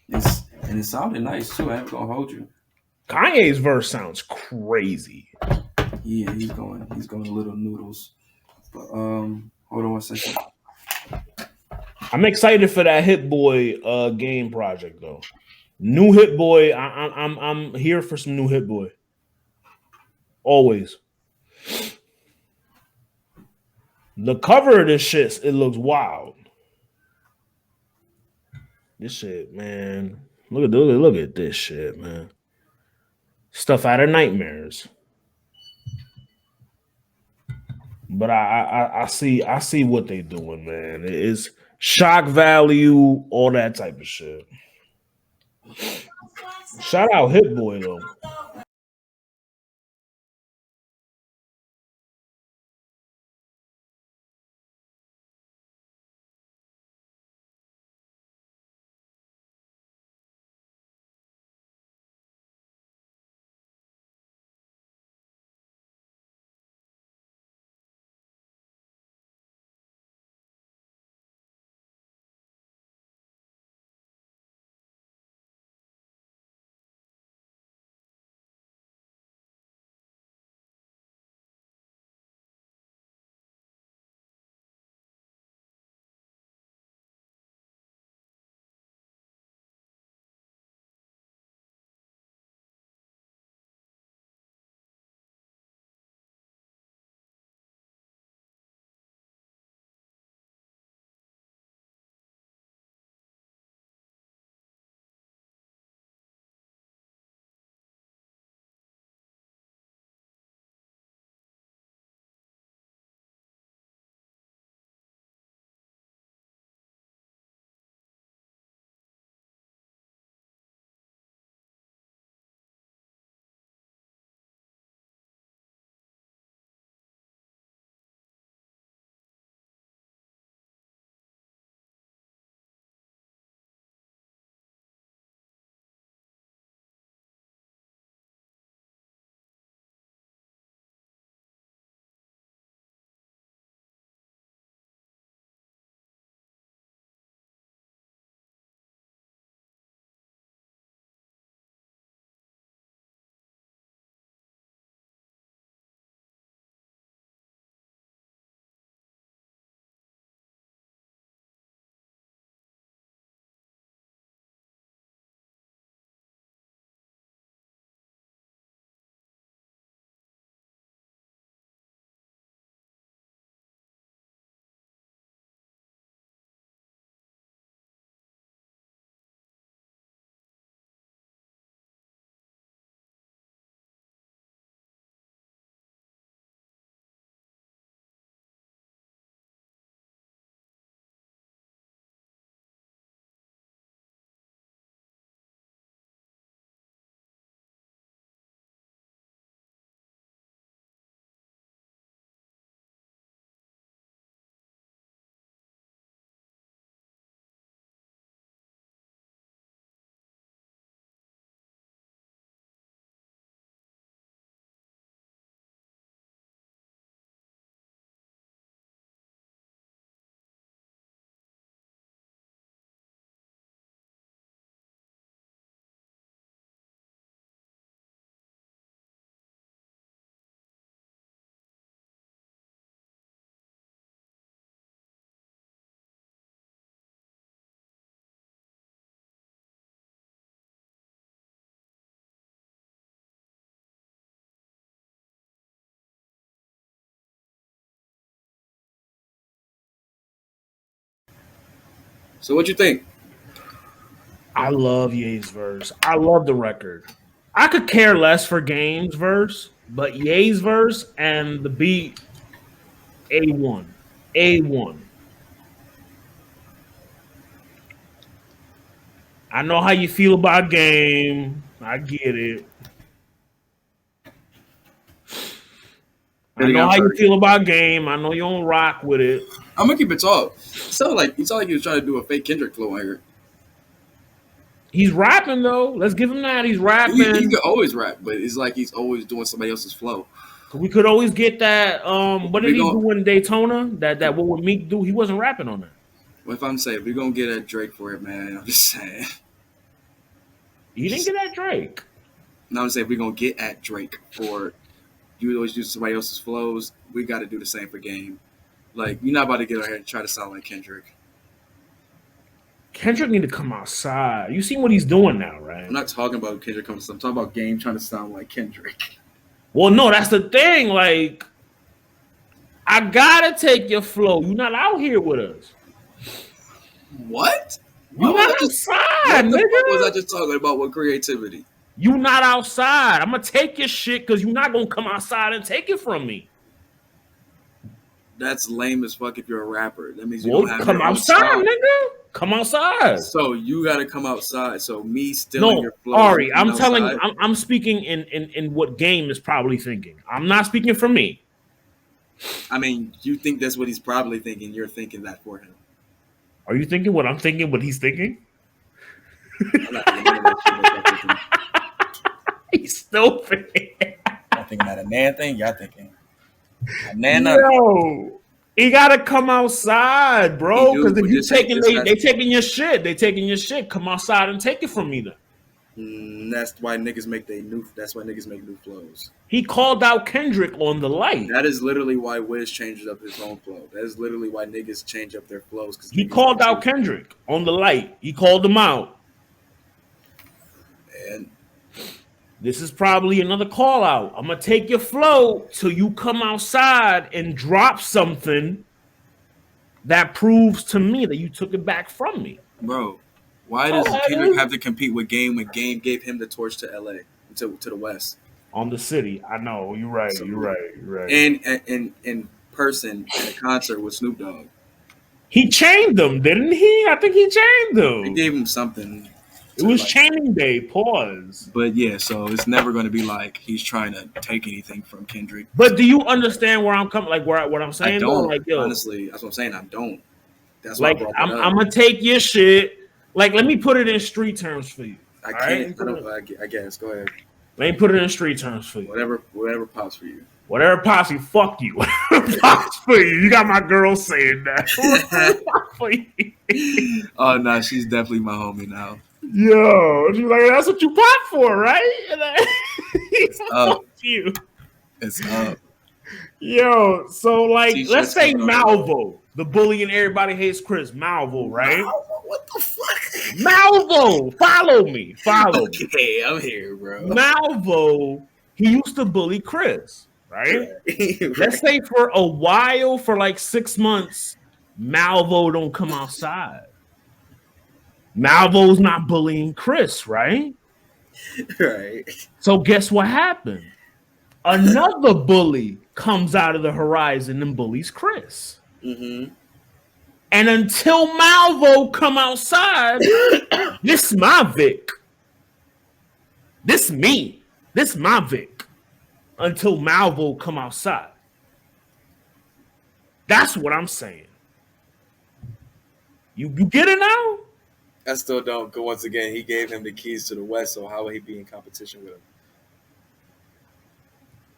And it sounded nice too. I ain't gonna hold you. Kanye's verse sounds crazy. Yeah, he's going a little noodles. But hold on 1 second. I'm excited for that Hit Boy Game project though. New Hit Boy. I'm here for some new Hit Boy. Always. The cover of this shit, it looks wild. This shit, man. Look at this shit, man. Stuff out of nightmares. But I see what they doing, man. It is shock value, all that type of shit. Shout out Hit Boy though. So what you think? I love Ye's verse. I love the record. I could care less for Game's verse, but Ye's verse and the beat, A1. A1. I know how you feel about Game. I get it. I know how you feel about Game. I know you don't rock with it. I'm gonna keep it tall. It sounded like he was trying to do a fake Kendrick flow here. He's rapping though. Let's give him that. He's rapping. He could always rap, but it's like he's always doing somebody else's flow. We could always get that. What did he do in Daytona? That what would Meek do? He wasn't rapping on that. Well, if I'm saying we're gonna get at Drake for it, man, I'm just saying. You didn't get at Drake. No, I'm saying we're gonna get at Drake for you always use somebody else's flows. We got to do the same for Game. Like you're not about to get out here and try to sound like Kendrick. Kendrick need to come outside. You seen what he's doing now, right? I'm not talking about Kendrick coming. I'm talking about Game trying to sound like Kendrick. Well, no, that's the thing. Like, I gotta take your flow. You're not out here with us. What? You're not outside, nigga. What was I just talking about with creativity? You not outside. I'm gonna take your shit because you're not gonna come outside and take it from me. That's lame as fuck if you're a rapper. That means you Well, don't have come outside, nigga. Come outside. So you gotta come outside. So me stealing your flow. Arri, I'm speaking in what Game is probably thinking. I'm not speaking for me. I mean, you think that's what he's probably thinking. You're thinking that for him. Are you thinking what I'm thinking, what he's thinking? I'm not thinking that shit. He's stupid. I'm thinking that a man thing. Y'all thinking a man. No, he gotta come outside, bro. Because if you they taking your shit. They taking your shit. Come outside and take it from me, then. That's why niggas make new flows. He called out Kendrick on the light. That is literally why Wiz changes up his own flow. That is literally why niggas change up their flows. Because he called out Kendrick on the light. He called him out. And this is probably another call out. I'm gonna take your flow till you come outside and drop something that proves to me that you took it back from me. Bro, why does Kendrick have to compete with Game when Game gave him the torch to LA, to the West? On the city. I know. You're right. So, you're right. And in person at a concert with Snoop Dogg. He chained them, didn't he? I think he chained them. He gave him something. It was chaining day. Pause. But yeah, so it's never going to be like he's trying to take anything from Kendrick. But do you understand where I'm coming? Like what I'm saying? I don't. Like, yo, honestly, that's what I'm saying. I don't. That's why like I'm gonna take your shit. Like, let me put it in street terms for you. I can't. Right? I guess. Go ahead. Let me put it in street terms for you. Whatever pops for you. Whatever pops you, fuck you. Pops for you. You got my girl saying that. For you. Oh no, she's definitely my homie now. Yo, she's like, that's what you pop for, right? And it's up. You. It's up. Yo, so like, let's say Malvo, the bully and everybody hates Chris. Malvo, right? Malvo, what the fuck? Malvo, follow me. Okay, I'm here, bro. Malvo, he used to bully Chris, right? Right. Let's say for a while, for like 6 months, Malvo don't come outside. Malvo's not bullying Chris, right? Right. So guess what happened? Another bully comes out of the horizon and bullies Chris. Mm-hmm. And until Malvo come outside, this my Vic. This me. This my Vic. Until Malvo come outside. That's what I'm saying. You get it now? I still don't. Because once again, he gave him the keys to the West, so how would he be in competition with him?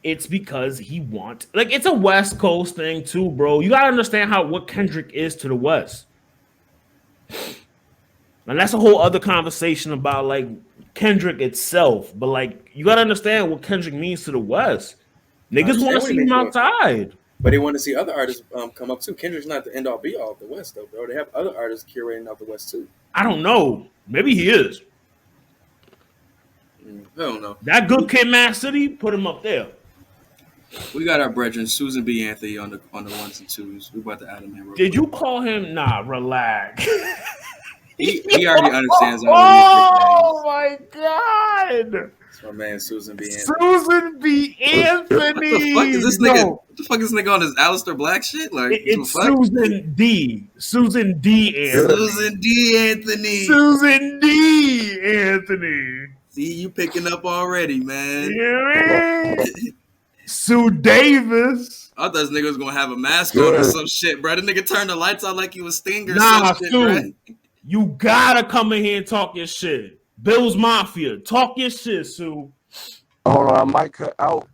It's because he wants, like, it's a West Coast thing too, bro. You gotta understand what Kendrick is to the West. And that's a whole other conversation about like Kendrick itself. But like, you gotta understand what Kendrick means to the West. Niggas want to see him outside. But they want to see other artists come up too. Kendrick's not the end all be all of the West though, bro. They have other artists curating out the West too. I don't know. Maybe he is. I don't know. That Good Kid, Mad City, put him up there. We got our brethren, Susan B. Anthony on the ones and twos. We about to add him in. Did you call him? Nah, relax. He already understands all of Oh these nicknames. my God. It's my man Susan B. Anthony. Susan B. Anthony. What the fuck is this nigga? No, What the fuck is this nigga on his Alistair Black shit? Like, it's what the fuck? Susan D. Susan D. Anthony. Susan D. Anthony. Susan D. Anthony. See, you picking up already, man. Yeah. Sue Davis. I thought this nigga was gonna have a mask on or some shit, bro. The nigga turned the lights on like he was Sting or some shit, Sue, bro. you gotta come in here and talk your shit. Bill's Mafia, talk your shit, Sue. Hold on, I might cut out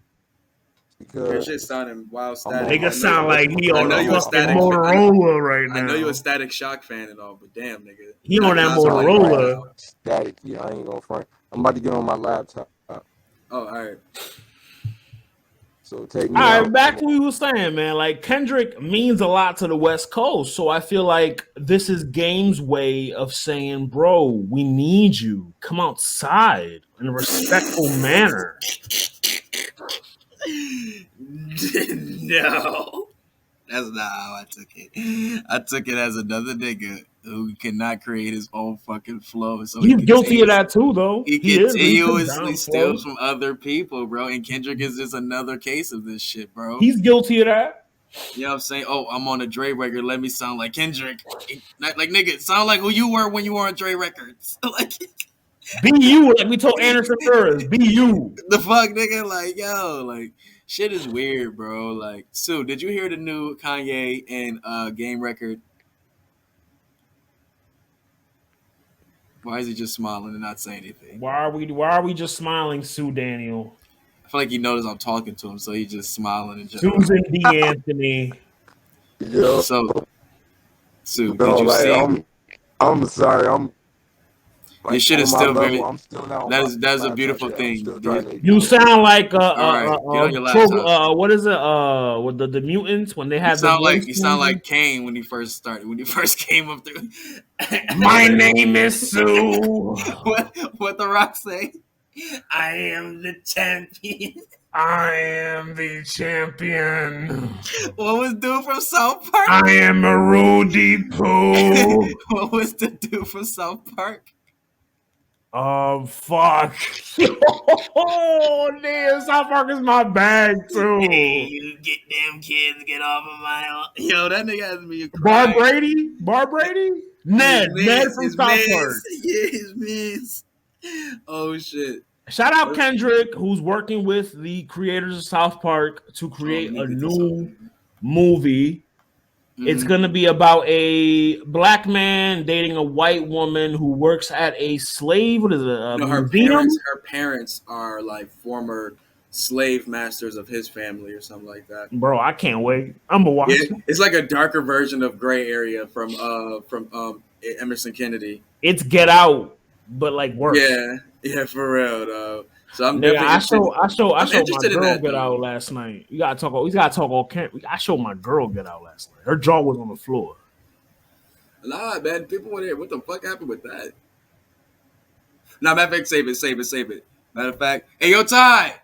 Your because shit sounding wild static. Nigga sound like he I on know a you a fucking Static Motorola right now. I know you a Static Shock fan and all, but damn, nigga. He on that That's all you Motorola. right static. Yeah, I ain't gonna front. I'm about to get on my laptop, now. Oh, all right. so take me All out. right, back to what we were saying, man. Like, Kendrick means a lot to the West Coast, so I feel like this is Game's way of saying, bro, we need you. Come outside in a respectful manner. No. That's not how I took it. I took it as another nigga who cannot create his own fucking flow. So He's guilty of that too, though. He is. continuously He's steals from other people, bro. And Kendrick is just another case of this shit, bro. He's guilty of that. You know what I'm saying? Oh, I'm on a Dre record. Let me sound like Kendrick. Like, nigga, sound like who you were when you were on Dre records. Like, be you, like we told Anderson Burrus. Be you. the fuck, nigga? Like, yo, like, shit is weird, bro. Like, Sue, did you hear the new Kanye and Game record? Why is he just smiling and not saying anything? Why are we just smiling, Sue Daniel? I feel like he knows I'm talking to him, so he's just smiling and just. Susan D. Anthony. Yo, So, Sue, no, did you like, see? I'm sorry. I'm. Like, Your shit is on my still level, very. I'm still not on That my is a laptop beautiful yet. I'm thing. still trying to- You sound like right, get on your laptop. what is it? With the mutants when they You have sound the like you sound like Kane when he first started. When he first came up through. my name is Sue. What the Rock say? I am the champion. I am the champion. What was dude from South Park? I am a Rudy Poo. What was the dude from South Park? Fuck. Oh, damn. South Park is my bag, too. Hey, you get them kids, get off of my. Yo, that nigga has me Bar crying. Brady? Ned from South Park. Yeah, his mans. Oh shit. Shout out Kendrick, who's working with the creators of South Park to create a new movie. It's going to be about a black man dating a white woman who works at a slave. What is it? Her parents are like former slave masters of his family or something like that. Bro, I can't wait. I'm gonna watch it. It's like a darker version of Gray Area from Emerson Kennedy. It's Get Out, but like worse. Yeah, for real though. So I'm Nigga, definitely I showed my interested in girl that, Get Out last night. We gotta talk all camp. I showed my girl Get Out last night. Her jaw was on the floor. Nah, man, people want to hear what the fuck happened with that. Nah, matter of fact, save it. Matter of fact, hey, yo, Ty.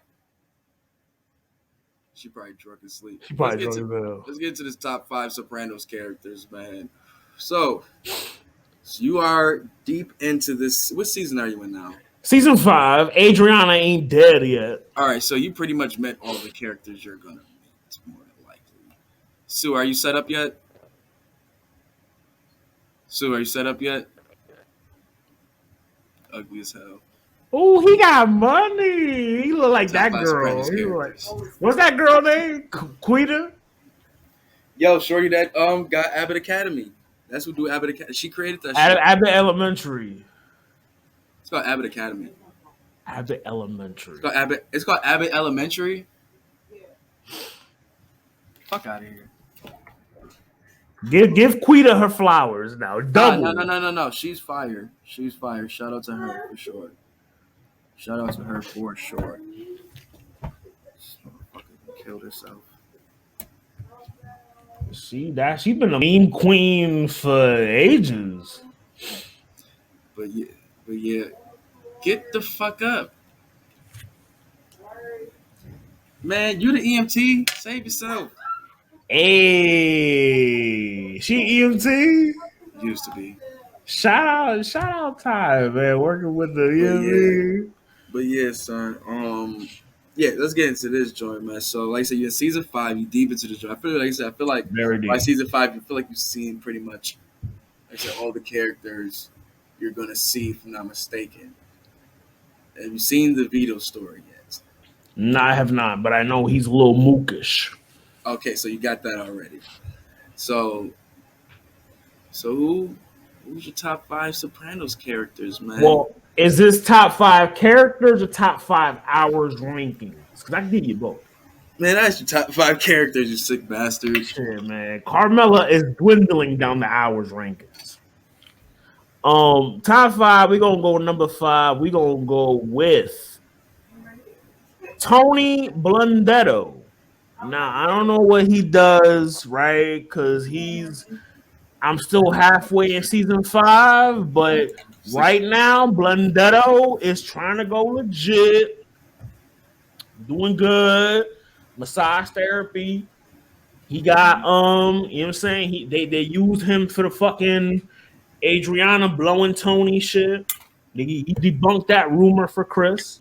She probably drunk and sleep. Let's get into this top 5 Sopranos characters, man. So you are deep into this. What season are you in now? Season 5. Adriana ain't dead yet. All right, so you pretty much met all the characters you're gonna meet, more than likely. Sue, are you set up yet? Ugly as hell. Oh, he got money. He look like that girl. What's that girl name? Quita? Yo, shorty that got Abbott Academy. That's who do Abbott Academy. She created that shit. Abbott Elementary. It's called Abbott Academy. Abbott Elementary. It's called Abbott Elementary. Fuck out of here. Give Quita her flowers now. Double. No. She's fire. Shout out to her for sure. Killed herself. She's been a meme queen for ages. But yeah, get the fuck up, man. You the EMT. Save yourself. Hey, she EMT? Used to be. Shout out Ty, man, working with the you know what I mean? But yeah, son. Yeah, let's get into this joint, man. So, like I said, you're in season 5. You deep into the joint. I feel like Very by deep. season 5, you feel like you've seen pretty much, like I said, all the characters you're gonna see, if I'm not mistaken. Have you seen the Vito story yet? No, I have not, but I know he's a little mookish. Okay, so you got that already. So who's your top 5 Sopranos characters, man? Well, is this top 5 characters or top 5 hours rankings? Because I can give you both. Man, that's your top 5 characters, you sick bastard. Shit, man. Carmela is dwindling down the hours rankings. Top 5, we're gonna go number 5. We're gonna go with Tony Blundetto. Now, I don't know what he does, right? Because I'm still halfway in season 5, but right now, Blundetto is trying to go legit, doing good, massage therapy. He got, you know what I'm saying? They used him for the fucking Adriana blowing Tony shit. He debunked that rumor for Chris.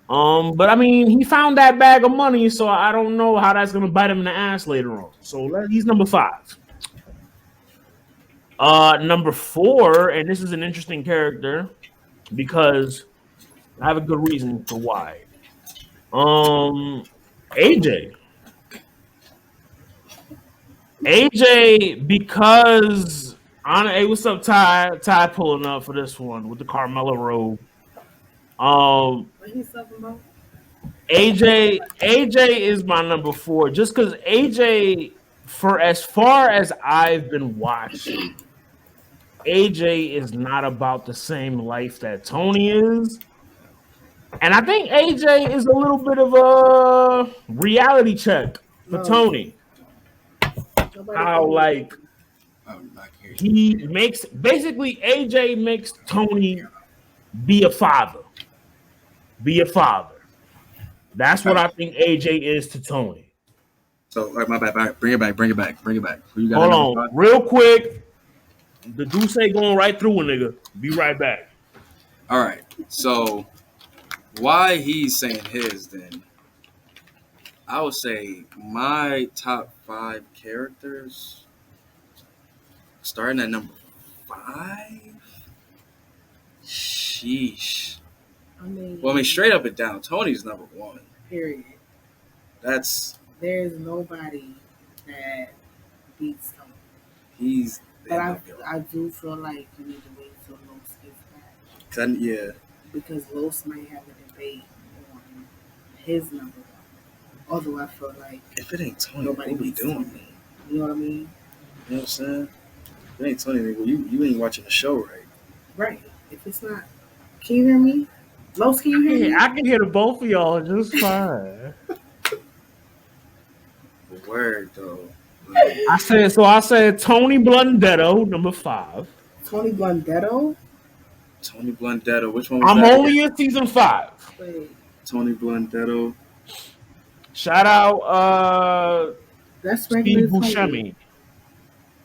But I mean, he found that bag of money, so I don't know how that's gonna bite him in the ass later on. So he's number 5. Number 4, and this is an interesting character because I have a good reason for why. AJ. AJ, because hey, what's up, Ty? Ty pulling up for this one with the Carmella robe. What he's talking about? AJ is my number 4, just because AJ, for as far as I've been watching, AJ is not about the same life that Tony is. And I think AJ is a little bit of a reality check for Tony. How, like, he makes, basically, AJ makes Tony be a father. Be a father. That's what I think AJ is to Tony. So, all right, my bad. Bring it back. Who you got? Hold on, real quick. The Deuce going right through a nigga. Be right back. All right. So, why he's saying his then? I would say my top 5 characters, starting at number 5. Sheesh. I mean, straight up and down, Tony's number 1. Period. There's nobody that beats Tony. But I do feel like you need to wait until Los gets back. Yeah. Because Los might have a debate on his number 1. Although I feel like if it ain't Tony, nobody what we doing? Tony. You know what I mean? You know what I'm saying? If it ain't Tony, you ain't watching the show right. Right. If it's not, can you hear me? Los, can you hear me? I can hear the both of y'all just fine. Word though. I said Tony Blundetto, number 5. Tony Blundetto? Tony Blundetto. Which one was I'm that only in season 5. Wait. Tony Blundetto. Shout out that's regular Steve Buscemi.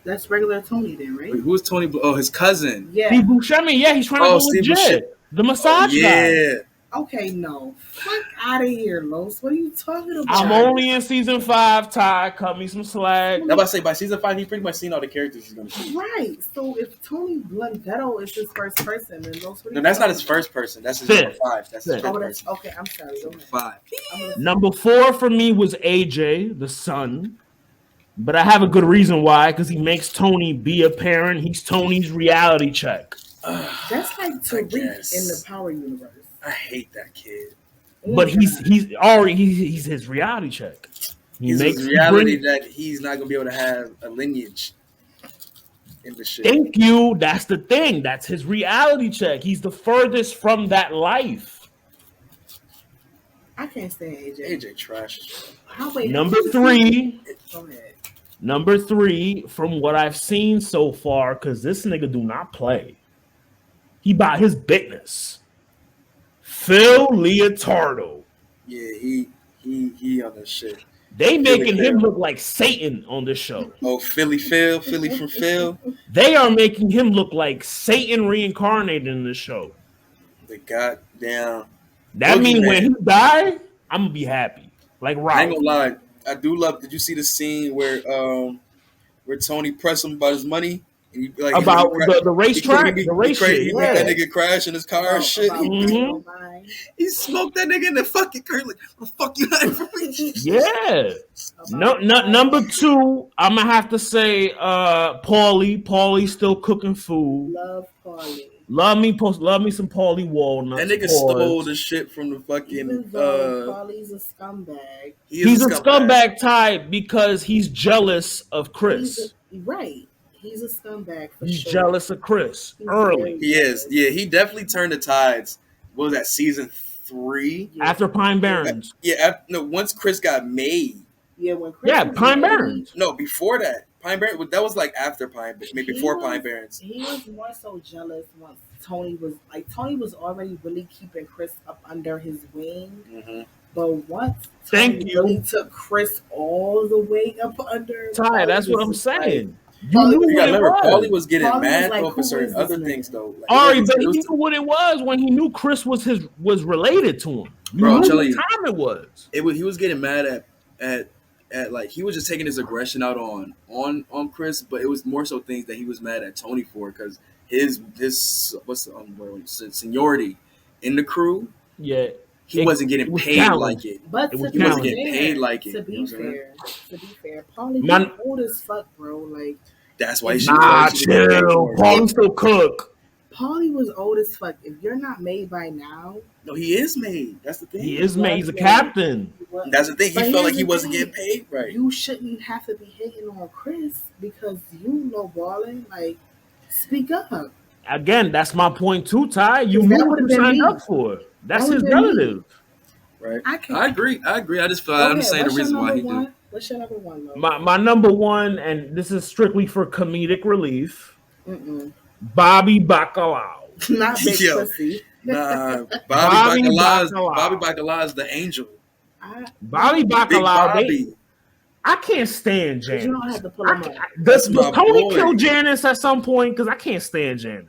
That's regular Tony then, right? Wait, who's Tony? His cousin. Yeah. Steve Buscemi, yeah, he's trying to go legit. The massage guy. Yeah. Okay, no. Fuck out of here, Los. What are you talking about? I'm only in season 5, Ty. Cut me some slack. I'm about to say, by season 5, he pretty much seen all the characters he's going to see. Right. So if Tony Blundetto is his first person, then Los, no, that's not his first person. That's his number 5. That's his first person. Okay, I'm sorry. Go ahead. 5. Number 4 for me was AJ, the son. But I have a good reason why, because he makes Tony be a parent. He's Tony's reality check. That's like Tariq in the Power universe. I hate that kid. But he's his reality check. He's his reality that he's not gonna be able to have a lineage in the shit. Thank you. That's the thing. That's his reality check. He's the furthest from that life. I can't stand AJ. AJ trash. Number 3. Go ahead. Number 3, from what I've seen so far, because this nigga do not play. He bought his business. Phil Leotardo. Yeah, he on this shit. They making him look like Satan on this show. Oh, Philly from Phil. They are making him look like Satan reincarnated in this show. The goddamn. That means when he die, I'm gonna be happy. Like Rob. I ain't gonna lie, I do love. Did you see the scene where Tony pressed him about his money? And he, like, about the racetrack, the race shit. He made that nigga crash in his car and shit. He smoked that nigga in the fucking curb. Like, what the fuck you had for me? Yeah. Number 2, I'm gonna have to say Paulie. Paulie's still cooking food. Love Paulie. Love me some Paulie walnuts. That nigga stole the shit from the fucking. Paulie's a scumbag. He's a scumbag type because he's jealous of Chris. He's a scumbag for he's sure. Jealous of Chris early. He is. Yeah, he definitely turned the tides. What was that, season 3? After Pine Barrens. Once Chris got made. Yeah, when Chris Pine Barrens. No, before that. Pine Barrens, that was like after Pine Barrens, maybe before Pine Barrens. He was more so jealous once Tony was already really keeping Chris up under his wing. Mm-hmm. But once Tony really took Chris all the way up under. Ty, that's what I'm saying. Paulie was getting mad for certain other things though. Arri, but he knew what it was when he knew Chris was related to him. Bro, I'm telling you, time it was. He was getting mad at like he was just taking his aggression out on Chris, but it was more so things that he was mad at Tony for because his seniority in the crew. Yeah. He wasn't getting paid like it. But he wasn't getting paid like it. To be fair, Paulie old as fuck, bro. Like that's why he should. Nah, chill. Paulie still cook. Paulie was old as fuck. If you're not made by now, no, he is made. That's the thing. He is made. He's a captain. That's the thing. He felt like he wasn't getting paid right. You shouldn't have to be hating on Chris because you know balling. Like, speak up. Again, that's my point too, Ty. You knew what you signed up for. That's his relative. Right. I agree. I just feel I'm just saying the reason why he did. What's your number 1, though? My number 1, and this is strictly for comedic relief. Bobby Bacalao. Not big pussy. Nah, Bobby Bacalao is the angel. Bobby Bacalao. I can't stand Janice. You don't have to pull him up. Does Tony kill Janice at some point? Because I can't stand Janice.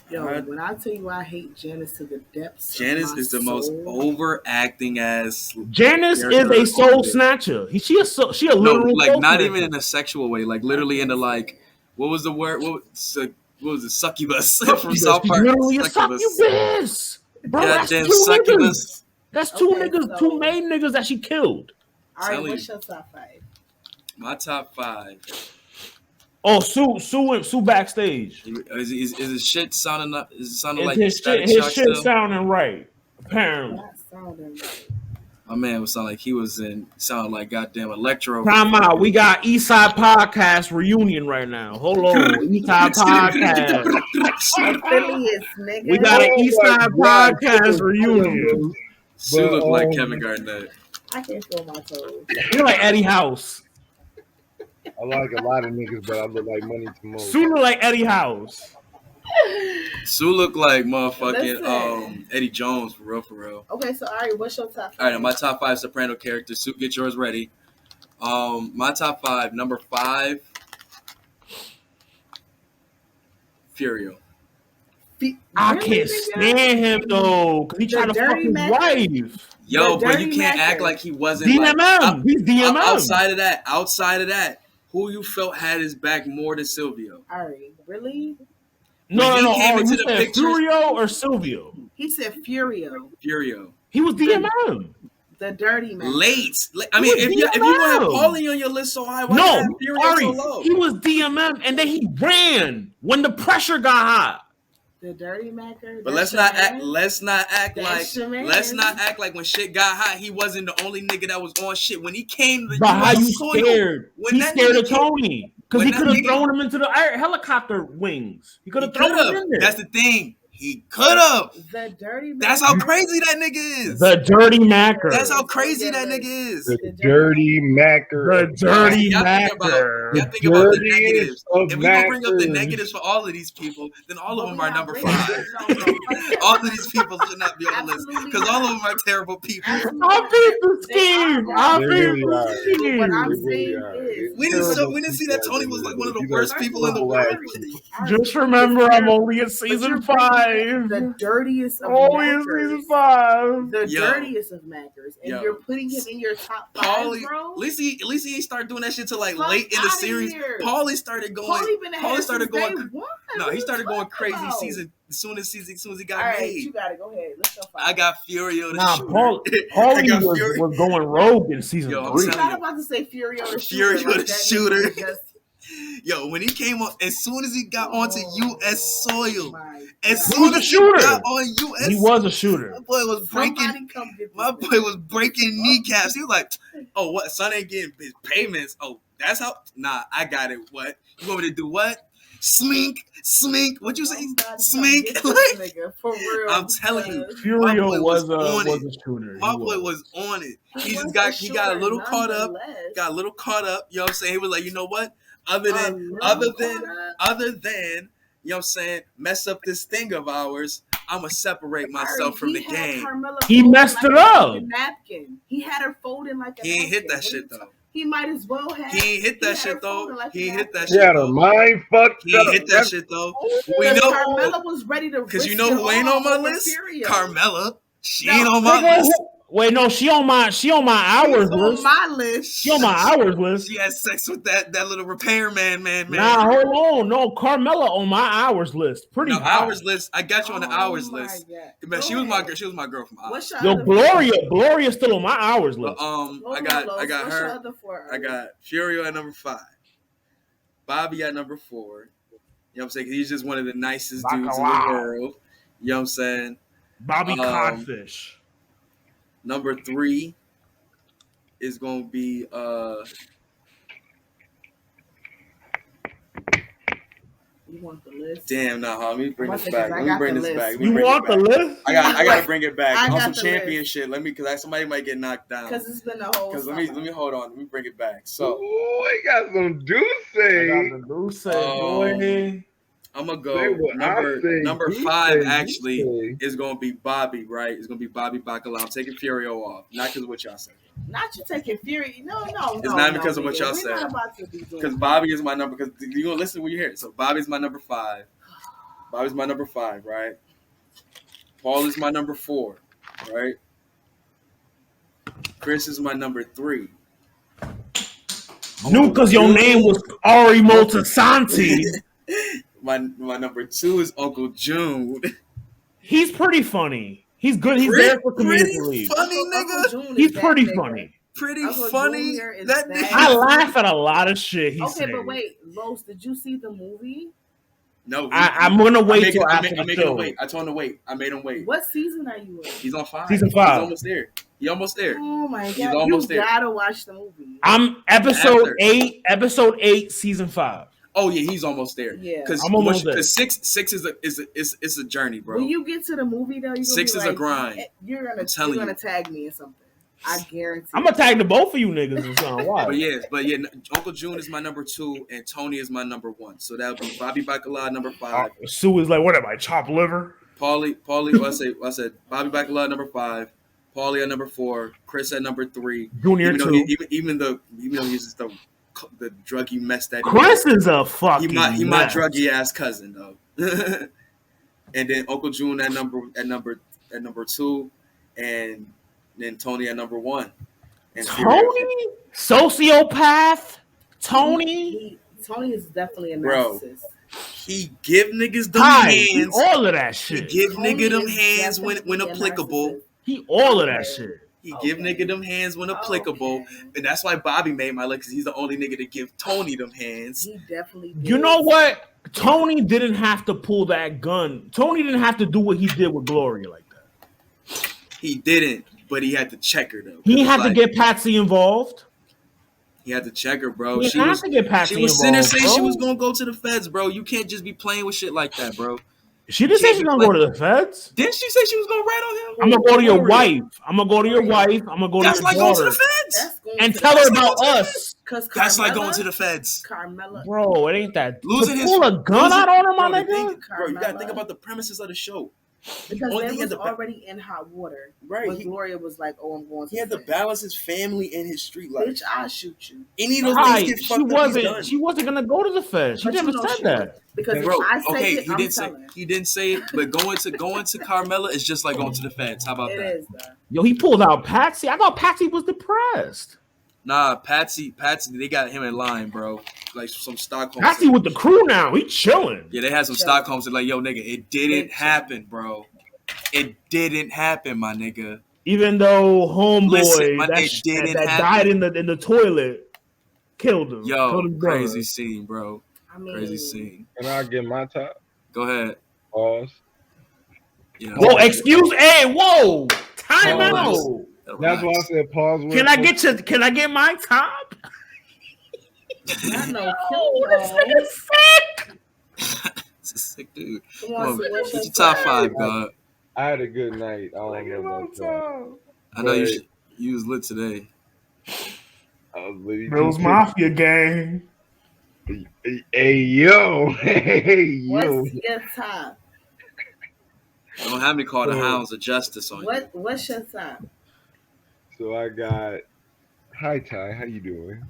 Yo, when I tell you I hate Janice to the depths, Janice is the most overacting ass. Janice is a soul snatcher. She a literal like not even in a sexual way, like literally into like what was the word? What was it? Succubus from South Park. Literally a succubus. Bro, that's 2 niggas. That's 2 niggas, 2 main niggas that she killed. All right, what's your top 5? My top 5. Oh, Sue backstage. Is his shit sounding up? Is it sounding like his shit sounding right? Apparently, not sounding right. My man was sounding like he was sounded like goddamn electro. Time out. We got Isiah podcast reunion right now. Hold on, Isiah podcast. We got an Isiah podcast reunion. Sue look like Kevin Garnett. I can't feel my toes. You look like Eddie House. I like a lot of niggas, but I look like Money to Mo. Sue look like Eddie House. Sue look like motherfucking Eddie Jones for real. Okay, so Arri, what's your top 5? All right, my top 5 Soprano characters. Sue, get yours ready. My top 5. Number 5, Fivio. I can't stand him though, because he tried to fuck his wife. Yo, but you can't act like he wasn't DMM. He's DMM. Outside of that, who you felt had his back more than Silvio? Arri, really? No. You said Fivio or Silvio? He said Fivio. He was DMM. The dirty man. Late. I mean, if you don't have Paulie on your list so high, why not Fivio so low? He was DMM, and then he ran when the pressure got hot. The dirty macker. But let's not act like when shit got hot, he wasn't the only nigga that was on shit. When he came to how you scared? He's scared of Tony. Because he could have thrown him into the helicopter wings. He could have thrown him in there. That's the thing. He could have. The dirty. That's how crazy that nigga is. The dirty Macker. That's how crazy that nigga is. The dirty Macker. The dirty Y'all Macker. think about the dirtiest negatives. of If we gonna bring up the Mackers. negatives for all of these people, then all of But them we are not number bringing 5. it. All of these people should not be on the list Absolutely because all of not. them are terrible people. I beat the scheme. I They beat really the are. But scheme. what I'm They really saying are. is, We didn't see that Tony was like one of the These worst are people in the horrible world. ass Just remember, I'm only at season 5. the dirtiest of Only at Mackers. season 5. The Yo. dirtiest of Mackers, and Yo. you're putting him in your top 5, Paulie, bro. at least he ain't start doing that shit till like Fuck late in the outta series. here. Paulie started going. Paulie been ahead started since going. day one. No, What he you started going talking crazy about? season as soon as he got All right, made. you got it. Go ahead. Let's go. I got Fivio the Nah, shooter. Paulie was going rogue in season Yo, I'm 3. You're telling not about to say Fivio the shooter. Fivio like the that shooter. nigga Just, Yo, when he came on, as soon as he got onto U.S. soil, my as God. soon a as he shooter. got on U.S. He was a shooter. My boy was breaking. Somebody come get this My nigga. boy was breaking kneecaps. He was like, "Oh, what? Son ain't getting his payments. Oh, that's how. Nah, I got it. What? You want me to do what? Smink. What you say? Somebody come Smink. get this Like, nigga, for real. I'm telling you, because Furio boy was on a it. shooter. my boy was on it. he He was just got a shooter little caught up. nonetheless. Got a little caught up. You know what I'm saying? He was like, you know what? Other A than, little other caught than, up. other than, you know what I'm saying? Mess up this thing of ours. I'ma separate myself from the He had game. Carmella He folding messed like it a up. fucking napkin. He had her folding like a He ain't hit napkin. that What shit are you though. He might as well have. He ain't hit that had shit her though. folding like a He ain't hit that napkin. She shit had her though. mind fucked He ain't up. hit that shit though. We Because know Carmella was ready to because you risk know it who ain't all on my over list? Fivio. Carmella. She No, ain't on my Nigga, list. wait, no, she on my hours She's on list. my list. She on my hours list. She had sex with that little repairman man. Nah, hold on. No, Carmella on my hours list. Pretty No, high. hours list. I got you on the hours list. God. Man, she was my girl from What's hours. your Yo, other Gloria's still on my hours But list. I got What's your her. other four? I got Furio at number 5. Bobby at number 4. You know what I'm saying? 'Cause he's just one of the nicest dudes in the Bacalao. world. You know what I'm saying? Bobby Codfish. Number 3 is gonna be You want the list? damn, nah, let me bring My this thing back. is, I Let me got bring the this list. back. Let me You bring it want the back. list? I gotta bring it back I on got some the champion list. shit. Let me, cause somebody might get knocked down. Because it's been a whole. Cause let me hold on. Let me bring it back. So Ooh, he got some I Deuce. got the Deuce, boy. I'm gonna Say go what I say, number he 5 say, actually he is gonna be Bobby, right? It's gonna be Bobby Bacala. I'm taking Furio off, not because of what y'all said. Not you taking Fury. No. It's not because of what y'all We're said. not about to be doing Because Bobby is my number. Because you're gonna listen when you hear it. So Bobby's my number 5. Bobby's my number 5, right? Paul is my number 4, right? Chris is my number 3. Knew because your name was Arri Moltisanti. My number 2 is Uncle June. He's pretty funny. He's good. He's there for comedic Pretty relief. funny, Uncle nigga. June is He's that pretty nigga. funny. Pretty Uncle funny. Junior is That that nigga. I laugh at a lot of shit he Okay, says. but wait, Los, did you see the movie? No, I'm gonna wait till I'm after the making show. him wait. I told him to wait. I made him wait. What season are you in? He's on 5. Season He's 5. almost there. He almost there. Oh my He's god, almost you there. gotta watch the movie. I'm episode After. 8. Episode 8, season 5. Oh yeah, he's almost there. Yeah. Because I'm almost there. six is a journey, bro. When you get to the movie though, you're gonna 6 be is like, a grind. You're I'm telling gonna you. tag me in something. I guarantee. I'm gonna tag the both of you niggas or something. Why? But yeah, Uncle June is my number 2 and Tony is my number 1. So that'll be Bobby Bacala number 5. Sue is like, what am I, chopped liver? Paulie, I said Bobby Bacala number 5, Paulie at number 4, Chris at number 3. Junior even though 2. even though he's just the druggy mess that Chris is a fucking he my mess. druggy ass cousin though. And then Uncle June at number 2, and then Tony at number 1. And Tony? Sociopath? Tony? Tony is definitely a Bro. narcissist. He give niggas them Hi, hands. all of that He shit. give Tony nigga them is hands when definitely a applicable. narcissist. He all of that shit. He give nigga them hands when applicable. Okay. And that's why Bobby made my list, because he's the only nigga to give Tony them hands. He definitely did. You know what? Tony didn't have to pull that gun. Tony didn't have to do what he did with Gloria like that. He didn't, but he had to check her though. He It's had to like, get Patsy involved. He had to check her, bro. He had to get Patsy She was sitting there involved, saying bro. she was gonna go to the feds, bro. You can't just be playing with shit like that, bro. She didn't say she's gonna go to the feds. Didn't she say she was gonna rat on him? I'm gonna go to your wife. I'm gonna go to your wife. I'm gonna go to your like daughter. going to the feds. And tell her about us. That's like going to the feds. Carmella, bro, it ain't that. Losing to pull a gun out on her, my nigga. Bro, you gotta think about the premises of the show. Because they was already in hot water. Right. When Gloria was like, "Oh, I'm going to." He had to balance his family and his street life. Bitch, I'll shoot you. Any of those things get fucked up. She wasn't gonna go to the feds. She never said that. Because bro, if I say it, he didn't say it. But going to Carmella is just like going to the feds. How about that? It is. Yo, he pulled out Patsy. I thought Patsy was depressed. Nah, Patsy, they got him in line, bro. Like some Stockholm. Patsy with the crew now. He chilling. Yeah, they had some Stockholms. They're like, yo, nigga, it didn't happen, bro. It didn't happen, my nigga. Even though homeboy that happen. died in the toilet killed him. Yo, killed his crazy scene, bro. Crazy scene. Can I get my top? Go ahead. Pause. Yeah. Whoa, whoa. Time out. That's why I said pause. Can I get my top? I know. This nigga's sick. It's a sick dude. Come on, what's your top 5, God? I had a good night. I don't know about y'all. I know you was lit today. I was lit. Bill's Mafia gang. Hey yo. What's your top? Don't have me call the hounds of justice on you. What's your top? So I got. Hi Ty, how you doing?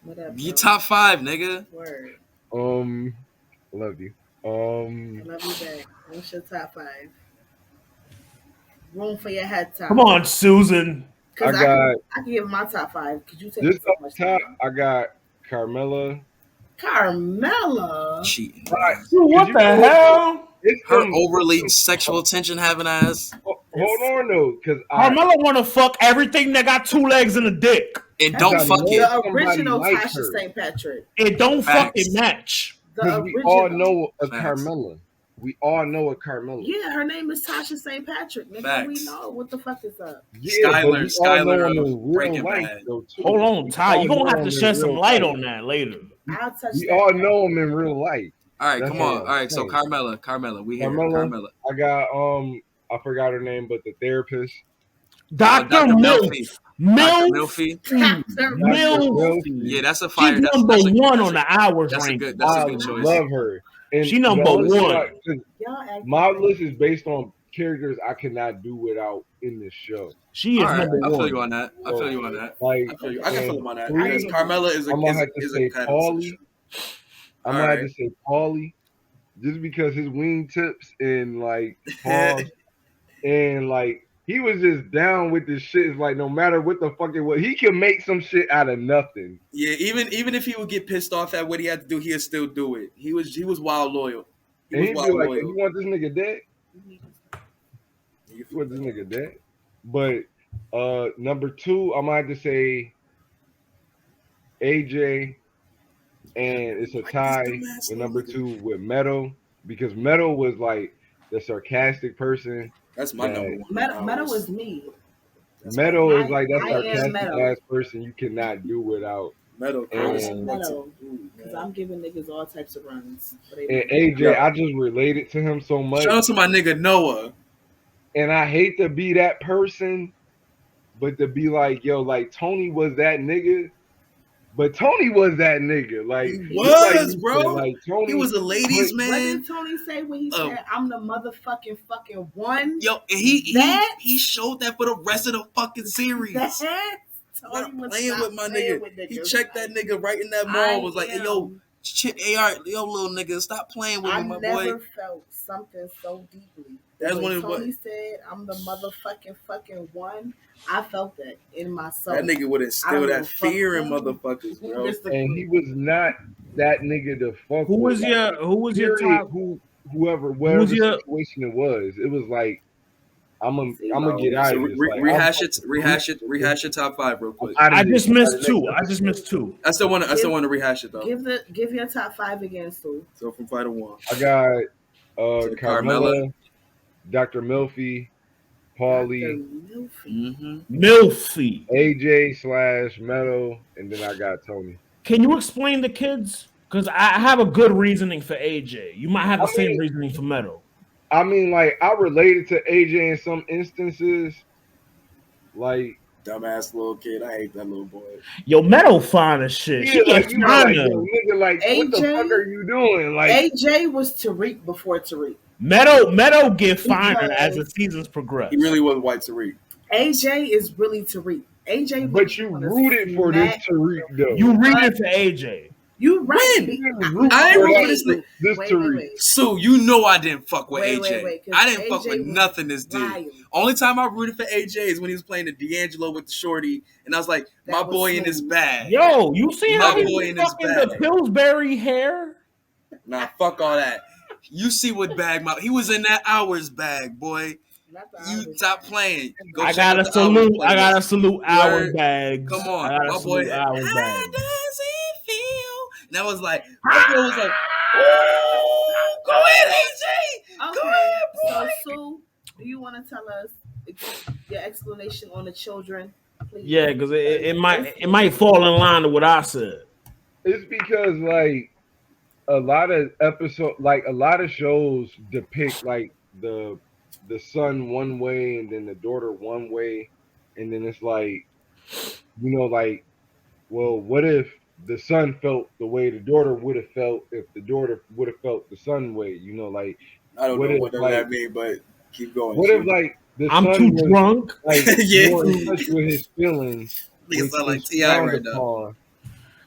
What up? Your top 5, nigga. Word. Love you. I love you back. What's your top 5? Room for your head top. Come on, Susan. I can give my top 5. Could you take this so much top? time? I got Carmella. Cheating. What the hell? Her overly sexual tension having ass. Hold on though, because Carmella want to fuck everything that got 2 legs and a dick. It don't fuck it. The original Tasha St. Patrick. It don't fucking match. Because we all know a Carmella. We all know a Carmella. Yeah, her name is Tasha St. Patrick. Nigga, we know what the fuck is up. Yeah, Skylar Breaking Bad. Hold on, Ty. You're gonna have to shed some light on that later. I'll touch we all know him in real life. All right, come on. All right, so Carmella, we hear Carmella. I got I forgot her name, but the therapist. Dr. Milfy. Milfy. Yeah, that's a fire. She's number 1 on the hours rank. That's a good choice. I love her. And she number 1. My list is based on characters I cannot do without in this show. She is number 1. I feel you on that. Like, I can feel him on that. Because Carmella is a I'm gonna have to say Paulie. I'm gonna have to say Paulie, just because his wingtips and like paws and like he was just down with this shit. It's like no matter what the fuck it was, he can make some shit out of nothing. Yeah, even if he would get pissed off at what he had to do, he'd still do it. He was wild loyal. He'd be like, "You want this nigga dead? You want this nigga dead?" But number 2, I might have to say AJ, and it's a tie with number 2 with Meadow, because Meadow was like the sarcastic person. That's my number 1. Meadow is me. Meadow is like that sarcastic ass person you cannot do without. Meadow, because I'm giving niggas all types of runs. And AJ, I just related to him so much. Shout out to my nigga Noah. And I hate to be that person, but to be like, yo, like Tony was that nigga. But Tony was that nigga. Like he was, bro. Like Tony, he was a ladies' man. What did Tony say when he said, "I'm the motherfucking one"? Yo, he showed that for the rest of the fucking series. Tony was playing with my nigga. He checked that nigga right in that mall. Was like, hey, yo, yo, little nigga, stop playing with me, my boy. I never felt something so deeply. That's when Tony said, "I'm the motherfucking one." I felt that in my soul. That nigga would instill that fear in motherfuckers, bro. And he was not that nigga to fuck. Who was your top? Whoever situation it was like, I'm gonna get out of this. Rehash your top 5 real quick. I just missed 2. I still want to rehash it though. Give your top 5 again, Stu. So from 5 to 1. I got Carmella, Dr. Milfy, Paulie, Milfy, AJ / Meadow, and then I got Tony. Can you explain the kids? Because I have a good reasoning for AJ. You might have the same reasoning for Meadow. I mean, like, I related to AJ in some instances. Like, dumbass little kid. I hate that little boy. Yo, Meadow fine as shit. yeah, She like, gets you know, like, finer. yo, nigga, like, what the AJ fuck are you doing? Like, AJ was Tariq before Tariq. Meadow get finer as the seasons progress. He really was white Tariq. AJ is really Tariq. AJ, but you rooted for this Tariq though. You rooted for AJ. You right. I ain't rooting for this nigga. This Tariq. So you know I didn't fuck with AJ. Wait, I didn't fuck AJ with was nothing this dude. wild. Only time I rooted for AJ is when he was playing the D'Angelo with the shorty, and I was like, my boy in his bag. Yo, you see how my he boy was in his fucking bag. the Pillsbury hair? Nah, fuck all that. You see what bag he was in that hours bag, boy. You stop playing. Go I gotta salute Hours bags. Come on, I gotta my boy. salute Hours How bags. does it feel? And I was like, my boy was like, oh, go ahead, AJ. Okay. Go ahead, boy. So, Sue, do you want to tell us your explanation on the children? Please? Yeah, because it might fall in line to what I said. It's because like a lot of a lot of shows depict like the son one way and then the daughter one way, and then it's like, you know, like, well, what if the son felt the way the daughter would have felt if the daughter would have felt the son way? You know, like, I don't know what that means, but keep going. What if like the I'm son too was, drunk? like, Yeah. more in touch with his feelings? Nigga sound like which is T.I. frowned right now. upon.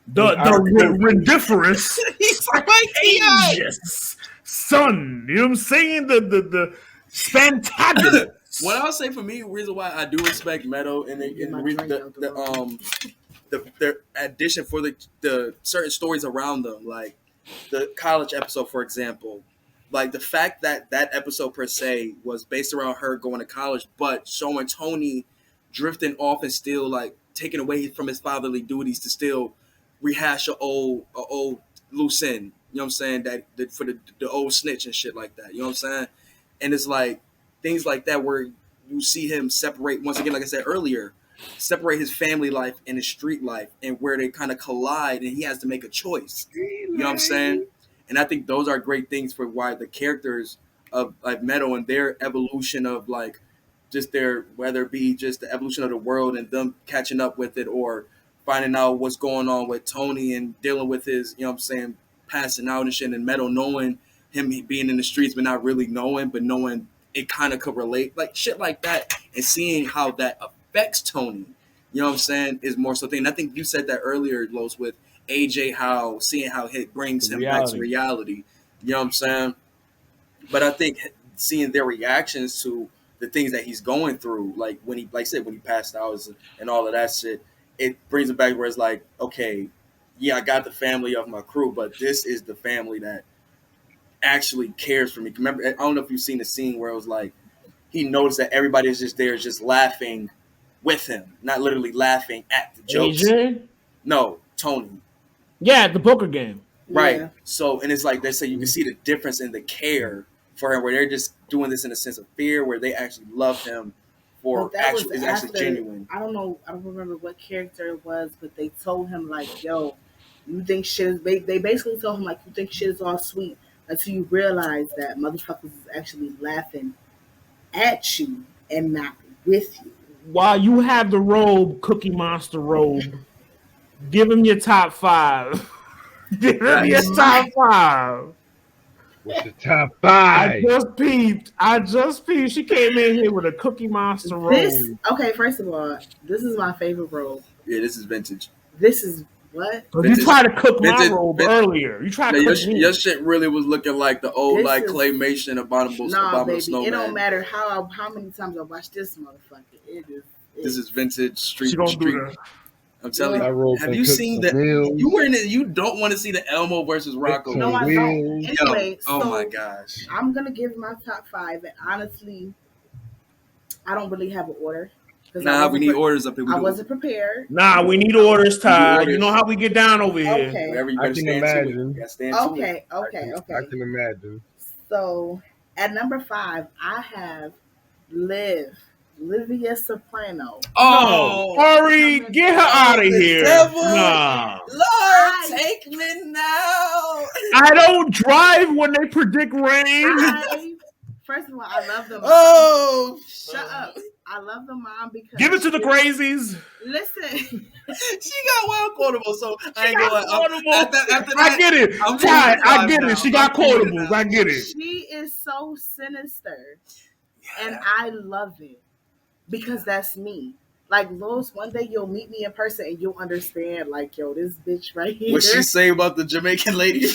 The rendiferous. He's like T.I. Yes, son. You know what I'm saying? The fantabulous. What I'll say for me, the reason why I do respect Meadow and the addition for the certain stories around them, like the college episode, for example, like the fact that episode per se was based around her going to college, but showing Tony drifting off and still like taking away from his fatherly duties to still rehash a old loose end. You know what I'm saying? That for the old snitch and shit like that. You know what I'm saying? And it's like things like that where you see him separate, once again, like I said earlier, separate his family life and his street life, and where they kind of collide and he has to make a choice. You know what I'm saying? And I think those are great things for why the characters of like Meadow and their evolution of like just their, whether it be just the evolution of the world and them catching up with it, or finding out what's going on with Tony and dealing with his, you know what I'm saying, passing out and shit, and Meadow knowing him being in the streets but not really knowing, but knowing it kind of could relate, like shit like that, and seeing how that affects Tony, you know what I'm saying, is more so thing. And I think you said that earlier, Los, with AJ, how seeing how it brings him back to reality, you know what I'm saying? But I think seeing their reactions to the things that he's going through, like when he, like I said, when he passed out and all of that shit, it brings him back where it's like, okay, yeah, I got the family of my crew, but this is the family that actually cares for me. Remember, I don't know if you've seen the scene where it was like he noticed that everybody is just there, just laughing with him, not literally laughing at the jokes. AJ? No, Tony. Yeah, at the poker game. Right. Yeah. So, and it's like they say you can see the difference in the care for him, where they're just doing this in a sense of fear, where they actually love him for actually is actually genuine. I don't know. I don't remember what character it was, but they told him like, "Yo, you think shit is." They basically told him like, "You think shit is all sweet until you realize that motherfuckers is actually laughing at you and not with you." While you have the robe, Cookie Monster robe, give him your top 5. Give him your top 5. What's the top 5? I just peeped. She came in here with a Cookie Monster robe. Okay, first of all, this is my favorite robe. Yeah, this is vintage. This is what? You tried to cook my robe earlier. You tried to cook me. Your shit really was looking like the old This like is, claymation abominable baby, snowman. it don't matter how many times I watch this motherfucker. This is vintage street. She gonna do that. I'm telling you. Have you seen the? You were in it. You don't want to see the Elmo versus Rocco. No, I don't. Anyway, oh my gosh. I'm gonna give my top 5, and honestly, I don't really have an order. Nah, we need orders up here. I wasn't prepared. Nah, we need orders, Ty. You know how we get down over here. Okay. I can imagine. Okay. I can imagine. So at number 5, I have Livia Soprano. Oh, Arri, get her out of here. Devil. Nah. Lord, take me now. I don't drive when they predict rain. First of all, I love the mom. Oh, Shut up. I love the mom because Give it to the Greazies. Listen, she got wild quotable, so I ain't going. After that, I get it. I get it. She got quotables. I get it. She is so sinister, and I love it because that's me. Like, Lois, one day you'll meet me in person and you'll understand, like, yo, this bitch right here. What she say about the Jamaican lady?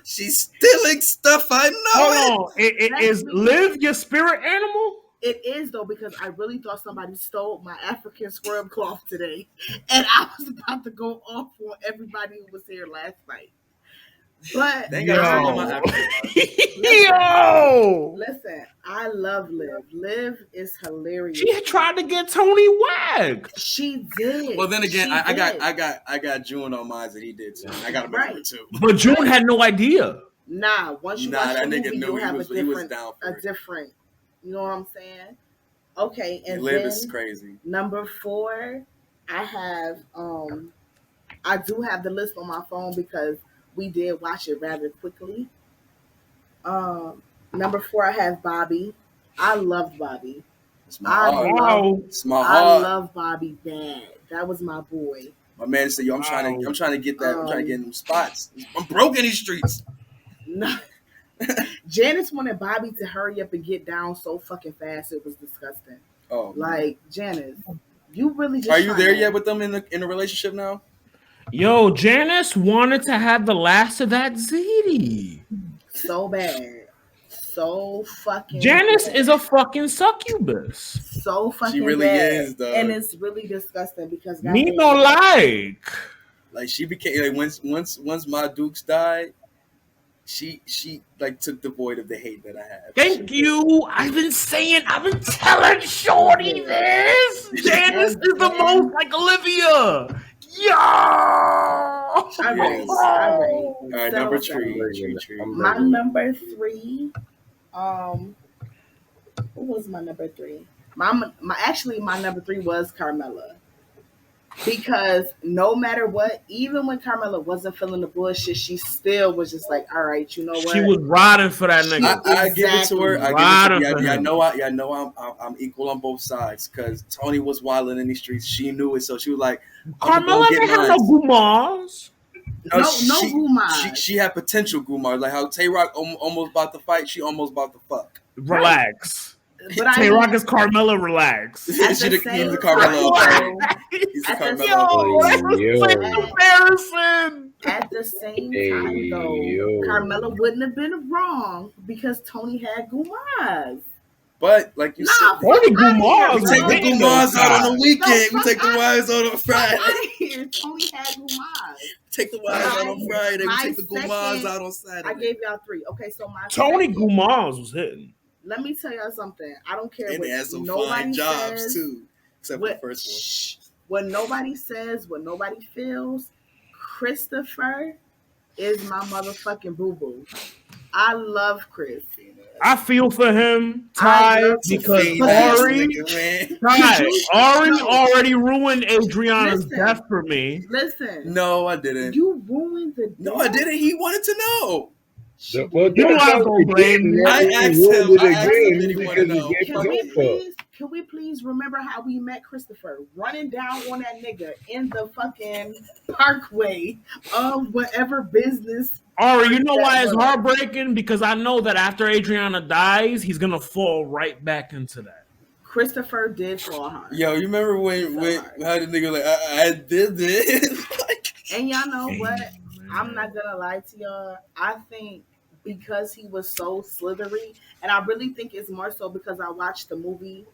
She's stealing stuff. I know. Hold on. It is Liv your spirit animal? It is, though, because I really thought somebody stole my African scrub cloth today. And I was about to go off on everybody who was here last night. But listen, I love Liv. Liv is hilarious. She tried to get Tony whack. She did. Well, then again, I got June on mine that he did too. I got him right too. But June had no idea. Nah, once you watch the movie, you'll have a different. You know what I'm saying? Okay, and Liv then is crazy. Number 4, I have I do have the list on my phone because we did watch it rather quickly. Number 4, I have Bobby. I love Bobby. I love Bobby bad. That was my boy. My man said, "Yo, I'm trying to get that. I'm trying to get in them spots. I'm broke in these streets." No. Janice wanted Bobby to hurry up and get down so fucking fast. It was disgusting. Oh, like Janice, you really just are you there yet with them in a relationship now? Yo, Janice wanted to have the last of that ziti. So bad. So fucking Janice bad. is a fucking succubus. So fucking she really bad. is, though. And it's really disgusting because me no like she became like once my Dukes died, she like took the void of the hate that I have. Thank you. I've been telling Shorty this. Janice is the most like Olivia. Yo! All right. All right, number 3. My number 3. What was my number 3? My number 3 was Carmella. Because no matter what, even when Carmella wasn't feeling the bullshit, she still was just like, all right, you know what? She was riding for that nigga. I give it to her. I know I'm equal on both sides because Tony was wilding in these streets. She knew it, so she was like, Carmella didn't have no gumars. No gumars. She had potential gumars. Like how Tay-Rock almost about to fight, she almost about to fuck. Relax. But Tay-Rock is Carmella, relax. He's the Carmella. He's the Carmella. Comparison. At the same time, though, Carmella wouldn't have been wrong because Tony had Gumas. But like you said, Tony Gumas. We take the Gumas out on the weekend. We take the wives out on Friday. Tony had Gumas. Take the wives out on Friday. We take the Gumas out on Saturday. I gave y'all 3. Okay, so my Tony Gumas was hitting. Let me tell y'all something. I don't care and what they had some nobody fine jobs says, too, except for the first one. What nobody says, what nobody feels, Christopher is my motherfucking boo-boo. I love Chris. I feel for him, Ty, because Arri already ruined Adriana's death for me. Listen. No, I didn't. You ruined the death? No, I didn't. He wanted to know. Well, you don't have to blame me. I asked him did he want to know. Can we please remember how we met Christopher? Running down on that nigga in the fucking parkway of whatever business. Arri, you know why it's heartbreaking? Because I know that after Adriana dies, he's going to fall right back into that. Christopher did fall hard. Yo, you remember when how the nigga like, I did this? And y'all know what? I'm not going to lie to y'all. I think because he was so slithery, and I really think it's more so because I watched the movie,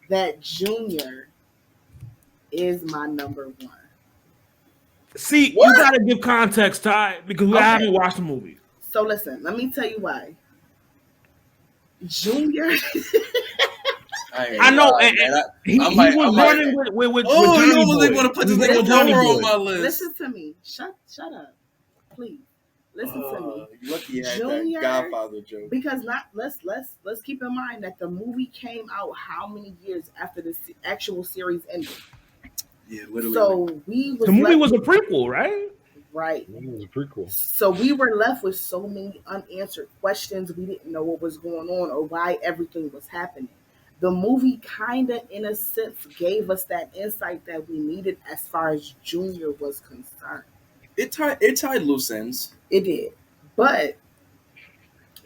that Junior is my number 1. See, you gotta give context, Ty, because I haven't watched the movie. So listen, let me tell you why. Junior. I know, he was running with oh, Johnny you almost want to put this nigga Johnny on my list. Listen to me. Shut up, please. Listen to me. Lucky you had that Godfather joke. Because let's keep in mind that the movie came out how many years after the actual series ended. Yeah, literally. So the movie was a prequel, right? Right. It was a prequel. So we were left with so many unanswered questions. We didn't know what was going on or why everything was happening. The movie kind of, in a sense, gave us that insight that we needed as far as Junior was concerned. It tied loose ends. It did. But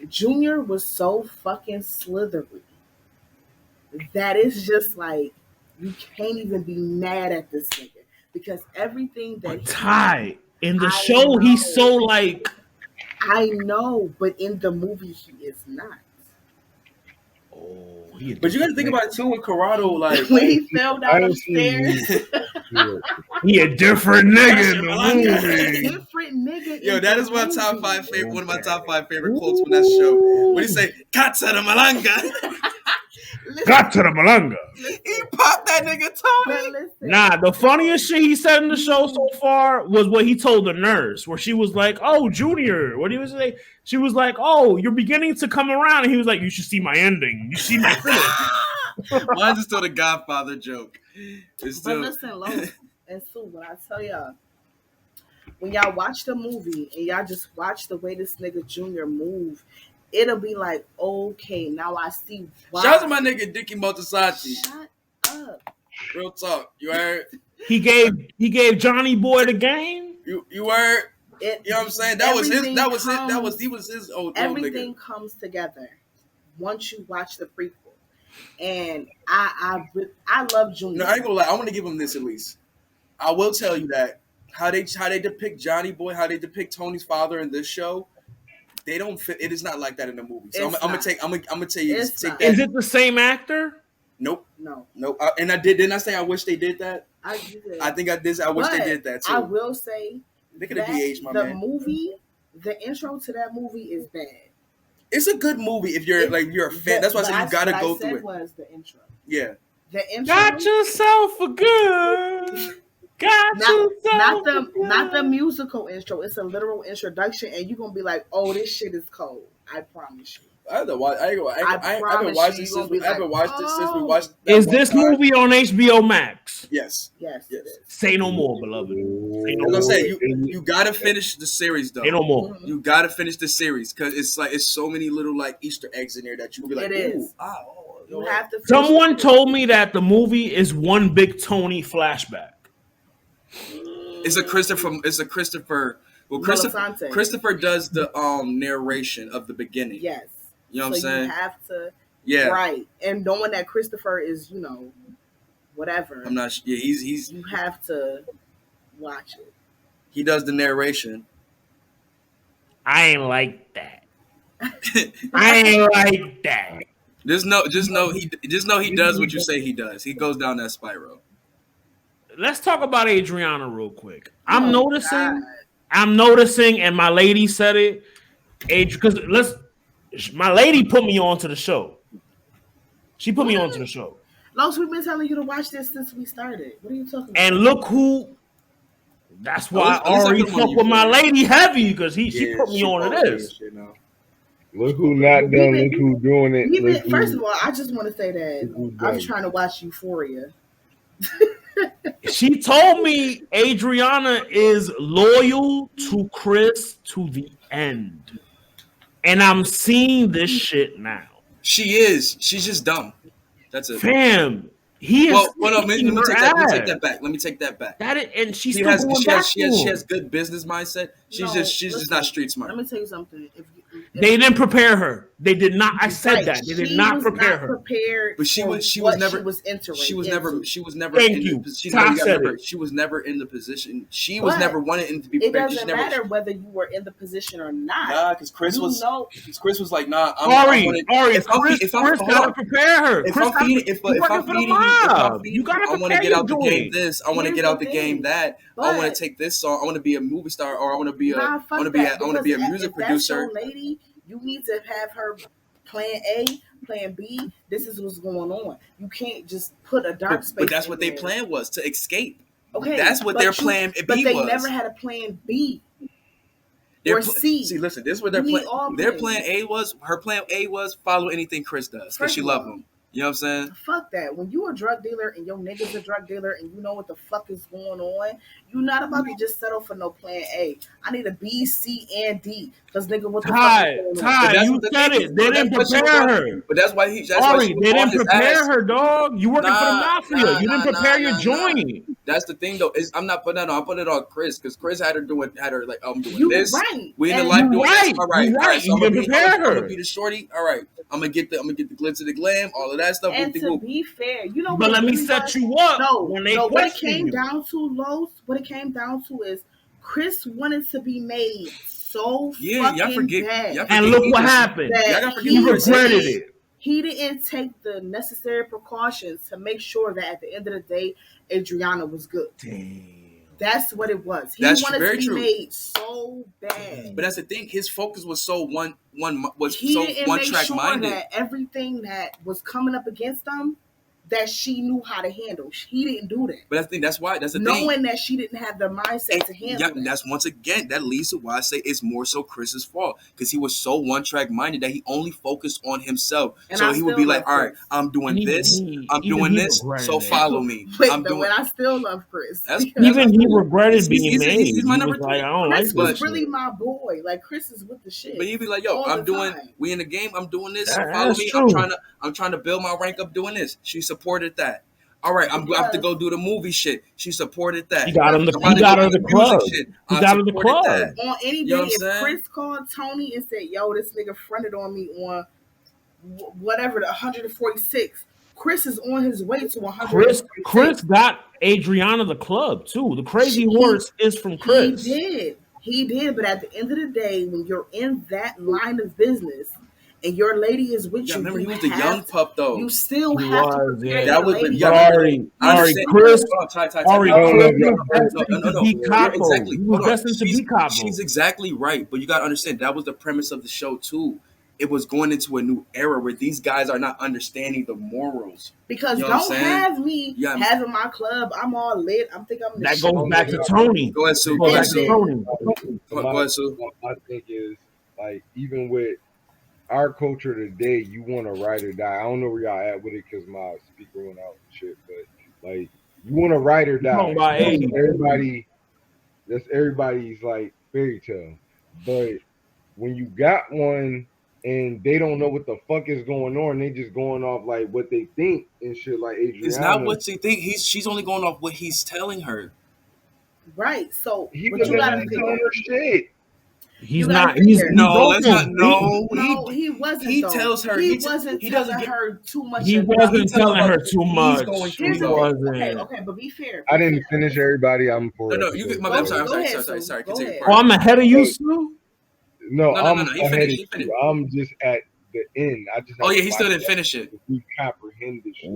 Junior was so fucking slithery that it's just like, you can't even be mad at this nigga. Because everything that Ty, in the show, he's so like... I know, but in the movie, he is not. Oh, but you got to think about it too with Corrado, like when he fell down the stairs. He a different nigga in the movie. Different nigga. Yo, that is my top 5 favorite. One of my top 5 favorite quotes from that show. When he say "Katsa the Malanga." Got to the Malanga. He popped that nigga Tony. Nah, the funniest shit he said in the show so far was what he told the nurse, where she was like, "Oh, Junior," what do you say? She was like, "Oh, you're beginning to come around," and he was like, "You should see my ending. You see my finish." Mine's still the Godfather joke. It's still... But listen, Lo and Sue, when I tell y'all, when y'all watch the movie and y'all just watch the way this nigga Junior move, it'll be like, okay, now I see why. Shout out to my nigga Dickie Motosachi. Shut up. Real talk. You heard? He gave Johnny Boy the game. You heard? You know what I'm saying? He was his old everything nigga. Comes together once you watch the prequel. And I love Junior. No, I ain't gonna lie. I want to give him this at least. I will tell you that how they depict Johnny Boy, how they depict Tony's father in this show, they don't fit. It is not like that in the movie. So I'm gonna tell you. Take that. Is it the same actor? Nope. No. Didn't I say I wish they did that? I did. I think I did. I wish they did that too. I will say they could have de-aged my man. The intro to that movie is bad. It's a good movie if you're a fan. That's why I said you gotta go through it. Was the intro? Yeah. The intro. Got yourself a good. Not the musical intro. It's a literal introduction, and you're gonna be like, "Oh, this shit is cold." I promise you. I haven't watched it since we watched. Is this movie on HBO Max? Yes. Say no more, beloved. Say no more. Say you gotta finish the series though. Say no more. You gotta finish the series because it's so many little like Easter eggs in there that you will be like, it is. You have to. Someone told me that the movie is one big Tony flashback. It's a Christopher. Well, Christopher does the narration of the beginning. Yes. You know what I'm saying? You have to. Yeah. Right. And knowing that Christopher is, whatever. I'm not. Yeah. He's. You have to watch it. He does the narration. I ain't like that. I ain't like that. Just know he does what you say he does. He goes down that spiral. Let's talk about Adriana real quick. I'm noticing, and my lady said it. My lady put me onto the show. She put me onto the show. Los, we've been telling you to watch this since we started. What are you talking about? And look who. That's why Arri fuck with my lady heavy because she put me on to this. Look who not done. Look who doing it. First of all, I just want to say that I'm trying to watch Euphoria. She told me Adriana is loyal to Chris to the end. And I'm seeing this shit now. She is. She's just dumb. That's it. Fam. He is. Well, no, let me take that back. And she has good business mindset. She's just not street smart. Let me tell you something. They didn't prepare her. They did not. I said that. They did not prepare her. But she was never. She was never. Thank you. She was never in the position. She was never wanted to be prepared. It doesn't matter whether you were in the position or not. Nah, because Chris was like, nah. Ari, Chris gotta prepare her. If I'm feeding, you gotta prepare. I want to get out the game. This. I want to get out the game. That. I want to take this song. I want to be a movie star, or I want to be a music producer. Lady, you need to have her plan A, plan B. This is what's going on. You can't just put a dark space. But that's what their plan was, to escape. Okay, that's what their plan B was. But they never had a plan B or C. See, listen, this is what their plan. Their plan A was. Her plan A was follow anything Chris does because she loved him. You know what I'm saying? Fuck that. When you a drug dealer and your nigga's a drug dealer and you know what the fuck is going on, you're not about to just settle for no plan A. I need a B, C, and D. Because nigga, what the fuck is going on? Ty, you said it. They didn't prepare her. But that's why he. Sorry, they didn't prepare her, dog. You working for the mafia. You didn't prepare your joint. That's the thing, though. Is I'm not putting that on. I'm putting it on Chris because Chris had her like I'm doing you this. Right. We in the life doing this. All right, you right. So I'm gonna be the shorty. All right, I'm gonna get the glitz of the glam, all of that stuff. And to be fair, you know. But let me set you up. No, when they what it came down to, Los. What it came down to is Chris wanted to be made so fucking bad. And look what happened. He regretted it. He didn't take the necessary precautions to make sure that at the end of the day, Adriana was good. Damn. That's what it was. He That's wanted very to be true. made so bad. But that's the thing. His focus was so one track track minded. That everything that was coming up against him, that she knew how to handle. He didn't do that. But that's the thing. That's why. That's the Knowing thing. that she didn't have the mindset to handle that. That's once again, that leads to why I say it's more so Chris's fault. Because he was so one-track minded that he only focused on himself. And so I he would be like, Chris. all right, I'm doing this. I'm doing this. So follow me. But I still love Chris. Even he regretted being made. He's my number 3. Like, I don't Chris like was really my boy. Like, Chris is with the shit. But he'd be like, yo, we in the game. I'm doing this. Follow me. True. I'm trying to build my rank up doing this. She supported that. All right, I have to go do the movie shit. She supported that. He got her the club. He got her the club. On any day, if Chris called Tony and said, yo, this nigga fronted on me on whatever, the 146, Chris is on his way to 100. Chris got Adriana the club, too. The crazy horse is from Chris. He did, but at the end of the day, when you're in that line of business, and your lady is with you. Remember, he was the young pup, though. You still have to prepare that was Chris. She's exactly right, but you got to understand that was the premise of the show too. It was going into a new era where these guys are not understanding the morals. Because don't have me having my club. I'm all lit. I'm thinking I'm. That goes back to Tony. Go ahead, Sue. Go ahead, Sue. My thing is like even with our culture today, you want to ride or die. I don't know where y'all at with it because my speaker went out and shit, but like you want to ride or die. That's everybody's like fairy tale. But when you got one and they don't know what the fuck is going on, they just going off like what they think and shit. Like Adriana, it's not what she think. She's only going off what he's telling her. Right. So he was telling her shit. He's not. He wasn't. He tells her. He wasn't telling her too much. He wasn't telling her too much. He wasn't. Okay, but be fair. I didn't finish everybody. I'm for No, you. I'm sorry. Continue. Oh, I'm ahead of you, Sue. No, I'm ahead of you. I'm just at the end. He still didn't finish it. We comprehend this shit.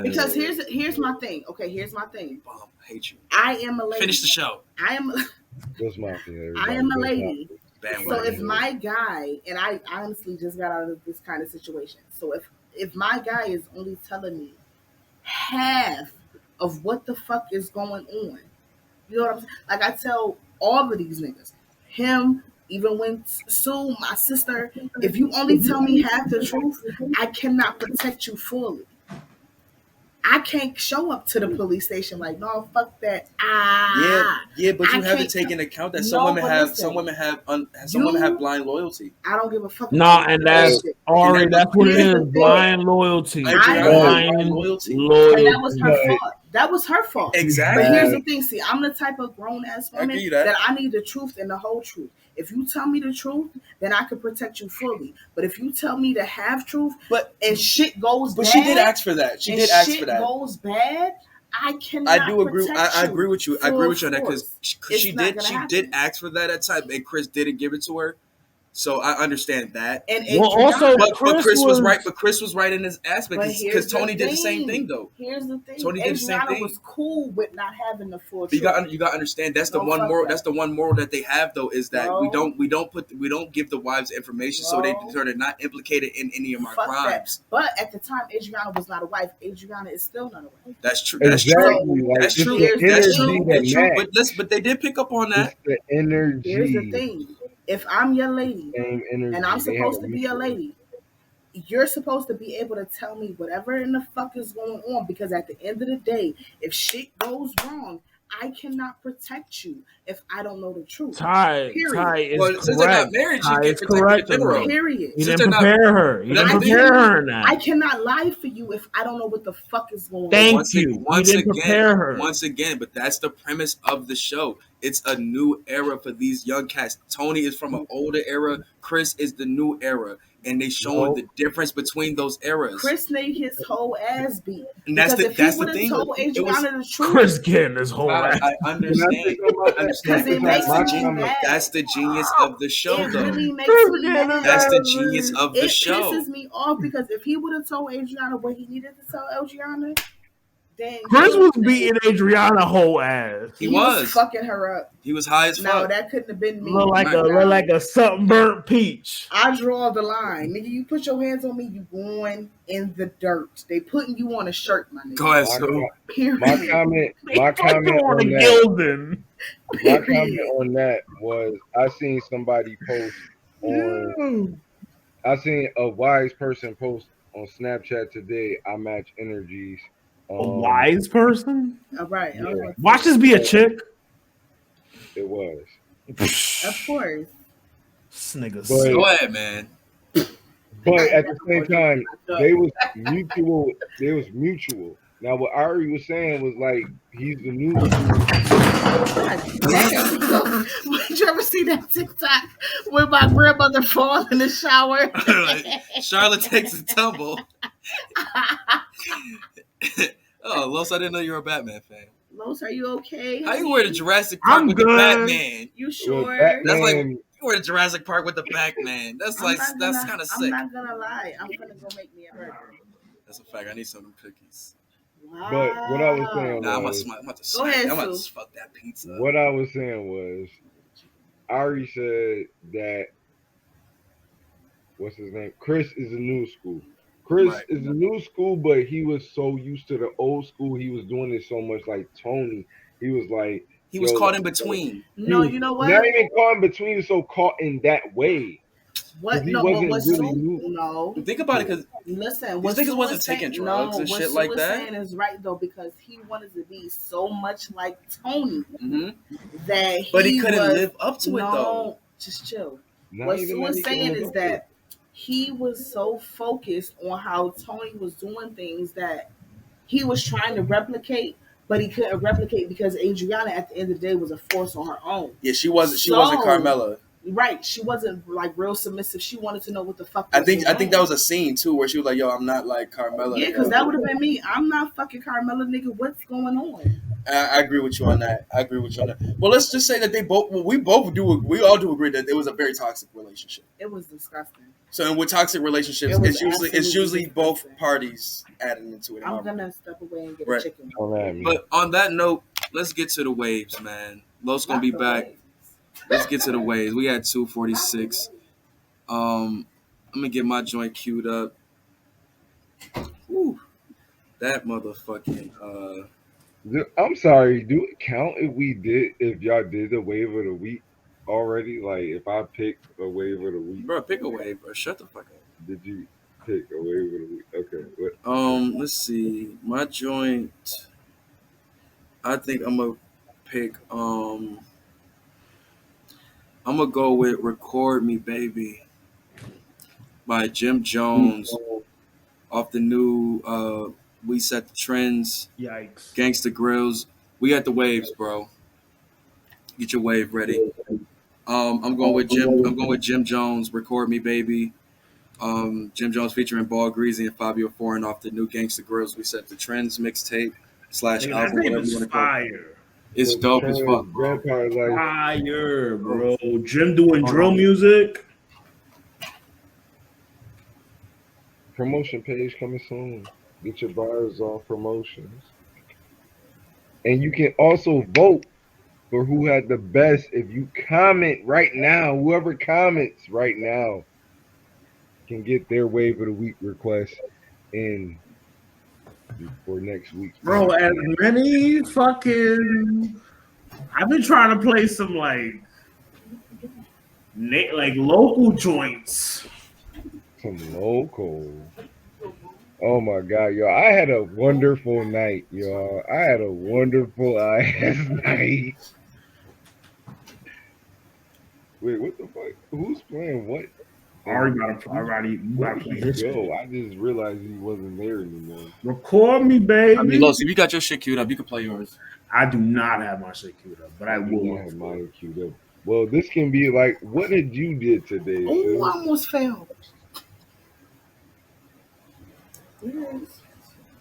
Because here's my thing. Okay, here's my thing. I hate you. I am a lady. Finish the show. I am a lady. So if my guy, and I honestly just got out of this kind of situation. So if my guy is only telling me half of what the fuck is going on, you know what I'm saying? Like I tell all of these niggas, him, even when Sue, my sister, if you only tell me half the truth, I cannot protect you fully. I can't show up to the police station like, no, fuck that. Yeah, but you have to take into account that some women have blind loyalty. I don't give a fuck. No, and that's Arri. That's what it is. Blind loyalty. Blind loyalty. And that was her fault. That was her fault. Exactly. But here's the thing. See, I'm the type of grown ass woman that I need the truth and the whole truth. If you tell me the truth, then I can protect you fully. But if you tell me the half truth, and shit goes bad, she did ask for that. She did ask for that. Shit goes bad, I cannot. I do agree. I agree with you. I agree with you on that because she did ask for that at time, and Chris didn't give it to her. So I understand that. And but Chris was right. But Chris was right in this aspect because Tony did the same thing though. Here's the thing. Tony did the same thing. Was cool with not having the full. You got to understand. That's the one moral. That's the one moral that they have though is that we don't give the wives information so they're not implicated in any of my crimes. That. But at the time, Adriana was not a wife. Adriana is still not a wife. That's true. That's true. That's true. That's true. But they did pick up on that. The energy. Here's the thing. If I'm your lady and I'm supposed to be a lady, you're supposed to be able to tell me whatever in the fuck is going on, because at the end of the day, if shit goes wrong, I cannot protect you if I don't know the truth. Ty is since they're not correct. married, Ty she is can't protect correct. the general. Period. He Since didn't they're not- prepare her. He But didn't that's the prepare thing. her now. I cannot lie for you if I don't know what the fuck is going on. Thank you. He didn't prepare her. Once again, but that's the premise of the show. It's a new era for these young cats. Tony is from an older era. Chris is the new era. And they showing the difference between those eras. Chris made his whole ass beat. And that's because the if he would have told Adriana the truth, Chris getting his whole ass. I understand. Because it makes me mad. That's the genius of the show, It though. really makes me mad. That's the genius of the It show. pisses me off because if he would have told Adriana what he needed to tell Adriana, then Chris was beating Adriana whole ass. He was fucking her up. He was high as fuck. No, that couldn't have been me. Look like a sunburnt peach. I draw the line, nigga. You put your hands on me, you going in the dirt. They putting you on a shirt, my nigga. Go ahead, Sue. My comment on that was I seen somebody post on. I seen a wise person post on Snapchat today. I match energies. A wise person? All right. Yeah. Watch this be a chick. It was. Of course. Niggas. Go ahead, man. But at the same time, they was mutual. They was mutual. Now, what Arri was saying was like he's the new. Did you ever see that TikTok where my grandmother fall in the shower? Charlotte takes a tumble. Oh, Los, I didn't know you were a Batman fan. Los, are you okay? How you wear the Jurassic Park with the Batman? You sure? That's like you wear the Jurassic Park with the Batman. That's kind of sick. I'm not gonna lie. I'm gonna go make me a burger. That's a fact. I need some of them cookies. Wow. But what I was saying was, I'm about to fuck that pizza. What I was saying was, Arri said that what's his name? Chris is a new school. Chris is a new school, but he was so used to the old school. He was doing it so much like Tony. He was like he was caught in between. No, you know what? Not even caught in between. He was so caught in that way. What? He No, wasn't what's really so, new. no. Think about it, because listen, these niggas wasn't taking drugs and shit like that. What saying is right though, because he wanted to be so much like Tony that but he couldn't live up to it though. Just chill. Not What even Sue was that he saying couldn't is that he was so focused on how Tony was doing things that he was trying to replicate, but he couldn't replicate because Adriana at the end of the day was a force on her own. Yeah, she wasn't Carmella. Right. She wasn't like real submissive. She wanted to know what the fuck I think that was a scene too where she was like, yo, I'm not like Carmella. Yeah, because that would have been me. I'm not fucking Carmella, nigga. What's going on? I agree with you on that. Well, let's just say that we all do agree that it was a very toxic relationship. It was disgusting. So with toxic relationships, it's usually both parties adding into it. I'm gonna step away and get a chicken. But on that note, let's get to the waves, man. Lo's gonna be back. Let's get to the waves. We had 246. I'm gonna get my joint queued up. Whew. That motherfucking I'm sorry. Do it count if y'all did the wave of the week already? Like if I picked a wave of the week, bro, pick a wave, bro. Shut the fuck up. Did you pick a wave of the week? Okay. What? Let's see. My joint. I think I'm gonna pick. I'm gonna go with "Record Me, Baby" by Jim Jones off the new We Set the Trends. Yikes. Gangsta Grills. We got the waves, bro. Get your wave ready. I'm going with Jim Jones, "Record Me, Baby." Jim Jones featuring Ball, Greazy, and Fivio Foreign off the new Gangsta Grills We Set the Trends mixtape / album, whatever you want to call it. It's dope as fuck, bro. Fire, bro. Jim doing drill music. Promotion page coming soon. Get your buyers off promotions. And you can also vote for who had the best. If you comment right now, whoever comments right now can get their wave of the week request in for next week. Bro, as many fucking... I've been trying to play some like local joints. some local. Oh my god, y'all! I had a wonderful night, y'all. I had a wonderful ass night. Wait, what the fuck? Who's playing what? Arri about to play his shit. I just realized he wasn't there anymore. Record me, baby. I mean, Los, if you got your shit queued up, you can play yours. I do not have my shit queued up, but I do will. not have mine queued up. Well, this can be like, what did you did today? Oh, I almost fell. Yes.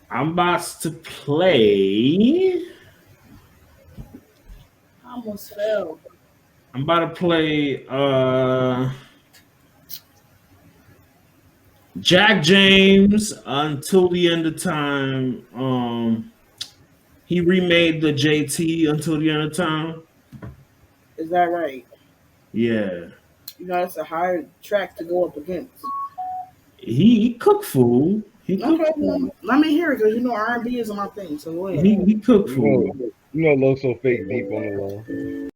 I'm about to play. I almost fell. I'm about to play Jack James Until the End of Time. He remade the JT Until the End of Time. Is that right? Yeah. You know, it's a hard track to go up against. He cooked food. He cooked food. Let me hear it, because you know R&B is my thing. So go ahead. He cooked food. You know Loso fake deep on the low.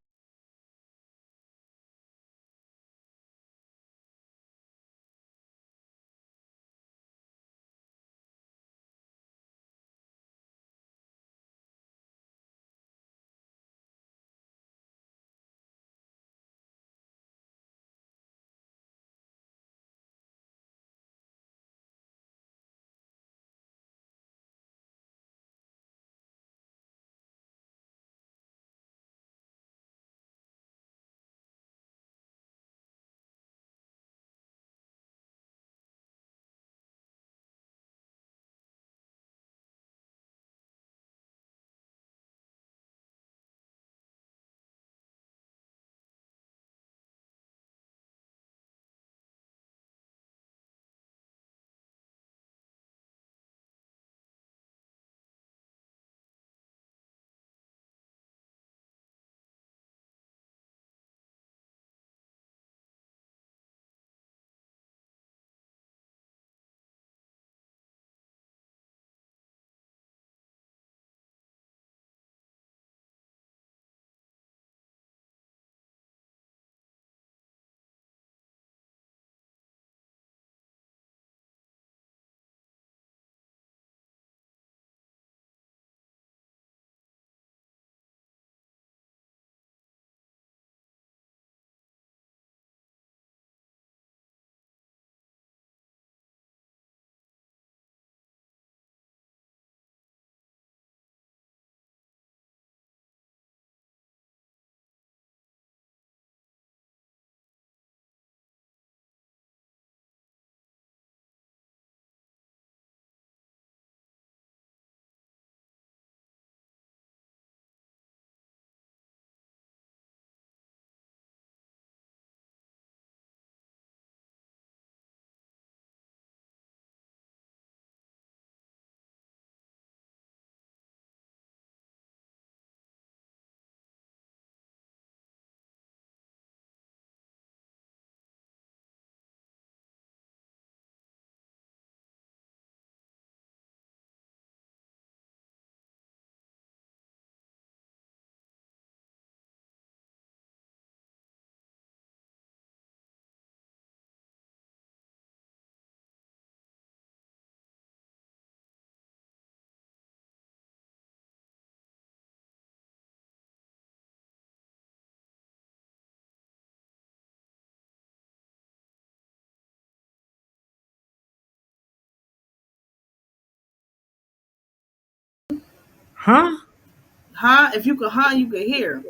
Huh? If you could you could hear.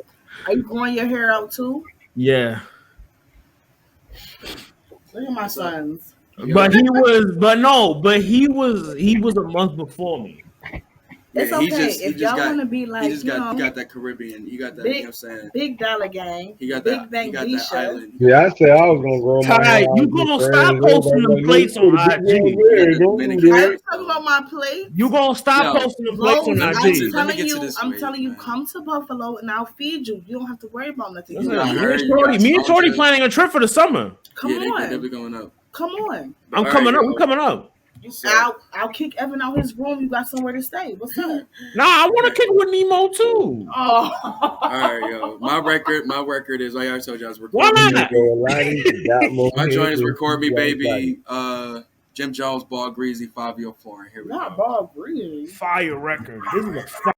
Are you growing your hair out too? Yeah. Look at my sons. But he was a month before me. It's okay. If y'all want to be like, he got that Caribbean. You got that, big, you know what I'm saying? Big Dollar Gang. He got Big that, Bang he got that island. Yeah, I said I was gonna grow my hair out. You gonna stop posting them plates on IG? I was talking about my plate. You gonna stop posting them plates on IG? I'm telling you, come to Buffalo and I'll feed you. You don't have to worry about nothing. Me and Shorty planning a trip for the summer. Come on. They'll be going up. Come on. I'm coming up. We're coming up. I'll kick Evan out his room. You got somewhere to stay. What's up? Nah, I want to kick with Nemo too. Oh. All right, yo. My record is, like I told you, I was recording. Why not? My joint is Record Me Baby. Jim Jones, Ball, Greasy, Fivio, Foreign. Here we Not go. Ball Greasy. Fire record. This is a fire.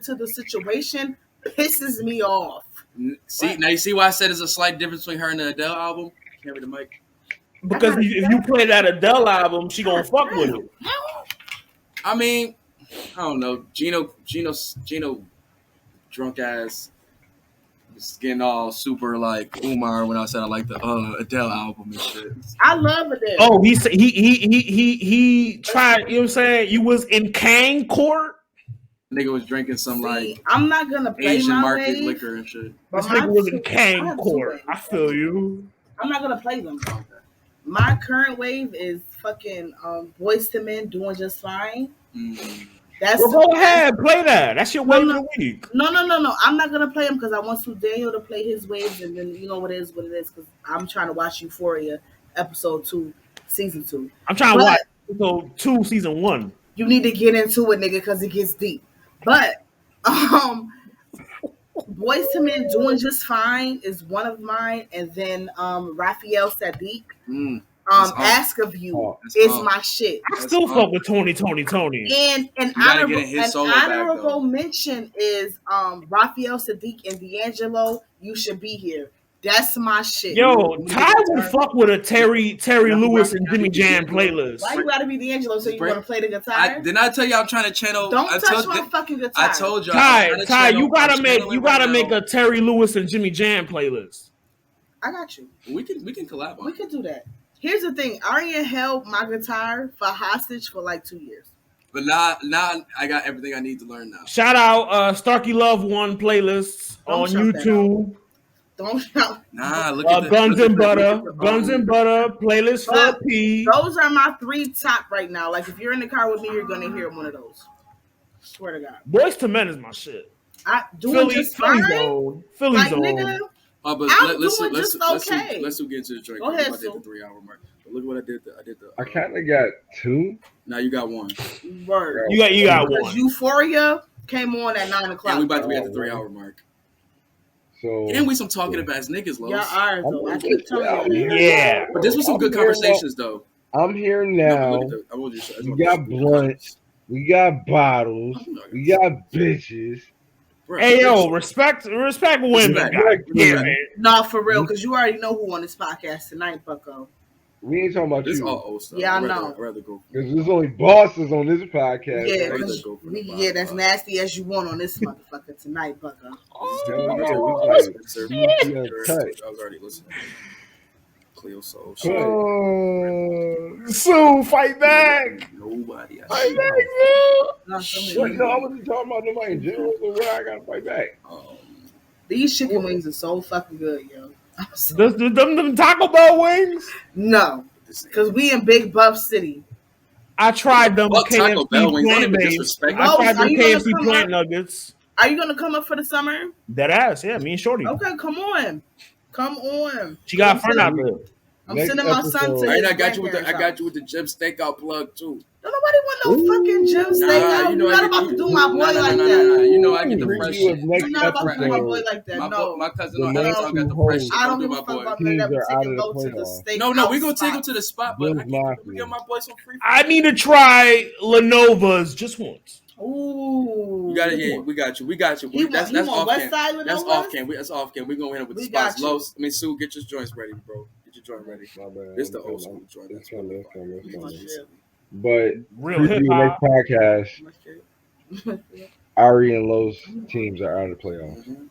To the situation pisses me off. See, now you see why I said there's a slight difference between her and the Adele album? Can't read the mic. Because if you play that Adele album, she gonna fuck with it. I mean, I don't know. Gino, drunk ass, was getting all super like Umar when I said I like the Adele album and shit. I love Adele. Oh, he tried. You know what I'm saying? You was in Kang court. Nigga was drinking some like I'm not gonna play Asian my market wave, liquor and shit. This nigga was in Kang court. I feel you. I'm not gonna play them. My current wave is fucking Boyz II Men, Doing Just Fine. That's well, go ahead, play that. That's your wave of the week. No. I'm not gonna play him because I want Daniel to play his waves, and then you know what it is. Because I'm trying to watch Euphoria episode 2, season 2. I'm trying to watch episode 2, season 1. You need to get into it, nigga, because it gets deep. But Boyz II Men, Doing Just Fine is one of mine, and then Raphael Sadiq. Ask of You is my shit. I still fuck with Tony. And an honorable mention is Raphael Sadiq and D'Angelo, You Should Be Here. That's my shit. Yo, Ty would fuck with a Terry Lewis and Jimmy Jam playlist. Why you gotta be D'Angelo so you want to play the guitar? Didn't I tell you I'm trying to channel? Don't touch my fucking guitar. I told you. Ty, you gotta make a Terry Lewis and Jimmy Jam playlist. I got you. We can collab on. We could do that. Here's the thing: Arri held my guitar for hostage for like 2 years. But now I got everything I need to learn now. Shout out Starkey Love One playlists on YouTube. Don't shout. Nah, look at Guns and Butter playlist for P. Those are my 3 top right now. Like if you're in the car with me, you're gonna hear one of those. Swear to God. Boys to Men is my shit. Philly zone. Nigga, but let's get into the drink. Go ahead, I did the 3-hour mark. But look what I did. I kind of got 2. Now you got 1. Word. You got 1. Euphoria came on at 9 o'clock. And we about to be at the 3-hour mark. So and we some talking about niggas, Los. Yeah, are though. I keep telling you. Yeah. But this was some good conversations though. I'm here now. We got blunts. We got bottles. We got bitches. Hey yo, respect women. Nah, for real, because you already know who on this podcast tonight, Bucko. We ain't talking about this you. All old stuff. Yeah, I know. I'd rather go. Because there's only bosses on this podcast. Yeah, we can get as nasty as you want on this motherfucker tonight, Bucko. I was already listening. Cleo Soul. Sue, fight back. Nobody. Fight back, bro. No, I wasn't talking about nobody in general, so where I gotta fight back. These chicken wings are so fucking good, yo. Them Taco Bell wings? No, because we in Big Buff City. I tried them KFC plant-based. I tried them KFC plant nuggets. Are you gonna come up for the summer? That ass, yeah. Me and Shorty. Okay, come on. She got a friend out there. I'm sending my son to. I got you with the gym stakeout plug too. Don't nobody want no fucking gym stakeout. You're not about to do my boy like that. You know I get the fresh shit. You're not about to do my boy like that. No, my cousin on Amazon got the fresh shit. I don't give a fuck about that. To the steak. No, we gonna take him to the spot, but I can get my boy some free. I need to try Lenova's just once. Ooh, you got it. Yeah, we got you. That's off cam. That's off cam. That's off cam. We gonna hit him with the spots. Los, Sue, get your joints ready, bro. Get your joint ready. It's the old school joint. But preview next podcast. Arri and Los teams are out of the playoffs.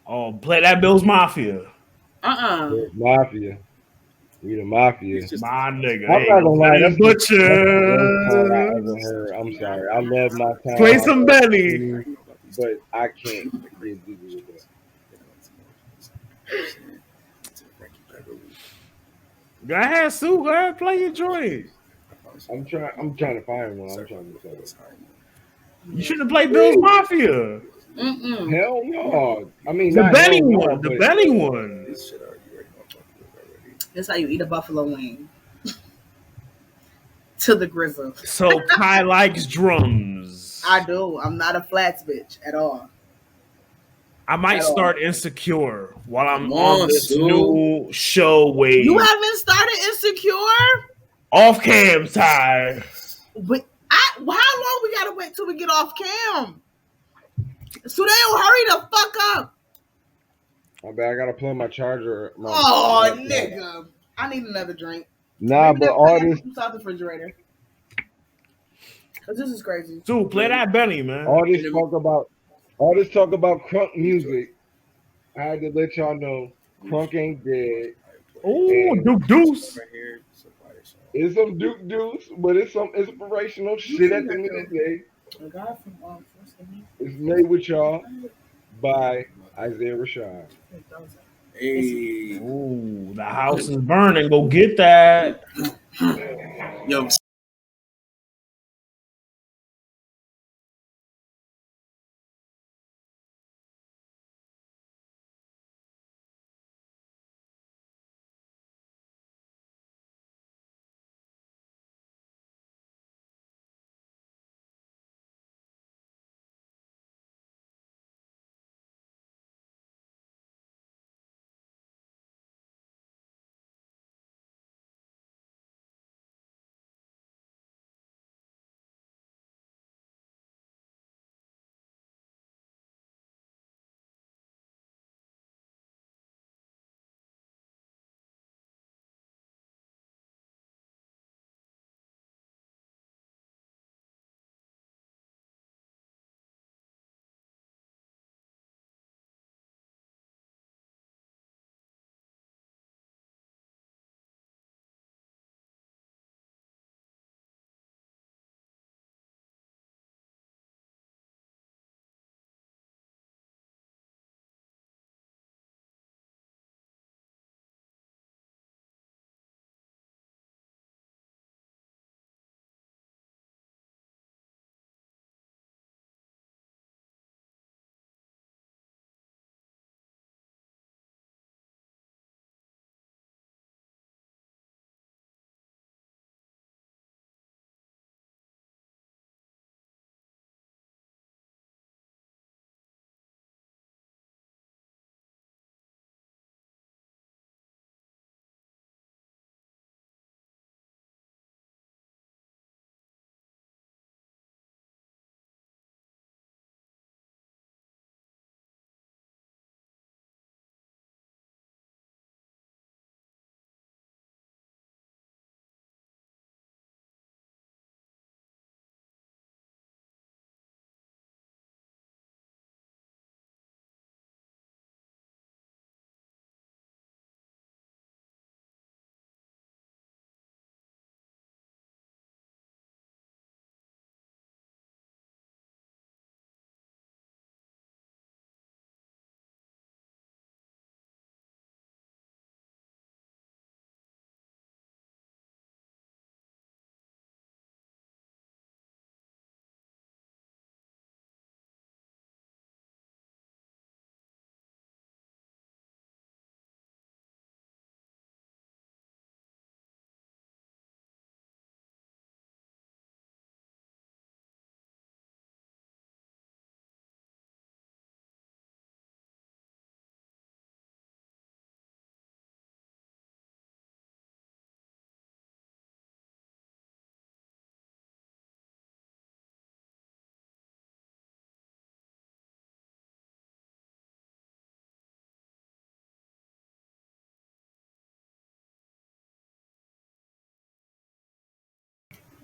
Oh, play that Bills Mafia. Mafia. We the Mafia. My nigga. I'm not gonna lie. That's Butcher. I'm sorry. I love my time. Play some belly. But I can't get busy with that. Go ahead, Sue. Go ahead, play your joint. I'm trying to find one. I'm trying to say. You shouldn't have played Bills Mafia. Hell no. I mean, the Benny one. The Benny one. That's how you eat a buffalo wing. To the grizzle. So Kai likes drums. I do. I'm not a flats bitch at all. I might start Insecure while I'm on this new show wave. You haven't started Insecure? Off cam time. But how long we gotta wait till we get off cam? So they'll hurry the fuck up. My bad. I gotta plug my charger. Nigga. I need another drink. Nah, but all this out the refrigerator. Cause this is crazy. Dude, play that Benny, man. All this talk about crunk music. I had to let y'all know crunk ain't dead. Oh, Duke Deuce. It's some Duke Deuce, but it's some inspirational shit at the end of the day. It's made with y'all by Isiah Rashad. Hey. Ooh, the house is burning. Go get that. Yo.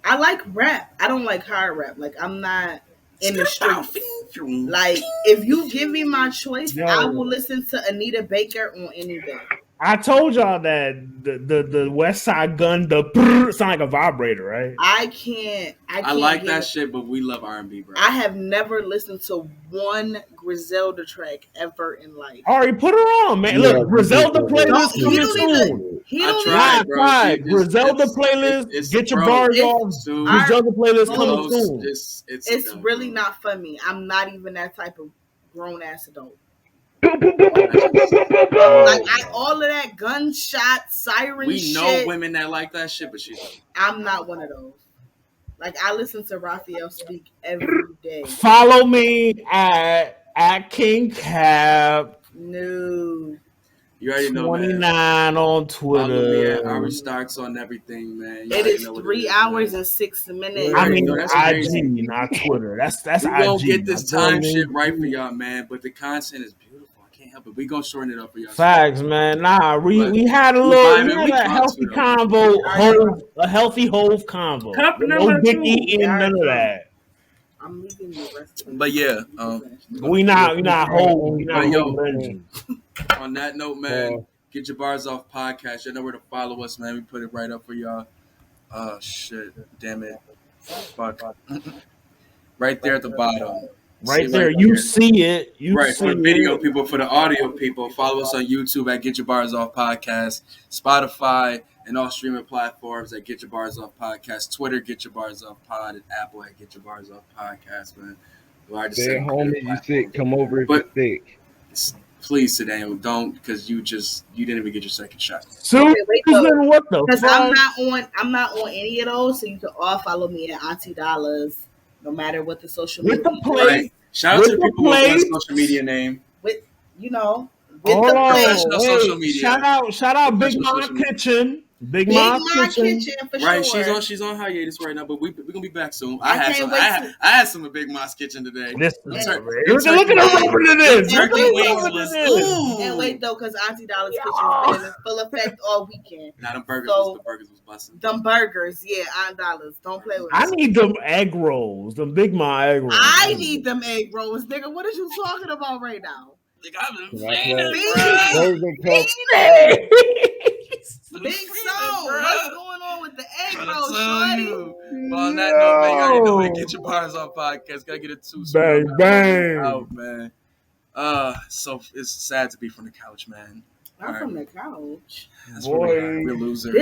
I like rap. I don't like hard rap. Like I'm not in the streets. Like if you give me my choice, I will listen to Anita Baker on any day. I told y'all that the West Side Gun sound like a vibrator, right? I can't I like that shit, but we love R&B, bro. I have never listened to one Griselda track ever in life. Arri, put her on, man. Yeah, Look, Griselda playlist coming soon. I tried, bro. Griselda playlist, get your bars off. Griselda playlist coming soon. It's really not for me. I'm not even that type of grown ass adult. Like all of that gunshot siren we shit. We know women that like that shit, but I'm not one of those. Like I listen to Raphael speak every day. Follow me at King Cap. No. You already know, 29 on Twitter. Follow me at Arri Stocks on everything, man. It is 3 hours and 6 minutes. I mean, that's IG, not Twitter. That's we IG. We gonna get this time shit right for y'all, man. But the content is beautiful. I can't help it. We gonna shorten it up for y'all. Facts, man. Nah, we had a healthy convo, a healthy Hove convo. No dick eating, none of that. I'm leaving the rest of it. But yeah, we not Hove. We not Hove. On that note, man, Get Your Bars Off podcast. You know where to follow us, man. We put it right up for y'all. Oh shit, damn it, fuck. Right there at the bottom. Right there, you see it. For the video people, for the audio people, follow us on YouTube at Get Your Bars Off Podcast, Spotify, and all streaming platforms at Get Your Bars Off Podcast, Twitter, Get Your Bars Off Pod, and Apple at Get Your Bars Off Podcast, man. Stay homie, you sick. Come over if you're sick. Please sit down. Don't, because you didn't even get your second shot. So what the fuck? I'm not on any of those, so you can all follow me at Auntie Dollars, no matter what the social media. Right. Shout out to the people with my social media name. With the place. Social media. Shout out Big Mom Kitchen. Big Mom Kitchen for right, sure. she's on hiatus right now, but we're gonna be back soon. I had some of Big Mom's Kitchen today. Look at her rubbing it in. Turkey wings was and wait though, because Auntie Dollar's Kitchen is in full effect all weekend. Now the burgers was busting. Them burgers, yeah, Aunt Dollars. Don't play with I need them egg rolls, them Big Mom egg rolls. I need them egg rolls, nigga. What are you talking about right now? Big Soul, what's going on with the egg roll, shorty? But on that note, man, you already know, man, Get Your Bars Off podcast. Gotta get it too. Bang. Out, man. So it's sad to be from the couch, man. I'm from the couch. That's what we're losers.